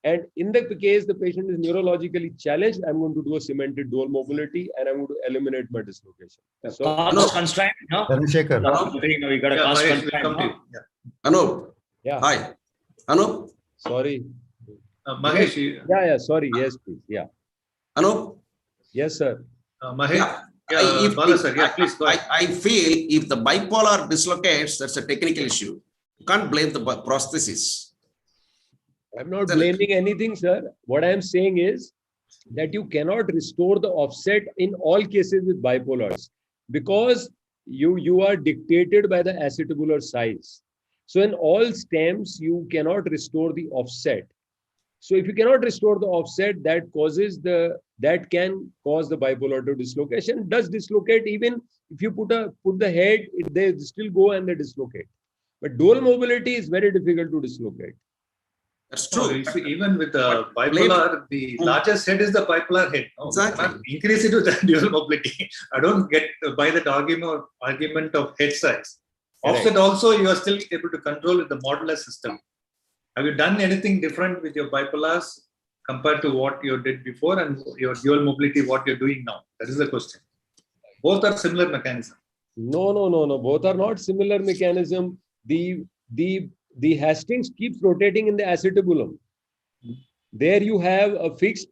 And in the case the patient is neurologically challenged, I'm going to do a cemented dual mobility and I'm going to eliminate my dislocation. So Cost constraint, no? Dhanasekara. No, we got a cost Mahesh, constraint. welcome to No? you. Anoop. yeah, Hi. Anoop. sorry. Mahesh, Yeah, sorry. Yes, please. Yeah. Anoop. Yes, sir. Mahesh, If- Bala sir, yeah, please go ahead. I feel if the bipolar dislocates, that's a technical issue. You can't blame the prosthesis. I'm not Sir. blaming anything, sir. What I'm saying is that you cannot restore the offset in all cases with bipolars because you are dictated by the acetabular size. So in all stems, you cannot restore the offset. So if you cannot restore the offset, that can cause the bipolar to dislocation. Does dislocate even if you put the head, they still go and they dislocate. But dual mobility is very difficult to dislocate. That's No, true. you see, even with the But bipolar, the largest head is the bipolar head. No, Exactly. you cannot increase it with the dual mobility. I don't get by that argument of head size. Correct. Offset also, you are still able to control with the modular system. Have you done anything different with your bipolars compared to what you did before and your dual mobility, what you're doing now? That is the question. Both are similar mechanism. No. Both are not similar mechanism. The Hastings keeps rotating in the acetabulum. There you have a fixed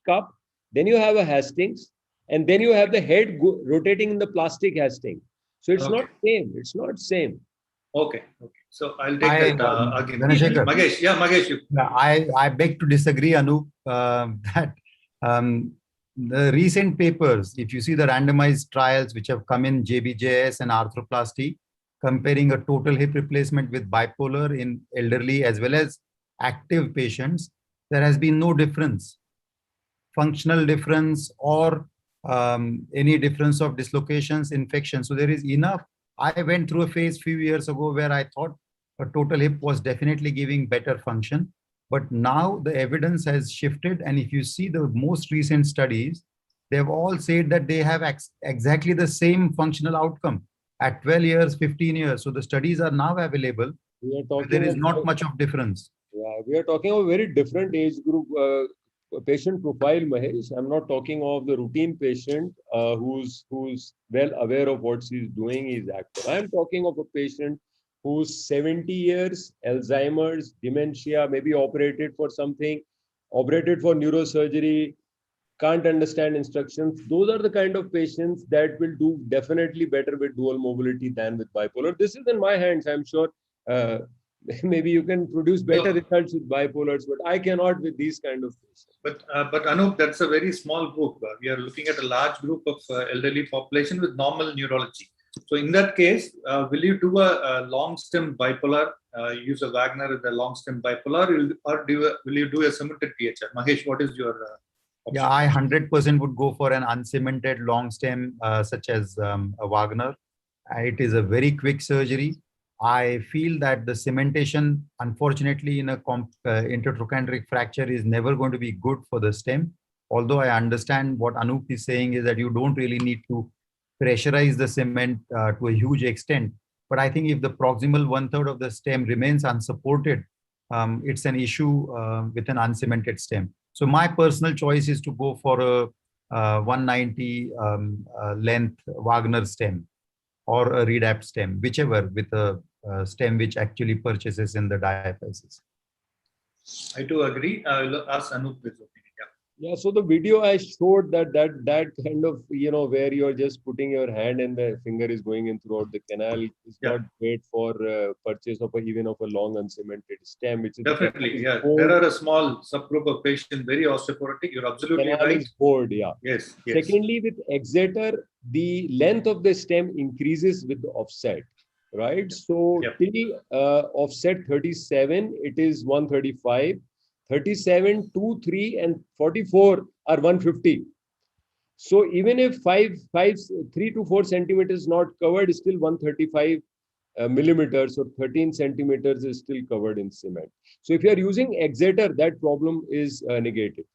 cup, then you have a Hastings, and then you have the head rotating in the plastic Hastings. So it's Okay. not same. It's not same. Okay. So I'll take that argument. Dhanasekara. Mahesh, you. I beg to disagree, Anoop, that the recent papers, if you see the randomized trials which have come in JBJS and Arthroplasty, comparing a total hip replacement with bipolar in elderly as well as active patients, there has been no difference, functional difference or any difference of dislocations, infection. So there is enough. I went through a phase few years ago where I thought a total hip was definitely giving better function. But now the evidence has shifted. And if you see the most recent studies, they've all said that they have exactly the same functional outcome at 12 years, 15 years. So the studies are now available. There is not much of difference. Yeah, we are talking of a very different age group patient profile, Mahesh. I'm not talking of the routine patient who's well aware of what she's doing, is active. I'm talking of a patient who's 70 years, Alzheimer's, dementia, maybe operated for something, operated for neurosurgery, can't understand instructions. Those are the kind of patients that will do definitely better with dual mobility than with bipolar. This is in my hands. I'm sure maybe you can produce better results with bipolars, but I cannot with these kind of patients. But Anoop, that's a very small group. We are looking at a large group of elderly population with normal neurology. So in that case, will you do a long stem bipolar, use a Wagner with a long stem bipolar, or will you do a cemented PHR? Mahesh, what is your option? Yeah, I 100% would go for an uncemented long stem such as a Wagner. It is a very quick surgery. I feel that the cementation, unfortunately, in a intertrochanteric fracture is never going to be good for the stem. Although I understand what Anoop is saying is that you don't really need to pressurize the cement to a huge extent. But I think if the proximal 1/3 of the stem remains unsupported, it's an issue with an uncemented stem. So my personal choice is to go for a 190 length Wagner stem or a redapt stem, whichever, with a stem which actually purchases in the diaphysis. I do agree. I will ask Anoop his opinion. Yeah, so the video I showed that kind of, where you're just putting your hand and the finger is going in throughout the canal is not great for purchase of even of a long uncementated stem. Which is Definitely, yeah. There are a small subgroup of patients, very osteoporotic. You're absolutely canal right. is bored, yeah. Yes. Secondly, with Exeter, the length of the stem increases with the offset, right? So till offset 37, it is 135. 37, 2, 3, and 44 are 150. So even if 3 to 4 centimeters not covered, is still 135 millimeters or 13 centimeters is still covered in cement. So if you are using Exeter, that problem is negated.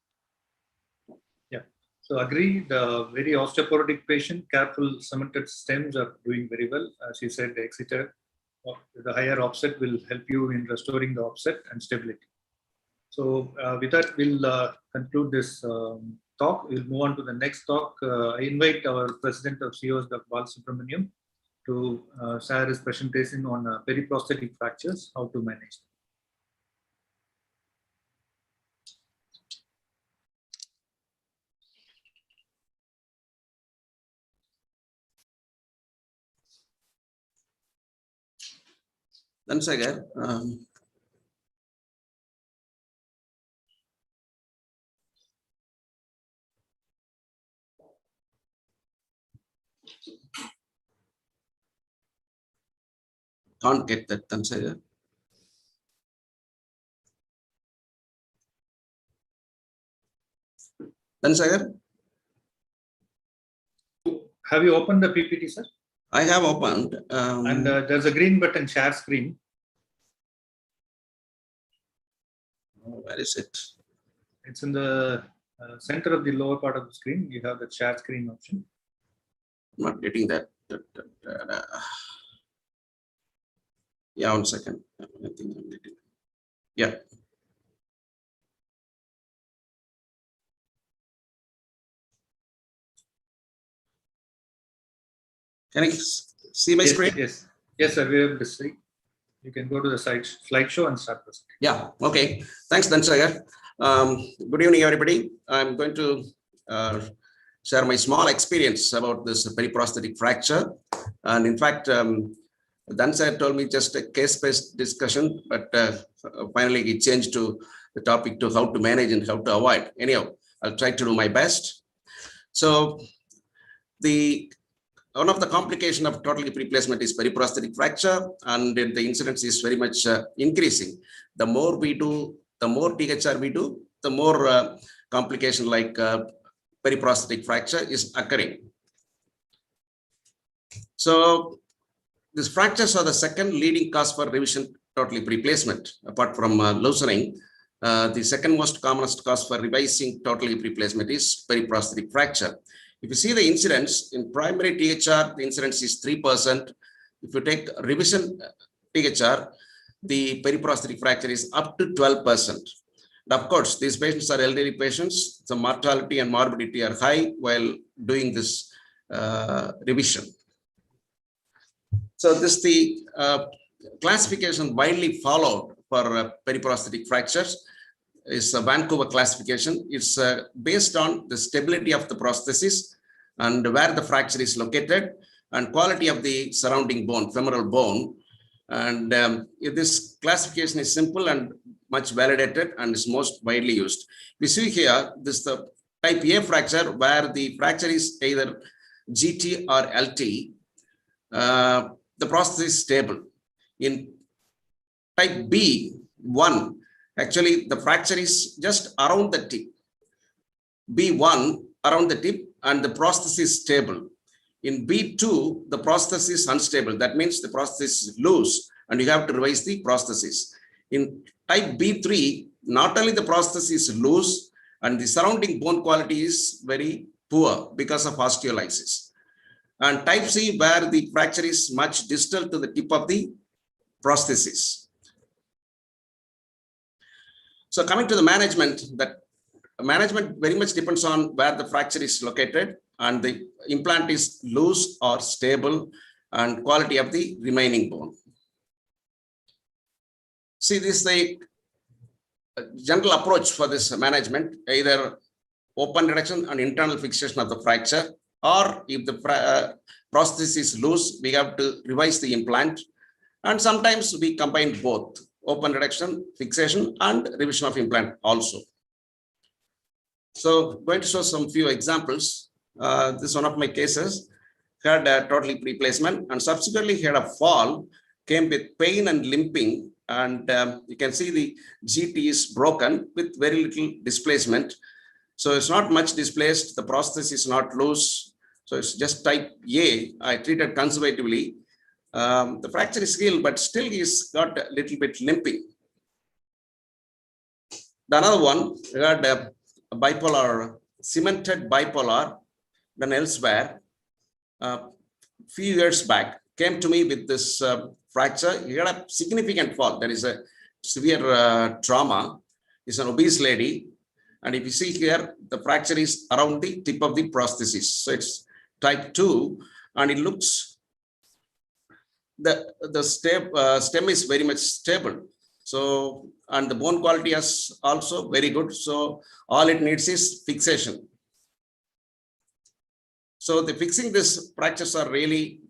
Yeah. So agree, the very osteoporotic patient, careful cemented stems are doing very well. As you said, the Exeter, the higher offset will help you in restoring the offset and stability. So with that, we'll conclude this talk. We'll move on to the next talk. I invite our President of COS, Dr. Balasubramaniam, to share his presentation on periprosthetic fractures, how to manage them. Dhanasekara, can't get that, Dhanasekara. Dhanasekara, Have you opened the PPT, sir? I have opened. And there's a green button, share screen. Where is it? It's in the center of the lower part of the screen. You have the share screen option. I'm not getting that. Yeah, 1 second. I think I'm getting. Yeah. Can I see my screen? Yes, sir. We have to see. You can go to the slideshow and start presenting. Yeah. Okay. Thanks, Dhanasekara. Good evening, everybody. I'm going to share my small experience about this periprosthetic fracture. And in fact, Dhanasekara told me just a case-based discussion, but finally he changed to the topic to how to manage and how to avoid. Anyhow, I'll try to do my best. So one of the complications of total hip replacement is periprosthetic fracture, and the incidence is very much increasing. The more we do, the more THR we do, the more complication like periprosthetic fracture is occurring. So these fractures are the second leading cause for revision total hip replacement, apart from loosening. The second most commonest cause for revising total hip replacement is periprosthetic fracture. If you see the incidence in primary THR, the incidence is 3%. If you take revision THR, the periprosthetic fracture is up to 12%. And of course, these patients are elderly patients. The mortality and morbidity are high while doing this revision. So this is the classification widely followed for periprosthetic fractures. Is a Vancouver classification. It's based on the stability of the prosthesis and where the fracture is located and quality of the surrounding bone, femoral bone. And this classification is simple and much validated and is most widely used. We see here, this is the type A fracture where the fracture is either GT or LT. The prosthesis is stable. In type B1, actually, the fracture is just around the tip. B1 around the tip and the prosthesis is stable. In B2, the prosthesis is unstable. That means the prosthesis is loose and you have to revise the prosthesis. In type B3, not only the prosthesis is loose and the surrounding bone quality is very poor because of osteolysis. And type C, where the fracture is much distal to the tip of the prosthesis. So coming to the management, that management very much depends on where the fracture is located and the implant is loose or stable and quality of the remaining bone. See, this is the general approach for this management, either open reduction and internal fixation of the fracture, or if the prosthesis is loose, we have to revise the implant. And sometimes we combine both. Open reduction, fixation, and revision of implant also. So going to show some few examples. This is one of my cases. Had a total hip replacement and subsequently had a fall, came with pain and limping. And you can see the GT is broken with very little displacement. So it's not much displaced. The prosthesis is not loose. So it's just type A. I treated conservatively. The fracture is healed, but still he's got a little bit limping. The another one, we had a bipolar, cemented bipolar done elsewhere. Few years back, came to me with this fracture. He had a significant fall. There is a severe trauma. is an obese lady. And if you see here, the fracture is around the tip of the prosthesis. So it's type 2, and it looks, the stem is very much stable. So, and the bone quality is also very good. So all it needs is fixation. So the fixing these fractures are really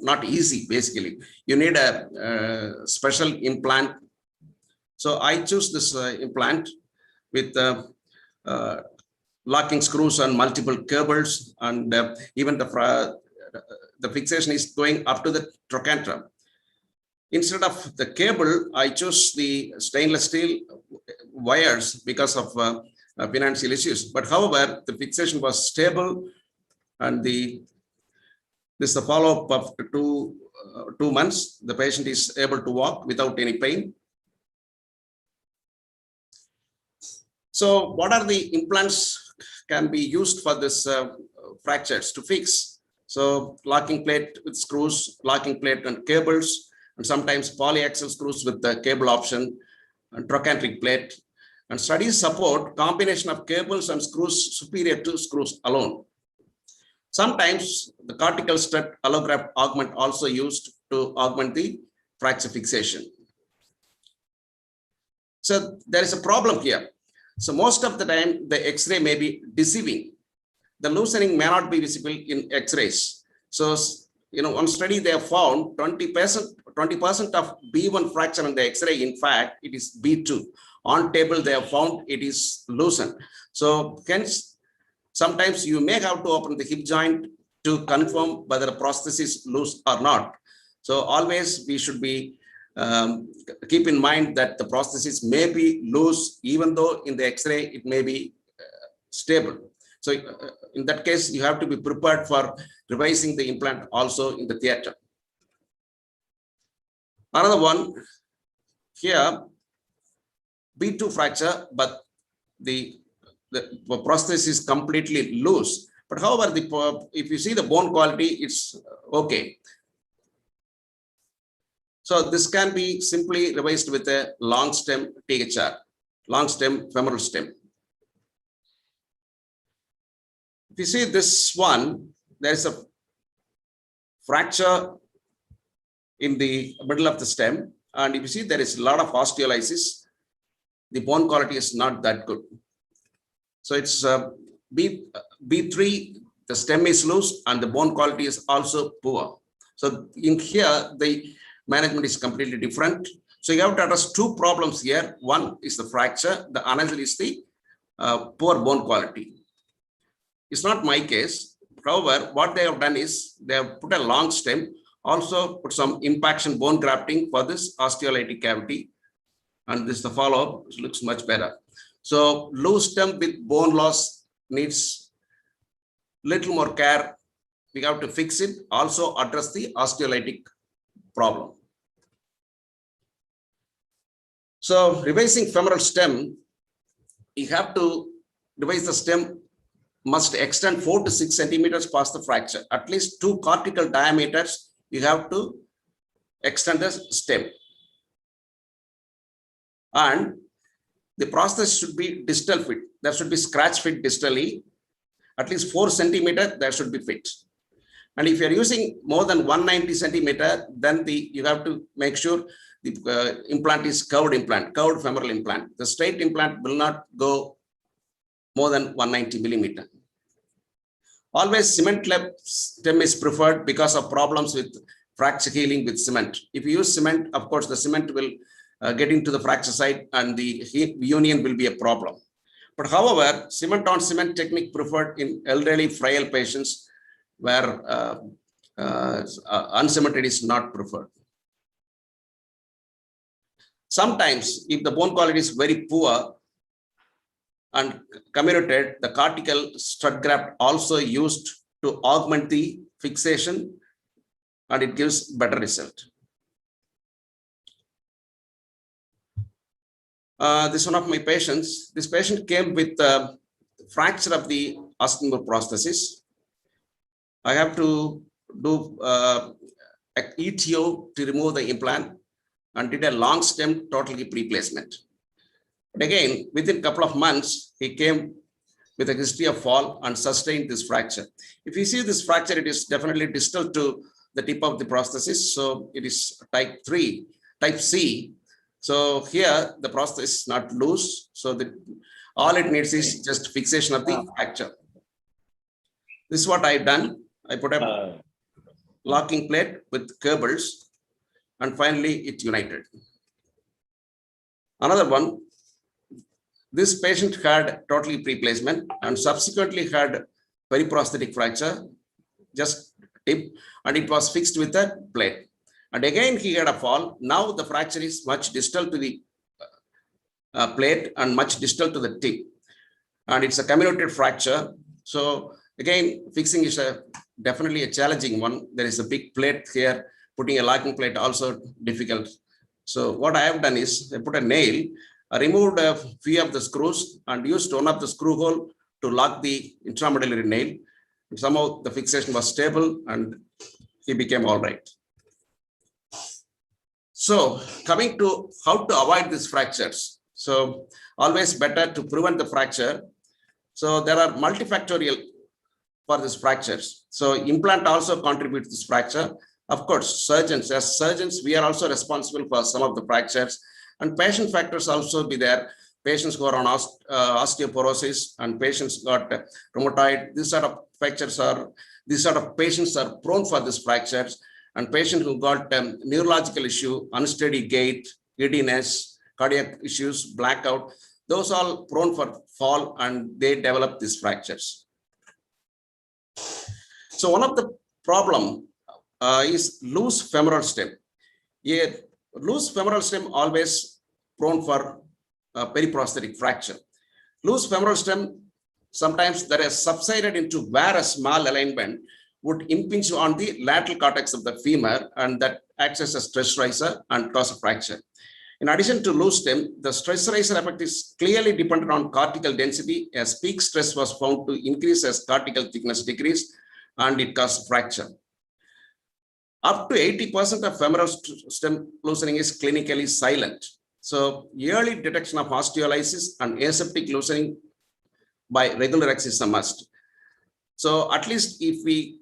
not easy, basically. You need a special implant. So I choose this implant with locking screws and multiple cables, and even the fixation is going up to the trochanter. Instead of the cable, I chose the stainless steel wires because of financial issues. But however, the fixation was stable, and this is the follow-up of 2 months. The patient is able to walk without any pain. So what are the implants can be used for this fractures to fix? So locking plate with screws, locking plate and cables, and sometimes polyaxial screws with the cable option, and trochanteric plate. And studies support combination of cables and screws superior to screws alone. Sometimes the cortical stud allograft augment also used to augment the fracture fixation. So there is a problem here. So most of the time, the X-ray may be deceiving. The loosening may not be visible in X-rays. So, one study they have found 20% of B1 fracture in the X-ray. In fact, it is B2. On table, they have found it is loosened. So hence, sometimes you may have to open the hip joint to confirm whether the prosthesis is loose or not. So always we should be keep in mind that the prosthesis may be loose, even though in the X-ray it may be stable. So in that case, you have to be prepared for revising the implant also in the theater. Another one here, B2 fracture, but the prosthesis is completely loose. But however, if you see the bone quality, it's okay. So this can be simply revised with a long stem THR, long stem femoral stem. If you see this one, there is a fracture in the middle of the stem. And if you see there is a lot of osteolysis, the bone quality is not that good. So it's B3, the stem is loose and the bone quality is also poor. So in here, the management is completely different. So you have to address two problems here. One is the fracture, the another is the poor bone quality. It's not my case. However, what they have done is they have put a long stem, also put some impaction bone grafting for this osteolytic cavity. And this is the follow-up, it looks much better. So loose stem with bone loss needs little more care. We have to fix it, also address the osteolytic problem. So revising femoral stem, you have to revise the stem must extend 4 to 6 centimeters past the fracture. At least 2 cortical diameters, you have to extend the stem. And the prosthesis should be distal fit. There should be scratch fit distally. At least 4 centimeters, there should be fit. And if you're using more than 190 centimeter, then you have to make sure the implant is curved implant, curved femoral implant. The straight implant will not go more than 190 millimeter. Always cement lab stem is preferred because of problems with fracture healing with cement. If you use cement, of course, the cement will get into the fracture site and the union will be a problem. But however, cement on cement technique preferred in elderly frail patients where uncemented is not preferred. Sometimes if the bone quality is very poor and comminuted, the cortical stud graft also used to augment the fixation and it gives better result. This is one of my patients. This patient came with fracture of the osteomotor prosthesis. I have to do ETO to remove the implant and did a long stem total hip replacement. But again, within a couple of months, he came with a history of fall and sustained this fracture. If you see this fracture, it is definitely distal to the tip of the prosthesis. So it is type C. So here the prosthesis is not loose. So all it needs is just fixation of the fracture. This is what I've done. I put a locking plate with cables and finally it united. Another one, this patient had total hip replacement and subsequently had periprosthetic fracture, just tip, and it was fixed with a plate. And again, he had a fall. Now the fracture is much distal to the plate and much distal to the tip. And it's a comminuted fracture. So again, fixing is definitely a challenging one. There is a big plate here, putting a locking plate also difficult. So what I have done is I put a nail, I removed a few of the screws and used one of the screw hole to lock the intramedullary nail. And somehow the fixation was stable and he became all right. So coming to how to avoid these fractures. So always better to prevent the fracture. So there are multifactorial for these fractures. So implant also contributes to this fracture. Of course, as surgeons, we are also responsible for some of the fractures, and patient factors also be there. Patients who are on osteoporosis and patients got rheumatoid, these sort of fractures are, these sort of patients are prone for these fractures, and patients who got neurological issue, unsteady gait, giddiness, cardiac issues, blackout, those all prone for fall and they develop these fractures. So one of the problem is loose femoral stem. A loose femoral stem always prone for periprosthetic fracture. Loose femoral stem sometimes that has subsided into where a small alignment would impinge on the lateral cortex of the femur and that acts as a stressorizer and cause a fracture. In addition to loose stem, the stressorizer effect is clearly dependent on cortical density, as peak stress was found to increase as cortical thickness decreased and it caused fracture. Up to 80% of femoral stem loosening is clinically silent. So early detection of osteolysis and aseptic loosening by regular X is a must. So at least if we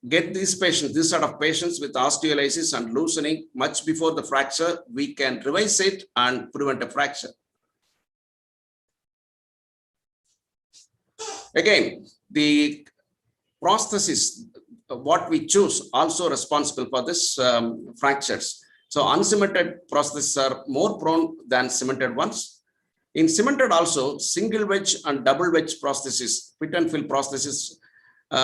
get these patients, this sort of patients with osteolysis and loosening much before the fracture, we can revise it and prevent a fracture. Again, the prosthesis, what we choose, also responsible for this fractures. So uncemented prostheses are more prone than cemented ones. In cemented also, single wedge and double wedge prosthesis, fit and fill prosthesis,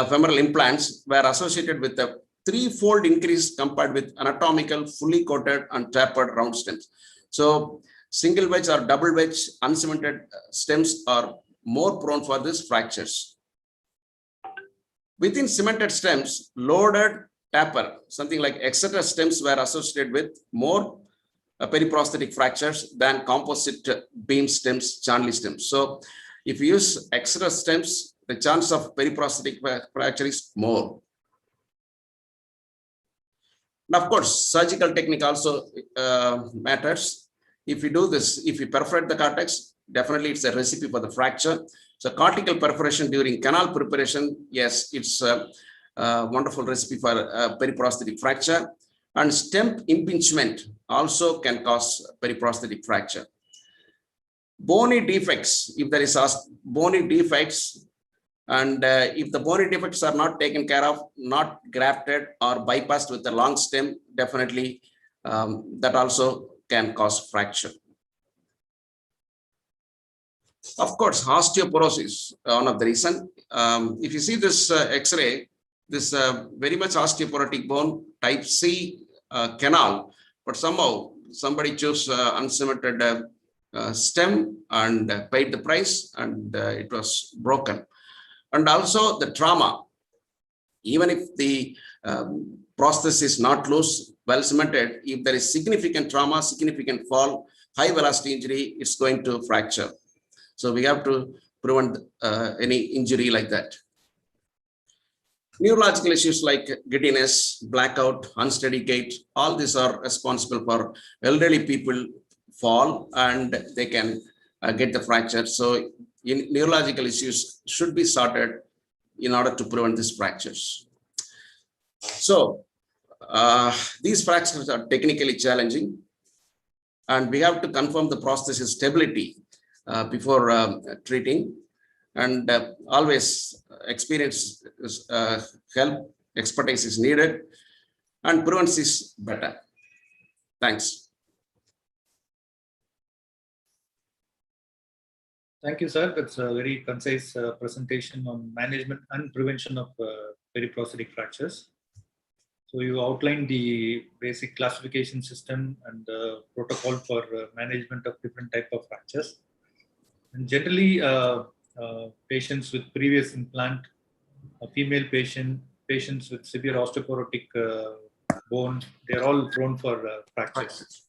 femoral implants were associated with a threefold increase compared with anatomical, fully coated and tapered round stems. So single wedge or double wedge uncemented stems are more prone for these fractures. Within cemented stems, loaded taper, something like Exeter stems were associated with more periprosthetic fractures than composite beam stems, Charnley stems. So if you use Exeter stems, the chance of periprosthetic fracture is more. And of course, surgical technique also matters. If you do this, if you perforate the cortex, definitely it's a recipe for the fracture. So cortical perforation during canal preparation, yes, it's a wonderful recipe for periprosthetic fracture. And stem impingement also can cause periprosthetic fracture. Bony defects, if there is bony defects, and if the bony defects are not taken care of, not grafted or bypassed with a long stem, definitely that also can cause fracture. Of course, osteoporosis, one of the reasons. If you see this X-ray, this very much osteoporotic bone, type C canal, but somehow somebody chose uncemented stem and paid the price and it was broken. And also the trauma, even if the prosthesis is not loose, well cemented, if there is significant trauma, significant fall, high velocity injury, it's going to fracture. So we have to prevent any injury like that. Neurological issues like giddiness, blackout, unsteady gait, all these are responsible for elderly people fall and they can get the fracture. So neurological issues should be sorted in order to prevent these fractures. So these fractures are technically challenging, and we have to confirm the prosthesis stability before treating. And always experience help, expertise is needed, and prevents is better. Thanks. Thank you, sir. That's a very concise presentation on management and prevention of periprosthetic fractures. So you outlined the basic classification system and the protocol for management of different type of fractures. And generally, patients with previous implant, female patients with severe osteoporotic bone, they're all prone for fractures.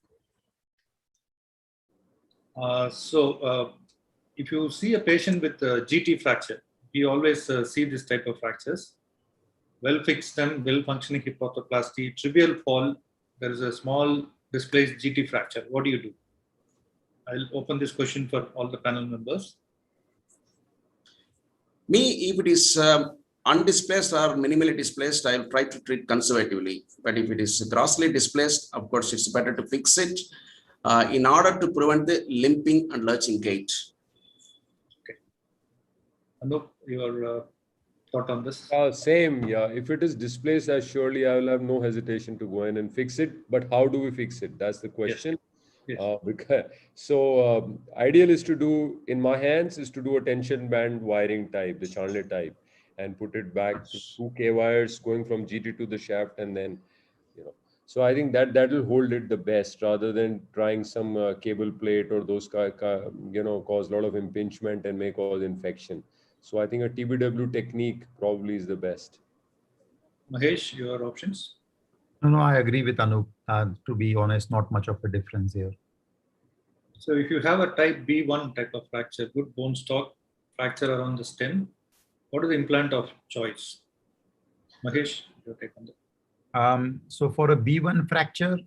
If you see a patient with GT fracture, we always see this type of fractures. Well-fixed stem, well-functioning hip orthoplasty, trivial fall, there is a small displaced GT fracture. What do you do? I'll open this question for all the panel members. If it is undisplaced or minimally displaced, I'll try to treat conservatively. But if it is grossly displaced, of course, it's better to fix it in order to prevent the limping and lurching gait. Okay. Anoop, your thought on this? Same, yeah. If it is displaced, surely I will have no hesitation to go in and fix it. But how do we fix it? That's the question. Yes. Ideal is to do, in my hands, is to do a tension band wiring type, the Charnley type, and put it back to 2 K wires going from GT to the shaft, and then, So I think that will hold it the best, rather than trying some cable plate or those, cause a lot of impingement and may cause infection. So I think a TBW technique probably is the best. Mahesh, your options? No, I agree with Anoop. To be honest, not much of a difference here. So if you have a type B1 type of fracture, good bone stock, fracture around the stem, what is the implant of choice? Mahesh, your take on that. So for a B1 fracture,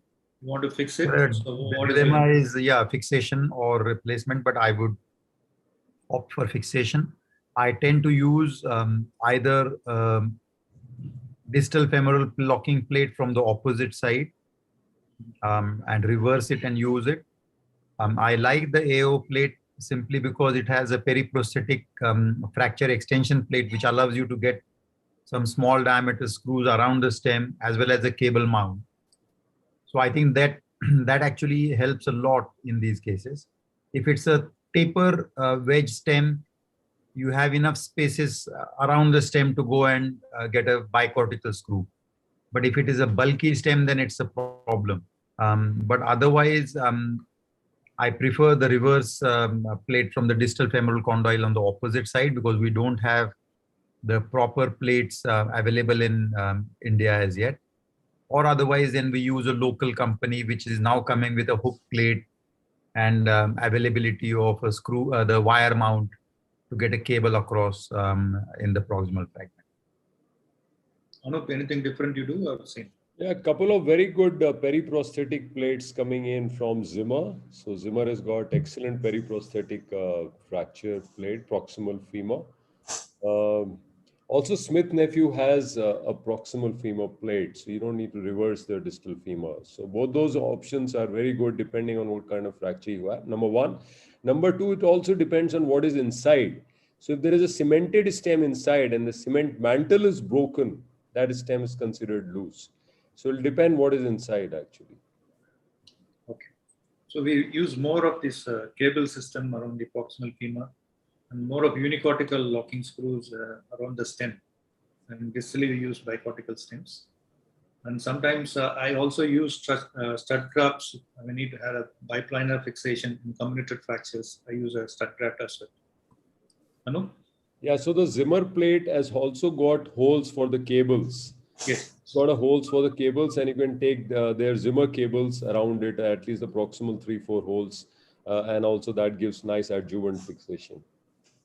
you want to fix it? The dilemma is fixation or replacement, but I would opt for fixation. I tend to use either distal femoral locking plate from the opposite side and reverse it and use it. I like the AO plate simply because it has a periprosthetic fracture extension plate, which allows you to get some small diameter screws around the stem as well as a cable mount. So I think that that actually helps a lot in these cases. If it's a taper wedge stem, you have enough spaces around the stem to go and get a bicortical screw. But if it is a bulky stem, then it's a problem. But otherwise, I prefer the reverse plate from the distal femoral condyle on the opposite side, because we don't have the proper plates available in India as yet. Or otherwise, then we use a local company which is now coming with a hook plate and availability of a screw, the wire mount to get a cable across in the proximal fragment. Anoop, anything different you do or same? Yeah, a couple of very good periprosthetic plates coming in from Zimmer. So Zimmer has got excellent periprosthetic fracture plate, proximal femur. Also, Smith Nephew has a proximal femur plate, so you don't need to reverse the distal femur. So both those options are very good depending on what kind of fracture you have, number one. Number two, it also depends on what is inside. So if there is a cemented stem inside and the cement mantle is broken, that stem is considered loose. So it'll depend what is inside actually. Okay. So we use more of this cable system around the proximal femur and more of unicortical locking screws around the stem. And distally we use bicortical stems. And sometimes I also use stud grafts. I need to have a biplanar fixation in comminuted fractures. I use a stud graft as well. Anoop? Yeah, so the Zimmer plate has also got holes for the cables. Yes. Sort of holes for the cables, and you can take their Zimmer cables around it, at least the proximal 3-4 holes, and also that gives nice adjuvant fixation.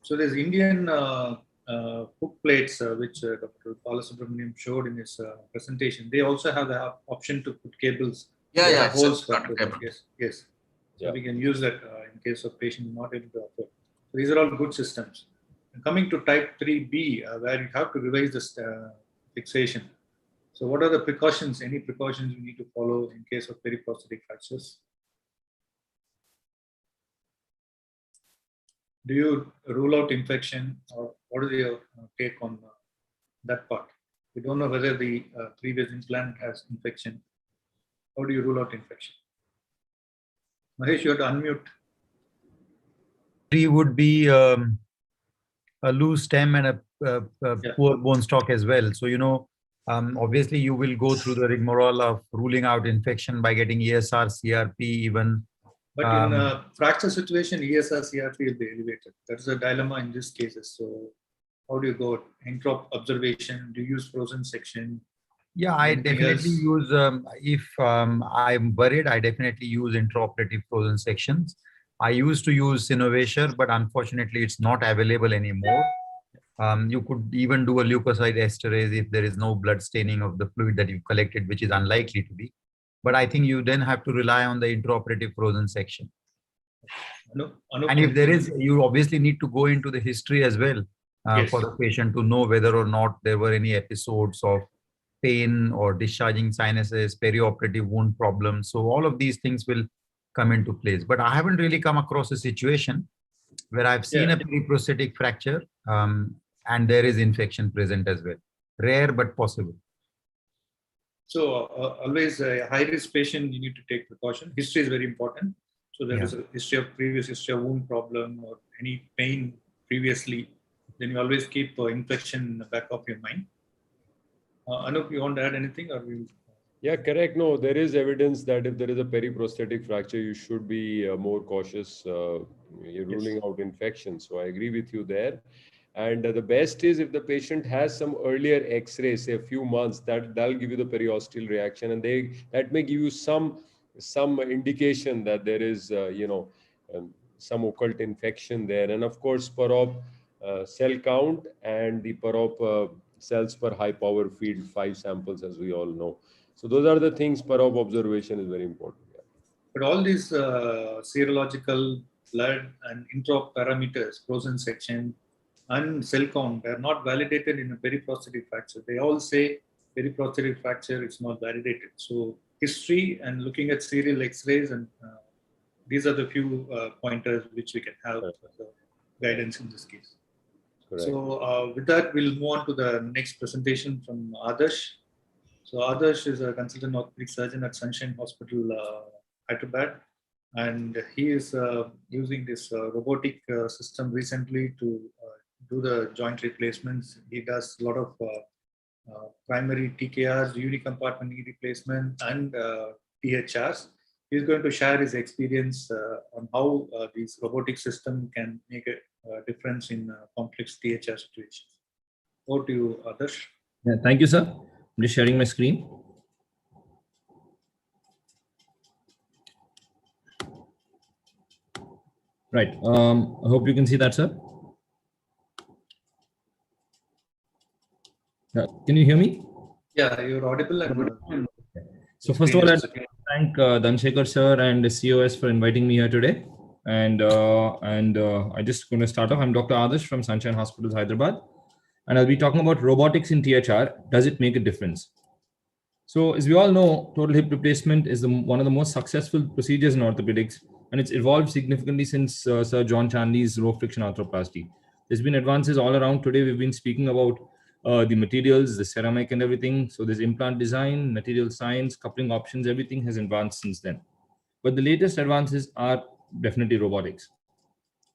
So there's Indian hook plates, which Dr. Balasubramaniam showed in his presentation. They also have the option to put cables. Yeah, holes for yes. So we can use that in case of patient not able to afford. So these are all good systems. And coming to type 3B, where you have to revise this fixation. So what are the precautions, any precautions you need to follow in case of periprosthetic fractures? Do you rule out infection, or what is your take on that part? We don't know whether the previous implant has infection. How do you rule out infection? Mahesh, you have to unmute. Three would be a loose stem and a poor bone stock as well. So, obviously you will go through the rigmarole of ruling out infection by getting ESR, CRP even. But in a fracture situation, ESR, CRP will be elevated. That is a dilemma in these cases. So how do you go? Introp observation, do you use frozen section? Yeah, I definitely use, if I'm worried, I definitely use intraoperative frozen sections. I used to use Synovation, but unfortunately it's not available anymore. You could even do a leukocyte esterase if there is no blood staining of the fluid that you've collected, which is unlikely to be. But I think you then have to rely on the intraoperative frozen section. And if there is, you obviously need to go into the history as well for the patient to know whether or not there were any episodes of pain or discharging sinuses, perioperative wound problems. So all of these things will come into place. But I haven't really come across a situation where I've seen a periprosthetic fracture and there is infection present as well. Rare, but possible. So always a high-risk patient, you need to take precaution. History is very important. So there is a previous history of wound problem or any pain previously, then you always keep infection in the back of your mind. Anoop, you want to add anything, or we? Yeah, correct. No, there is evidence that if there is a periprosthetic fracture, you should be more cautious. You're ruling out infection. So I agree with you there. And the best is if the patient has some earlier X-rays, say a few months, that'll give you the periosteal reaction, and that may give you some indication that there is some occult infection there. And of course, per-op cell count and the per-op cells per high power field, 5 samples, as we all know. So those are the things. Per-op observation is very important. Yeah. But all these serological, blood and introp parameters, frozen section and cell count, are not validated in a periprosthetic fracture. They all say periprosthetic fracture is not validated. So history and looking at serial X-rays, and these are the few pointers which we can have for guidance in this case. Correct. So with that, we'll move on to the next presentation from Adarsh. So Adarsh is a consultant orthopedic surgeon at Sunshine Hospital, Hyderabad, and he is using this robotic system recently to do the joint replacements. He does a lot of primary TKRs, unicompartment knee replacement, and THRs. He's going to share his experience on how this robotic system can make a difference in complex THR situations. Over to you, Adarsh. Yeah, thank you, sir. I'm just sharing my screen. Right. I hope you can see that, sir. Can you hear me? Yeah, you're audible. And, so first of all, I'd like to thank Dhanasekara sir and the COS for inviting me here today. And I just going to start off. I'm Dr. Adarsh from Sunshine Hospitals, Hyderabad. And I'll be talking about robotics in THR. Does it make a difference? So as we all know, total hip replacement is one of the most successful procedures in orthopedics. And it's evolved significantly since Sir John Chanley's low friction arthroplasty. There's been advances all around. Today, we've been speaking about the materials, the ceramic and everything. So there's implant design, material science, coupling options, everything has advanced since then. But the latest advances are definitely robotics.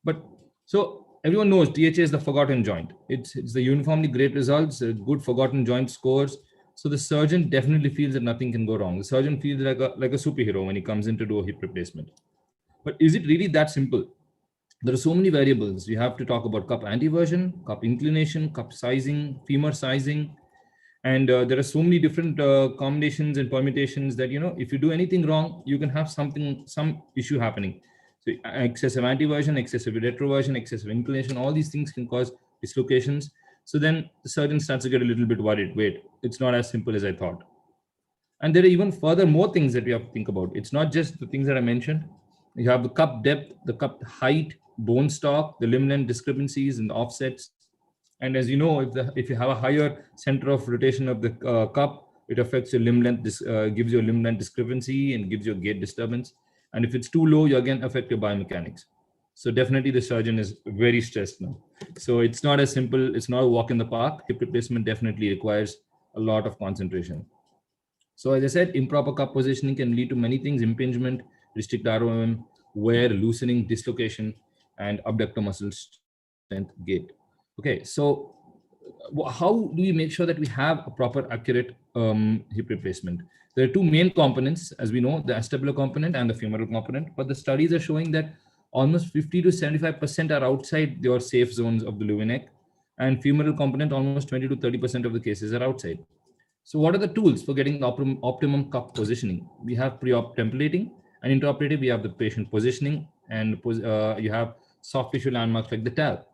But so everyone knows DHA is the forgotten joint. It's the uniformly great results, good forgotten joint scores. So the surgeon definitely feels that nothing can go wrong. The surgeon feels like a superhero when he comes in to do a hip replacement. But is it really that simple? There are so many variables. You have to talk about cup anteversion, cup inclination, cup sizing, femur sizing. And there are so many different combinations and permutations that, if you do anything wrong, you can have some issue happening. So excessive anteversion, excessive retroversion, excessive inclination, all these things can cause dislocations. So then the surgeon starts to get a little bit worried. Wait, it's not as simple as I thought. And there are even further more things that we have to think about. It's not just the things that I mentioned. You have the cup depth, the cup height, bone stock, the limb length discrepancies and the offsets. And as you know, if you have a higher center of rotation of the cup, it affects your limb length, gives you a limb length discrepancy and gives you a gait disturbance. And if it's too low, you again affect your biomechanics. So definitely the surgeon is very stressed now. So it's not as simple. It's not a walk in the park. Hip replacement definitely requires a lot of concentration. So as I said, improper cup positioning can lead to many things: impingement, restrict ROM, wear, loosening, dislocation, and abductor muscle strength gait. Okay, so how do we make sure that we have a proper, accurate hip replacement? There are two main components, as we know, the acetabular component and the femoral component. But the studies are showing that almost 50 to 75% are outside your safe zones of the lower neck, and femoral component almost 20 to 30% of the cases are outside. So what are the tools for getting the optimum cup positioning? We have pre-op templating, and intraoperative we have the patient positioning, and you have soft tissue landmarks like the TAL.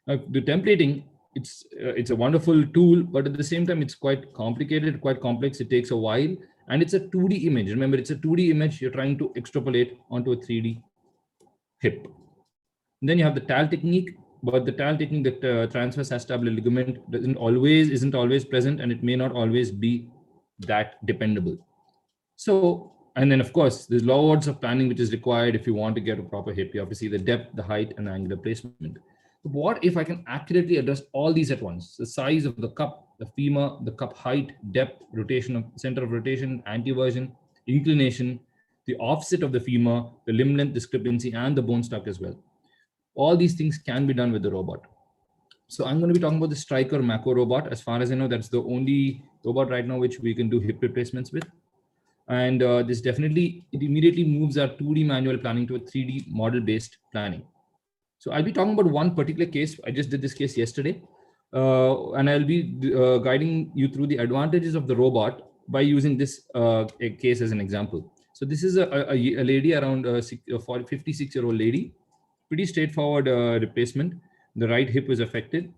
Now, the templating, it's a wonderful tool, but at the same time, it's quite complicated, quite complex. It takes a while, and it's a 2D image. Remember, it's a 2D image you're trying to extrapolate onto a 3D hip. And then you have the TAL technique, but the TAL technique, that transverse acetabular ligament isn't always present, and it may not always be that dependable. So, and then of course, there's lots of planning which is required if you want to get a proper hip. You have to see the depth, the height, and the angular placement. But what if I can accurately address all these at once? The size of the cup, the femur, the cup height, depth, rotation of center of rotation, anteversion, inclination, the offset of the femur, the limb length discrepancy, and the bone stock as well. All these things can be done with the robot. So I'm going to be talking about the Stryker Mako robot. As far as I know, that's the only robot right now which we can do hip replacements with. And this definitely, it immediately moves our 2D manual planning to a 3D model-based planning. So I'll be talking about one particular case. I just did this case yesterday. And I'll be guiding you through the advantages of the robot by using this case as an example. So this is a lady around a 56-year-old lady. Pretty straightforward replacement. The right hip is affected.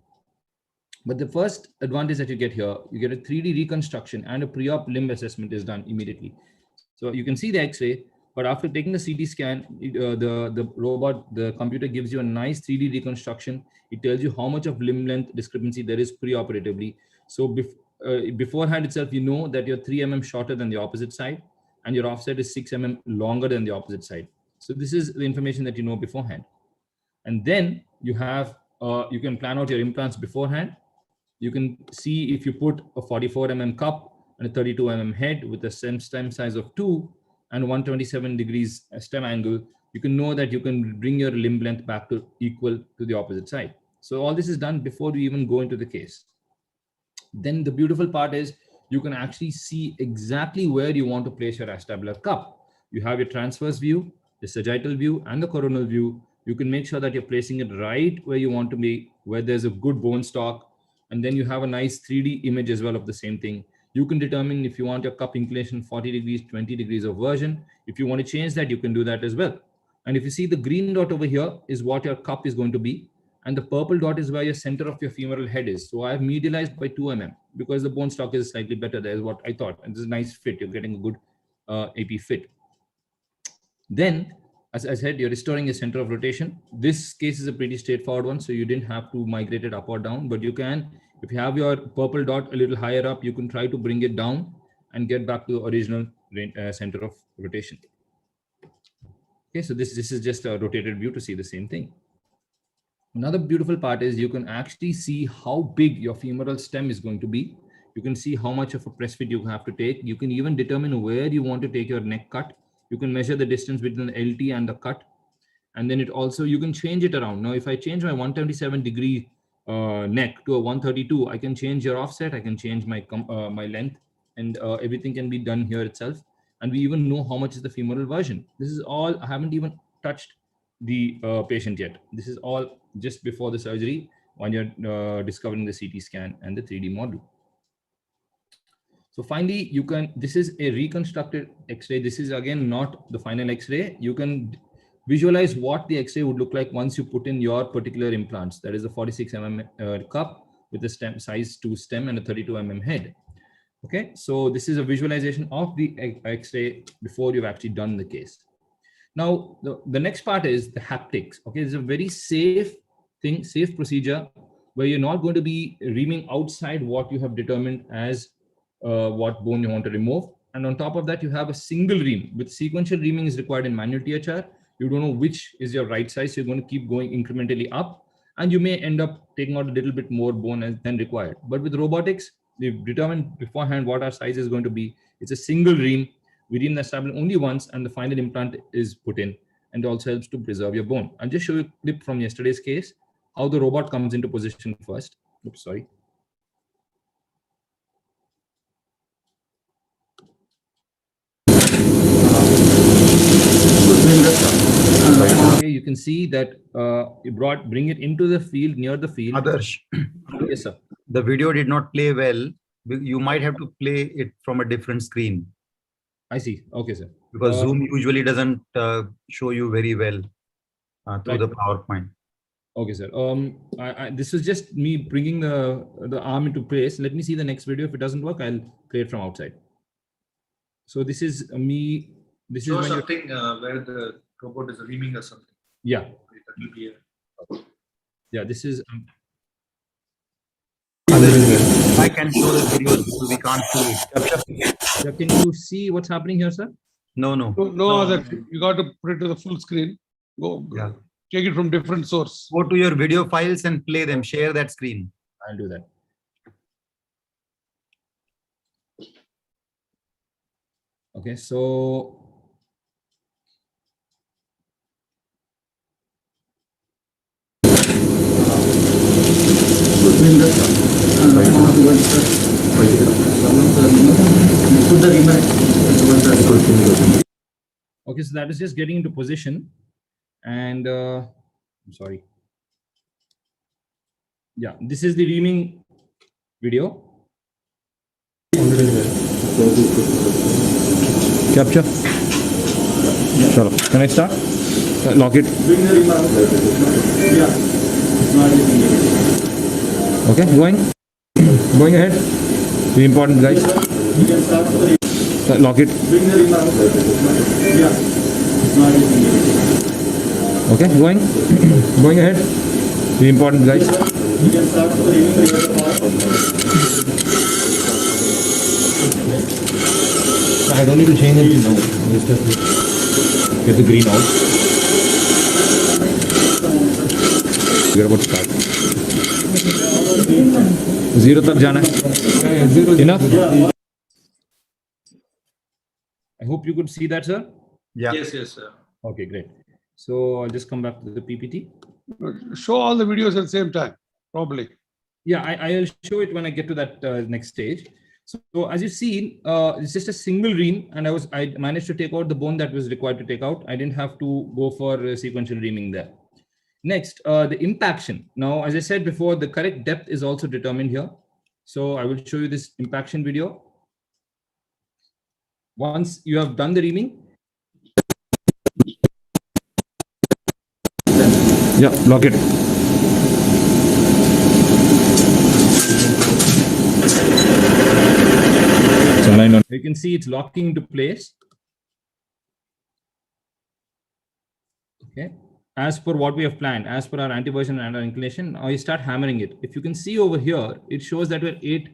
But the first advantage that you get here, you get a 3D reconstruction, and a pre-op limb assessment is done immediately. So you can see the X-ray, but after taking the CT scan, the robot, the computer gives you a nice 3D reconstruction. It tells you how much of limb length discrepancy there is pre-operatively. So beforehand itself, you know that you're 3 mm shorter than the opposite side, and your offset is 6 mm longer than the opposite side. So this is the information that you know beforehand. And then you have, you can plan out your implants beforehand. You can see if you put a 44 mm cup and a 32 mm head with a stem size of 2 and 127 degrees stem angle, you can know that you can bring your limb length back to equal to the opposite side. So all this is done before you even go into the case. Then the beautiful part is you can actually see exactly where you want to place your acetabular cup. You have your transverse view, the sagittal view, and the coronal view. You can make sure that you're placing it right where you want to be, where there's a good bone stock. And then you have a nice 3D image as well of the same thing. You can determine if you want your cup inclination 40 degrees, 20 degrees of version. If you want to change that, you can do that as well. And if you see the green dot over here is what your cup is going to be. And the purple dot is where your center of your femoral head is. So I have medialized by 2 mm because the bone stock is slightly better. That is what I thought. And this is a nice fit. You're getting a good AP fit. Then, as I said, you're restoring your center of rotation. This case is a pretty straightforward one. So you didn't have to migrate it up or down, but you can, if you have your purple dot a little higher up, you can try to bring it down and get back to the original center of rotation. Okay, so this is just a rotated view to see the same thing. Another beautiful part is you can actually see how big your femoral stem is going to be. You can see how much of a press fit you have to take. You can even determine where you want to take your neck cut. You can measure the distance between the LT and the cut. And then it also, you can change it around. Now, if I change my 127 degree neck to a 132, I can change your offset. I can change my my length, and everything can be done here itself. And we even know how much is the femoral version. This is all, I haven't even touched the patient yet. This is all just before the surgery when you're discovering the CT scan and the 3D model. So finally, you can, this is a reconstructed X-ray. This is again not the final X-ray. You can visualize what the X-ray would look like once you put in your particular implants. That is a 46 mm cup with a stem size 2 stem and a 32 mm head. Okay, so this is a visualization of the X-ray before you've actually done the case. Now, the next part is the haptics. Okay, it's a very safe thing, safe procedure where you're not going to be reaming outside what you have determined as what bone you want to remove. And on top of that, you have a single ream. With sequential reaming is required in manual THR. You don't know which is your right size. So you're going to keep going incrementally up, and you may end up taking out a little bit more bone than required. But with robotics, we've determined beforehand what our size is going to be. It's a single ream. We ream the acetabular only once, and the final implant is put in, and it also helps to preserve your bone. I'll just show you a clip from yesterday's case, how the robot comes into position first. Oops, sorry. Okay, you can see that you bring it into the field, near the field. Adarsh, Yes, sir. the video did not play well. You might have to play it from a different screen. I see. Okay, sir. Because Zoom usually doesn't show you very well through the PowerPoint. Okay, sir. This is just me bringing the arm into place. Let me see the next video. If it doesn't work, I'll play it from outside. So this is me. This Show is when something where the robot is reaming or something. Yeah. That will be Yeah, this is. I can show the video, we can't see it. Yeah, can you see what's happening here, sir? No. No other. You got to put it to the full screen. Go. Yeah. Take it from different source. Go to your video files and play them. Share that screen. I'll do that. Okay, so. Okay, so that is just getting into position, and I'm sorry. Yeah, this is the reaming video. Capture. Sure. Can I start? Lock it. Okay, going ahead. Very important, guys. Lock it. Okay, going ahead. Very important, guys. I don't need to change it now. Get the green out. We're about to start. Zero tak jana. Enough? I hope you could see that, sir. Yeah. Yes, sir. Okay, great. So I'll just come back to the PPT. Show all the videos at the same time, probably. Yeah, I'll show it when I get to that next stage. So as you see, it's just a single ream, and I managed to take out the bone that was required to take out. I didn't have to go for sequential reaming there. Next, the impaction. Now, as I said before, the correct depth is also determined here. So I will show you this impaction video. Once you have done the reaming. Yeah, lock it. You can see it's locking into place. Okay. As per what we have planned, as per our anteversion and our inclination, now you start hammering it. If you can see over here, it shows that we're 8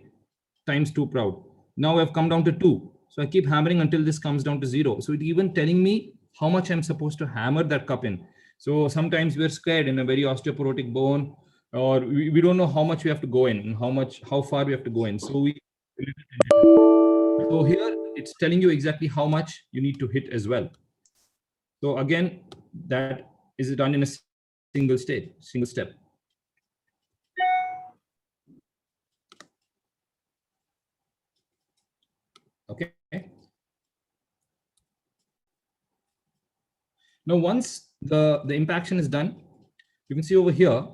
times 2 proud. Now we have come down to 2. So I keep hammering until this comes down to 0. So it's even telling me how much I'm supposed to hammer that cup in. So sometimes we're scared in a very osteoporotic bone, or we don't know how much we have to go in and how far we have to go in. So here it's telling you exactly how much you need to hit as well. So again, that is done in a single step. Okay. Now, once the impaction is done, you can see over here,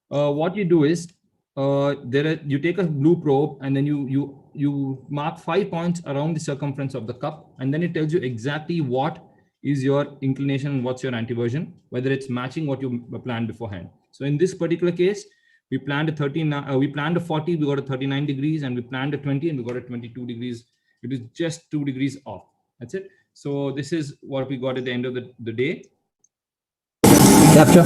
what you do is you take a blue probe, and then you mark 5 points around the circumference of the cup, and then it tells you exactly what is your inclination and what's your anteversion, whether it's matching what you planned beforehand. So in this particular case, we planned a 40, we got a 39 degrees, and we planned a 20, and we got a 22 degrees. It is just 2 degrees off. That's it. So this is what we got at the end of the day. Capture.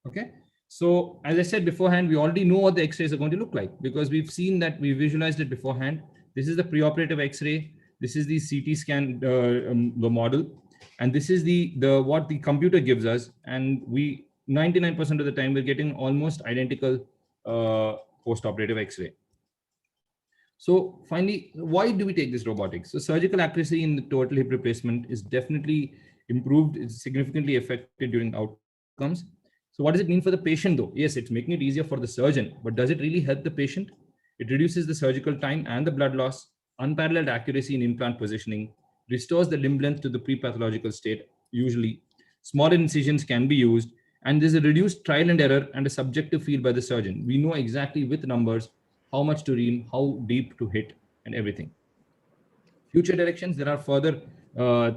Okay. So as I said beforehand, we already know what the X-rays are going to look like because we've seen that, we visualized it beforehand. This is the preoperative X-ray. This is the CT scan, the model, and this is the what the computer gives us. And we 99% of the time we're getting almost identical post-operative X-ray. So finally, why do we take this robotics? So surgical accuracy in the total hip replacement is definitely improved. It's significantly affected during outcomes. So what does it mean for the patient though? Yes, it's making it easier for the surgeon, but does it really help the patient? It reduces the surgical time and the blood loss, unparalleled accuracy in implant positioning, restores the limb length to the pre-pathological state. Usually, smaller incisions can be used, and there's a reduced trial and error and a subjective feel by the surgeon. We know exactly with numbers how much to ream, how deep to hit, and everything. Future directions, there are further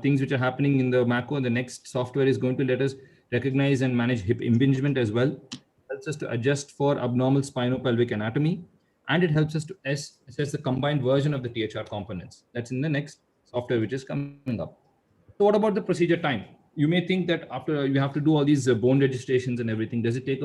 things which are happening in the Mako. The next software is going to let us recognize and manage hip impingement as well. It helps us to adjust for abnormal spinopelvic anatomy, and it helps us to assess the combined version of the THR components. That's in the next software which is coming up. So what about the procedure time? You may think that after you have to do all these bone registrations and everything, does it take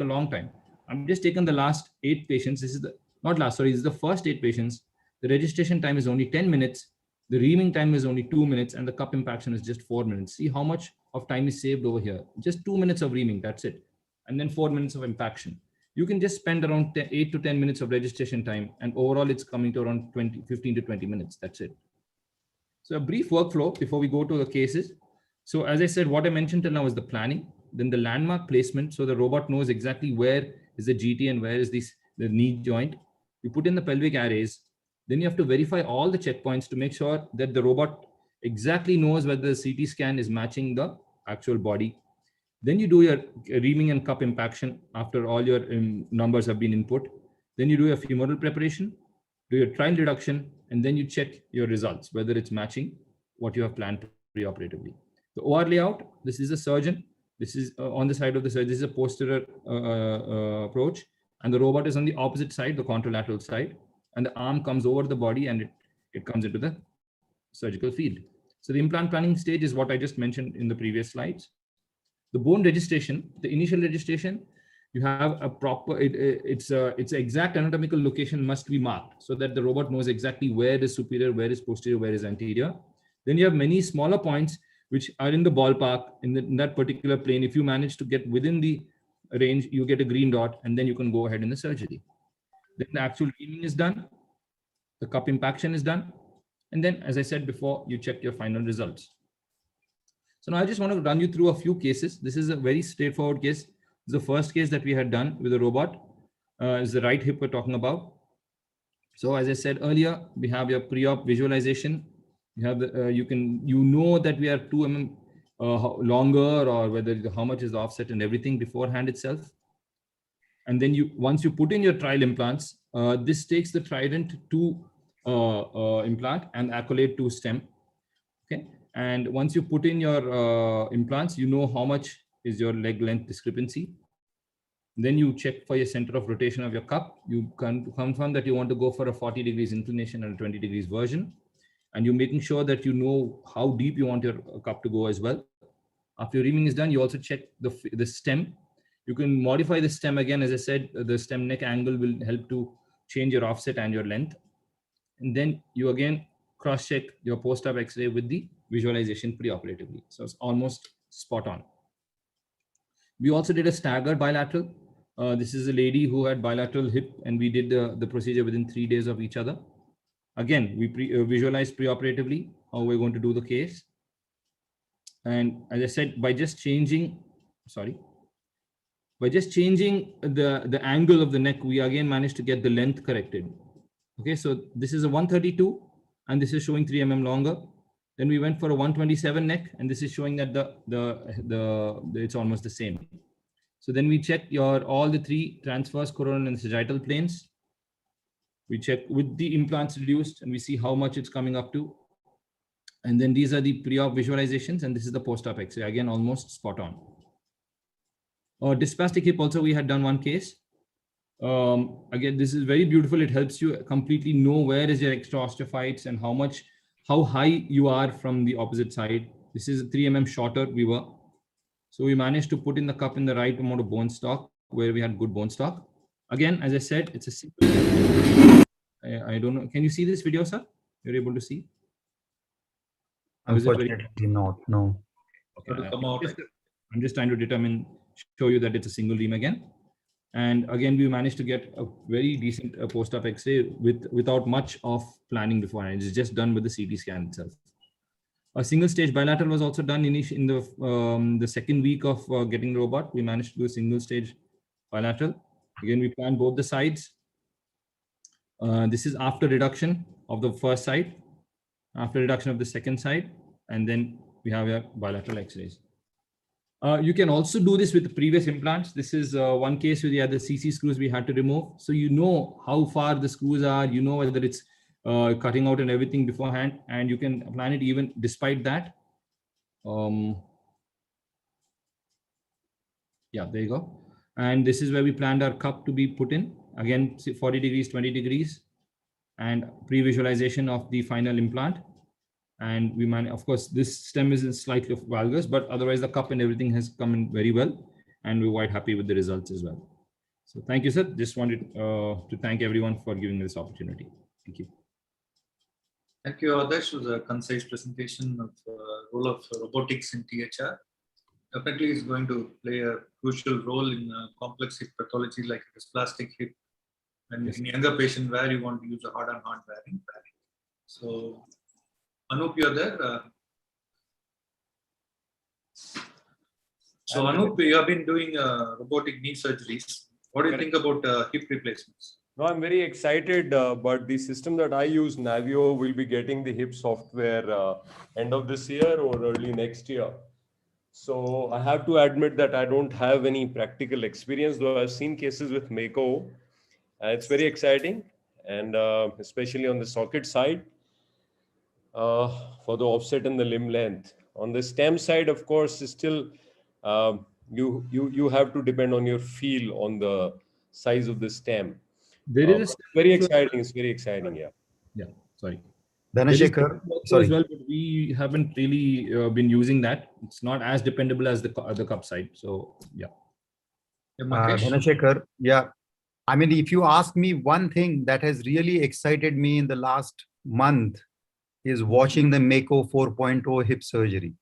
a long time? I'm just taken the last 8 patients. This is the first 8 patients. The registration time is only 10 minutes. The reaming time is only 2 minutes, and the cup impaction is just 4 minutes. See how much of time is saved over here. Just 2 minutes of reaming, that's it. And then 4 minutes of impaction. You can just spend around 8 to 10 minutes of registration time, and overall it's coming to around 15 to 20 minutes. That's it. So a brief workflow before we go to the cases. So as I said, what I mentioned till now is the planning, then the landmark placement. So the robot knows exactly where is the GT and where is the knee joint. You put in the pelvic arrays. Then you have to verify all the checkpoints to make sure that the robot exactly knows whether the CT scan is matching the actual body. Then you do your reaming and cup impaction after all your numbers have been input. Then you do your femoral preparation, do your trial reduction, and then you check your results, whether it's matching what you have planned preoperatively. The OR layout, this is a surgeon. This is on the side of the surgeon. This is a posterior approach. And the robot is on the opposite side, the contralateral side. And the arm comes over the body and it comes into the surgical field. So the implant planning stage is what I just mentioned in the previous slides. The bone registration, the initial registration, you have a proper, its exact anatomical location must be marked so that the robot knows exactly where is superior, where is posterior, where is anterior. Then you have many smaller points which are in the ballpark in that particular plane. If you manage to get within the range, you get a green dot, and then you can go ahead in the surgery. Then the actual reaming is done, the cup impaction is done, and then, as I said before, you check your final results. So now I just want to run you through a few cases. This is a very straightforward case. The first case that we had done with a robot is the right hip we're talking about. So as I said earlier, we have your pre-op visualization. You have the, you know that we are 2 mm longer, or whether how much is the offset and everything beforehand itself. And then once you put in your trial implants, this takes the Trident 2 implant and Accolade 2 stem. Okay. And once you put in your implants, you know how much is your leg length discrepancy. Then you check for your center of rotation of your cup. You can confirm that you want to go for a 40 degrees inclination and a 20 degrees version. And you're making sure that you know how deep you want your cup to go as well. After your reaming is done, you also check the stem. You can modify the stem again. As I said, the stem neck angle will help to change your offset and your length. And then you again cross-check your post-op X-ray with the visualization preoperatively. So it's almost spot on. We also did a staggered bilateral. This is a lady who had bilateral hip, and we did the procedure within 3 days of each other. Again, we visualized preoperatively how we're going to do the case. And as I said, by just changing the angle of the neck, we again managed to get the length corrected. Okay, so this is a 132, and this is showing 3 mm longer. Then we went for a 127 neck, and this is showing that it's almost the same. So then we check all the 3 transverse, coronal, and sagittal planes. We check with the implants reduced, and we see how much it's coming up to. And then these are the pre-op visualizations, and this is the post-op X-ray. Again, almost spot on. Dysplastic hip also, we had done one case. Again, this is very beautiful. It helps you completely know where is your extra osteophytes and how high you are from the opposite side. This is 3 mm shorter we were. So we managed to put in the cup in the right amount of bone stock where we had good bone stock. Again, as I said, it's a simple. I don't know. Can you see this video, sir? You're able to see? Unfortunately not, no. Okay. I'm just trying to show you that it's a single ream again. And again, we managed to get a very decent post-op X-ray without much of planning beforehand. It's just done with the CT scan itself. A single stage bilateral was also done in the second week of getting the robot. We managed to do a single stage bilateral. Again, we planned both the sides. This is after reduction of the first side, after reduction of the second side, and then we have your bilateral X-rays. You can also do this with the previous implants. This is one case where we had the CC screws we had to remove. So you know how far the screws are, you know whether it's cutting out and everything beforehand, and you can plan it even despite that. Yeah, there you go. And this is where we planned our cup to be put in. Again, 40 degrees, 20 degrees, and pre-visualization of the final implant. And we of course, this stem is slightly valgus, but otherwise the cup and everything has come in very well. And we're quite happy with the results as well. So thank you, sir. Just wanted to thank everyone for giving me this opportunity. Thank you. Thank you, Adarsh, for the concise presentation of the role of robotics in THR. Definitely is going to play a crucial role in complex hip pathology like dysplastic hip and in younger patient where you want to use a hard-on-hard bearing. So, Anoop, you're there. So, Anoop, you have been doing robotic knee surgeries. What do you think about hip replacements? No, I'm very excited, but the system that I use, Navio, will be getting the hip software end of this year or early next year. So I have to admit that I don't have any practical experience, though I've seen cases with Mako. It's very exciting, and especially on the socket side for the offset and the limb length. On the stem side, of course, is still you have to depend on your feel on the size of the stem. There is very exciting. It's very exciting. Yeah. Yeah. Sorry. Dhanasekara, sorry. As well, but we haven't really been using that. It's not as dependable as the cup side. So yeah. Dhanasekara, yeah. I mean, if you ask me, one thing that has really excited me in the last month is watching the Mako 4.0 hip surgery.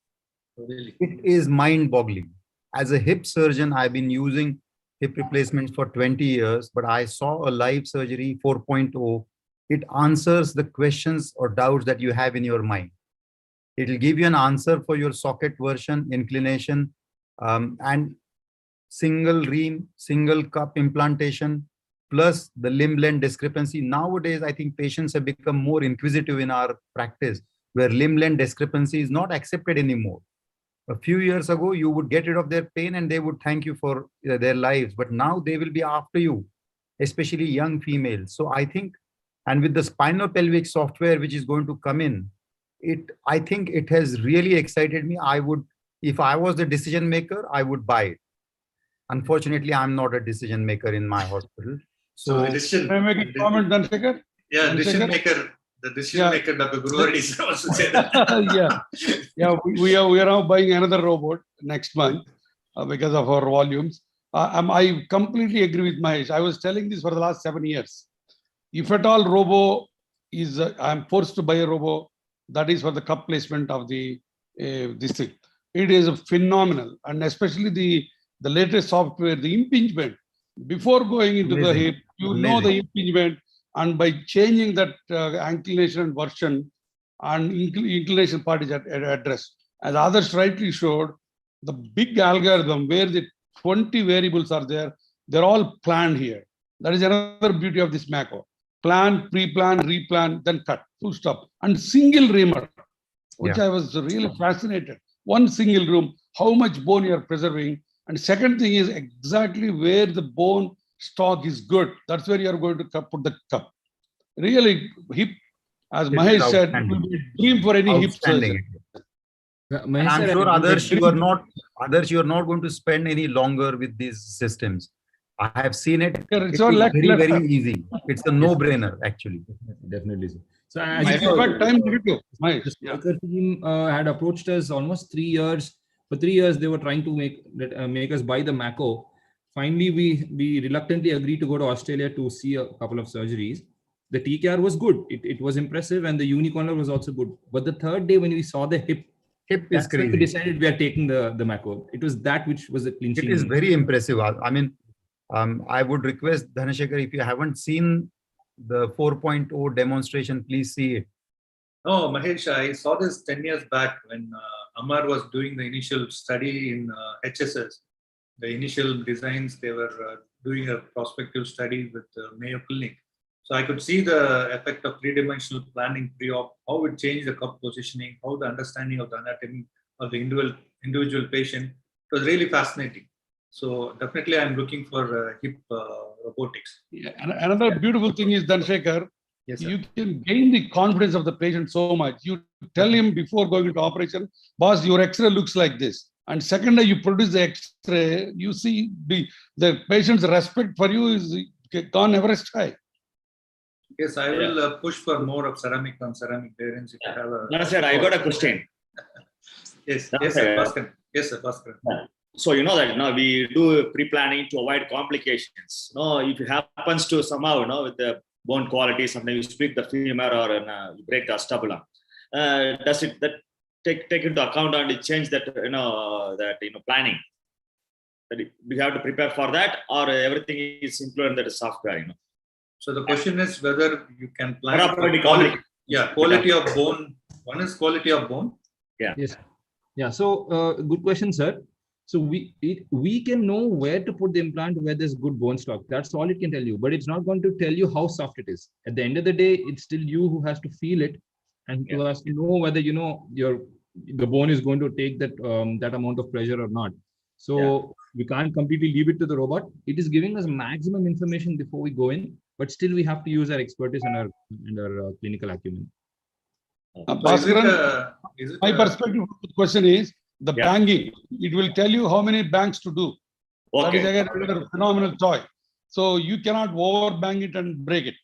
Really? It is mind-boggling. As a hip surgeon, I've been using hip replacements for 20 years, but I saw a live surgery 4.0. It answers the questions or doubts that you have in your mind. It will give you an answer for your socket version, inclination, and single ream, single cup implantation, plus the limb length discrepancy. Nowadays, I think patients have become more inquisitive in our practice, where limb length discrepancy is not accepted anymore. A few years ago, you would get rid of their pain and they would thank you for their lives. But now they will be after you, especially young females. So I think, and with the spinopelvic software which is going to come in, I think it has really excited me. I would, if I was the decision maker, I would buy it. Unfortunately, I'm not a decision maker in my hospital. So can I make a comment, Dhanasekara? Yeah, decision maker. The decision maker, Dr. Guruvari, is also say that. Yeah. We are now buying another robot next month because of our volumes. I completely agree with Mahesh. I was telling this for the last 7 years. If at all robo is, I'm forced to buy a robo, that is for the cup placement of the this thing. It is phenomenal, and especially the latest software, the impingement. Before going into the hip, you know the impingement, and by changing that inclination version and inclination part is addressed. As Adarsh rightly showed, the big algorithm where the 20 variables are there, they're all planned here. That is another beauty of this Mako. Plan, pre-plan, replan, then cut, full stop. And single reamer, which I was really fascinated. One single room, how much bone you are preserving. And second thing is exactly where the bone stock is good. That's where you are going to put the cup. Really, hip, as Mahesh said, it will be a dream for any hip surgeon. And I'm sure Adarsh, you are not going to spend any longer with these systems. I have seen it. It's It's all left, very, left. very easy. It's a no-brainer, actually. Definitely. So It's as you perfect know, time negative. Mahesh. the Yeah. Striker team had approached us almost 3 years. For 3 years, they were trying to make us buy the Mako. Finally, we reluctantly agreed to go to Australia to see a couple of surgeries. The TKR was good. It was impressive, and the unicorner was also good. But the third day, when we saw the hip is that's when we crazy. decided we are taking the Mako. It was that which was the clinching. It is very impressive. I mean, I would request Dhanasekara, if you haven't seen the 4.0 demonstration, please see it. No, Mahesh, I saw this 10 years back when Amar was doing the initial study in HSS. The initial designs, they were doing a prospective study with Mayo Clinic. So I could see the effect of three-dimensional planning pre-op, how it changed the cup positioning, how the understanding of the anatomy of the individual patient. It was really fascinating. So definitely I'm looking for hip robotics. Yeah. And another beautiful thing is, Dhanasekara, Yes, sir. you can gain the confidence of the patient so much. You tell him before going into operation, boss, your X-ray looks like this. And second day you produce the X-ray, you see the patient's respect for you is gone Everest high. Yes, I will push for more of ceramic on ceramic variants if you have a... That's it. I got a question. Yes, yes, sir, Bhaskar. Yes, sir, Bhaskar. So you know that we do pre-planning to avoid complications. If it happens to somehow, with the bone quality, sometimes you split the femur or you break the scapula. Does it take into account and change that planning? That we have to prepare for that, or everything is included in the software. So the question is whether you can plan quality. Yeah, quality of bone. One is quality of bone. Yeah. Yes. Yeah. So good question, sir. So we can know where to put the implant where there's good bone stock. That's all it can tell you, but it's not going to tell you how soft it is. At the end of the day, it's still you who has to feel it and who has to know whether the bone is going to take that that amount of pressure or not. So we can't completely leave it to the robot. It is giving us maximum information before we go in, but still we have to use our expertise and our clinical acumen. Bhaskaran, my perspective of the question is the banging. It will tell you how many bangs to do. That is again another phenomenal toy. So you cannot over bang it and break it.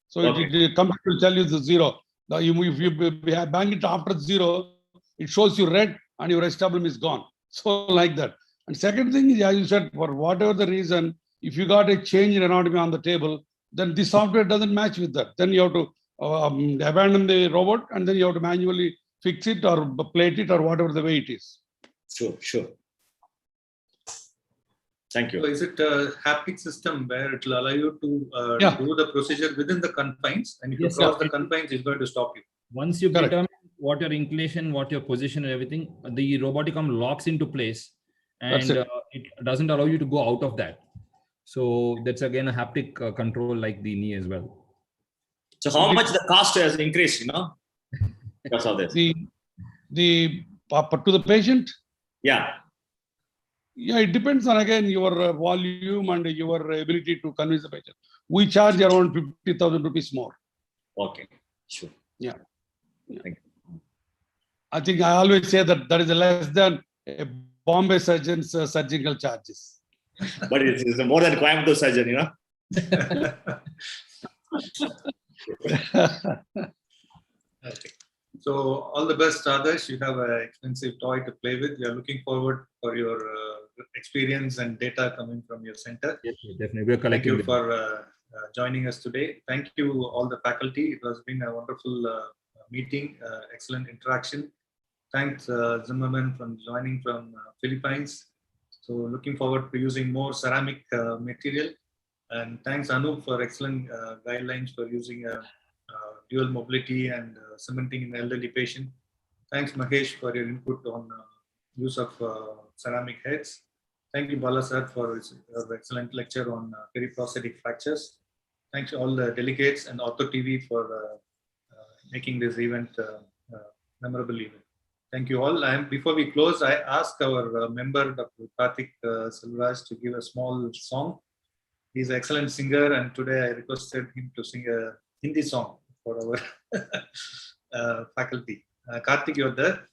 So it comes to tell you the zero. If you bang it after zero, it shows you red and your acetabulum is gone. So like that. And second thing is, as you said, for whatever the reason, if you got a change in anatomy on the table, then the software doesn't match with that. Then you have to abandon the robot and then you have to manually fix it or plate it or whatever the way it is. Sure. Thank you. So is it a haptic system where it will allow you to do the procedure within the confines, and if you cross the confines, it's going to stop you? Once you determine what your inclination, what your position and everything, the robotic arm locks into place and it doesn't allow you to go out of that. So that's again a haptic control like the knee as well. So how much the cost has increased, because of this? The to the patient? Yeah, it depends on again your volume and your ability to convince the patient. We charge around 50,000 rupees more. Okay, sure. Yeah. Thank you. I think I always say that is less than a Bombay surgeon's surgical charges. But it's more than Coimbatore surgeon, Okay. So all the best, Adarsh. You have an expensive toy to play with. We are looking forward for your experience and data coming from your center. Yes, definitely. We are collecting. Thank you for joining us today. Thank you all the faculty. It has been a wonderful meeting, excellent interaction. Thanks Zimmerman for joining from Philippines. So looking forward to using more ceramic material. And thanks Anoop for excellent guidelines for using dual mobility and cementing in the elderly patient. Thanks Mahesh for your input on use of ceramic heads. Thank you Bala sir for his excellent lecture on periprosthetic fractures. Thanks to all the delegates and OrthoTV for making this event memorable event. Thank you all. And before we close, I ask our member, Dr. Karthik Selvaraj, to give a small song. He's an excellent singer, and today I requested him to sing a Hindi song for our faculty. Karthik, you're there?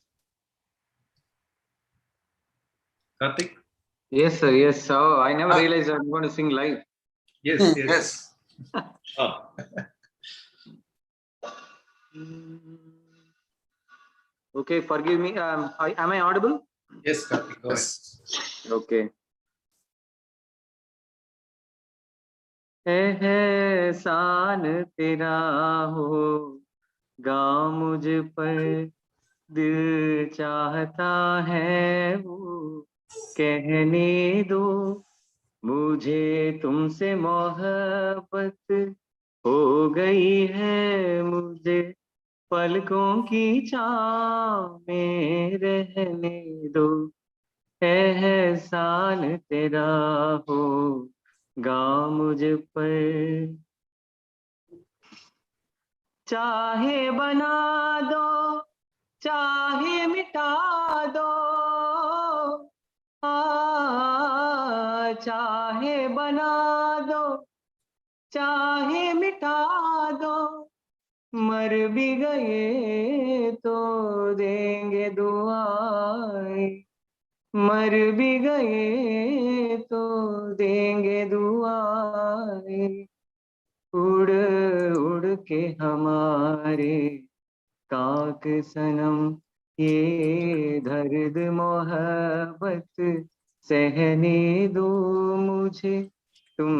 Karthik? Yes, sir. Yes, sir. I never realized I'm going to sing live. Yes, yes. Oh. Okay, forgive me. Am I audible? Yes, Karthik, go ahead. Okay. एहसान तेरा होगा मुझ पर, दिल चाहता है वो कहने दो, मुझे तुमसे मोहब्बत हो गई है, मुझे पलकों की छाँव में रहने दो, एहसान तेरा होगा मुझ पर। चाहे बना दो चाहे मिटा दो, चाहे बना दो चाहे मिटा दो, मर भी गए तो देंगे दुआएं, मर भी गए तो देंगे दुआएं, उड़ उड़ के हमारे ताक सनम, ये दर्द मोहब्बत सहने दो, मुझे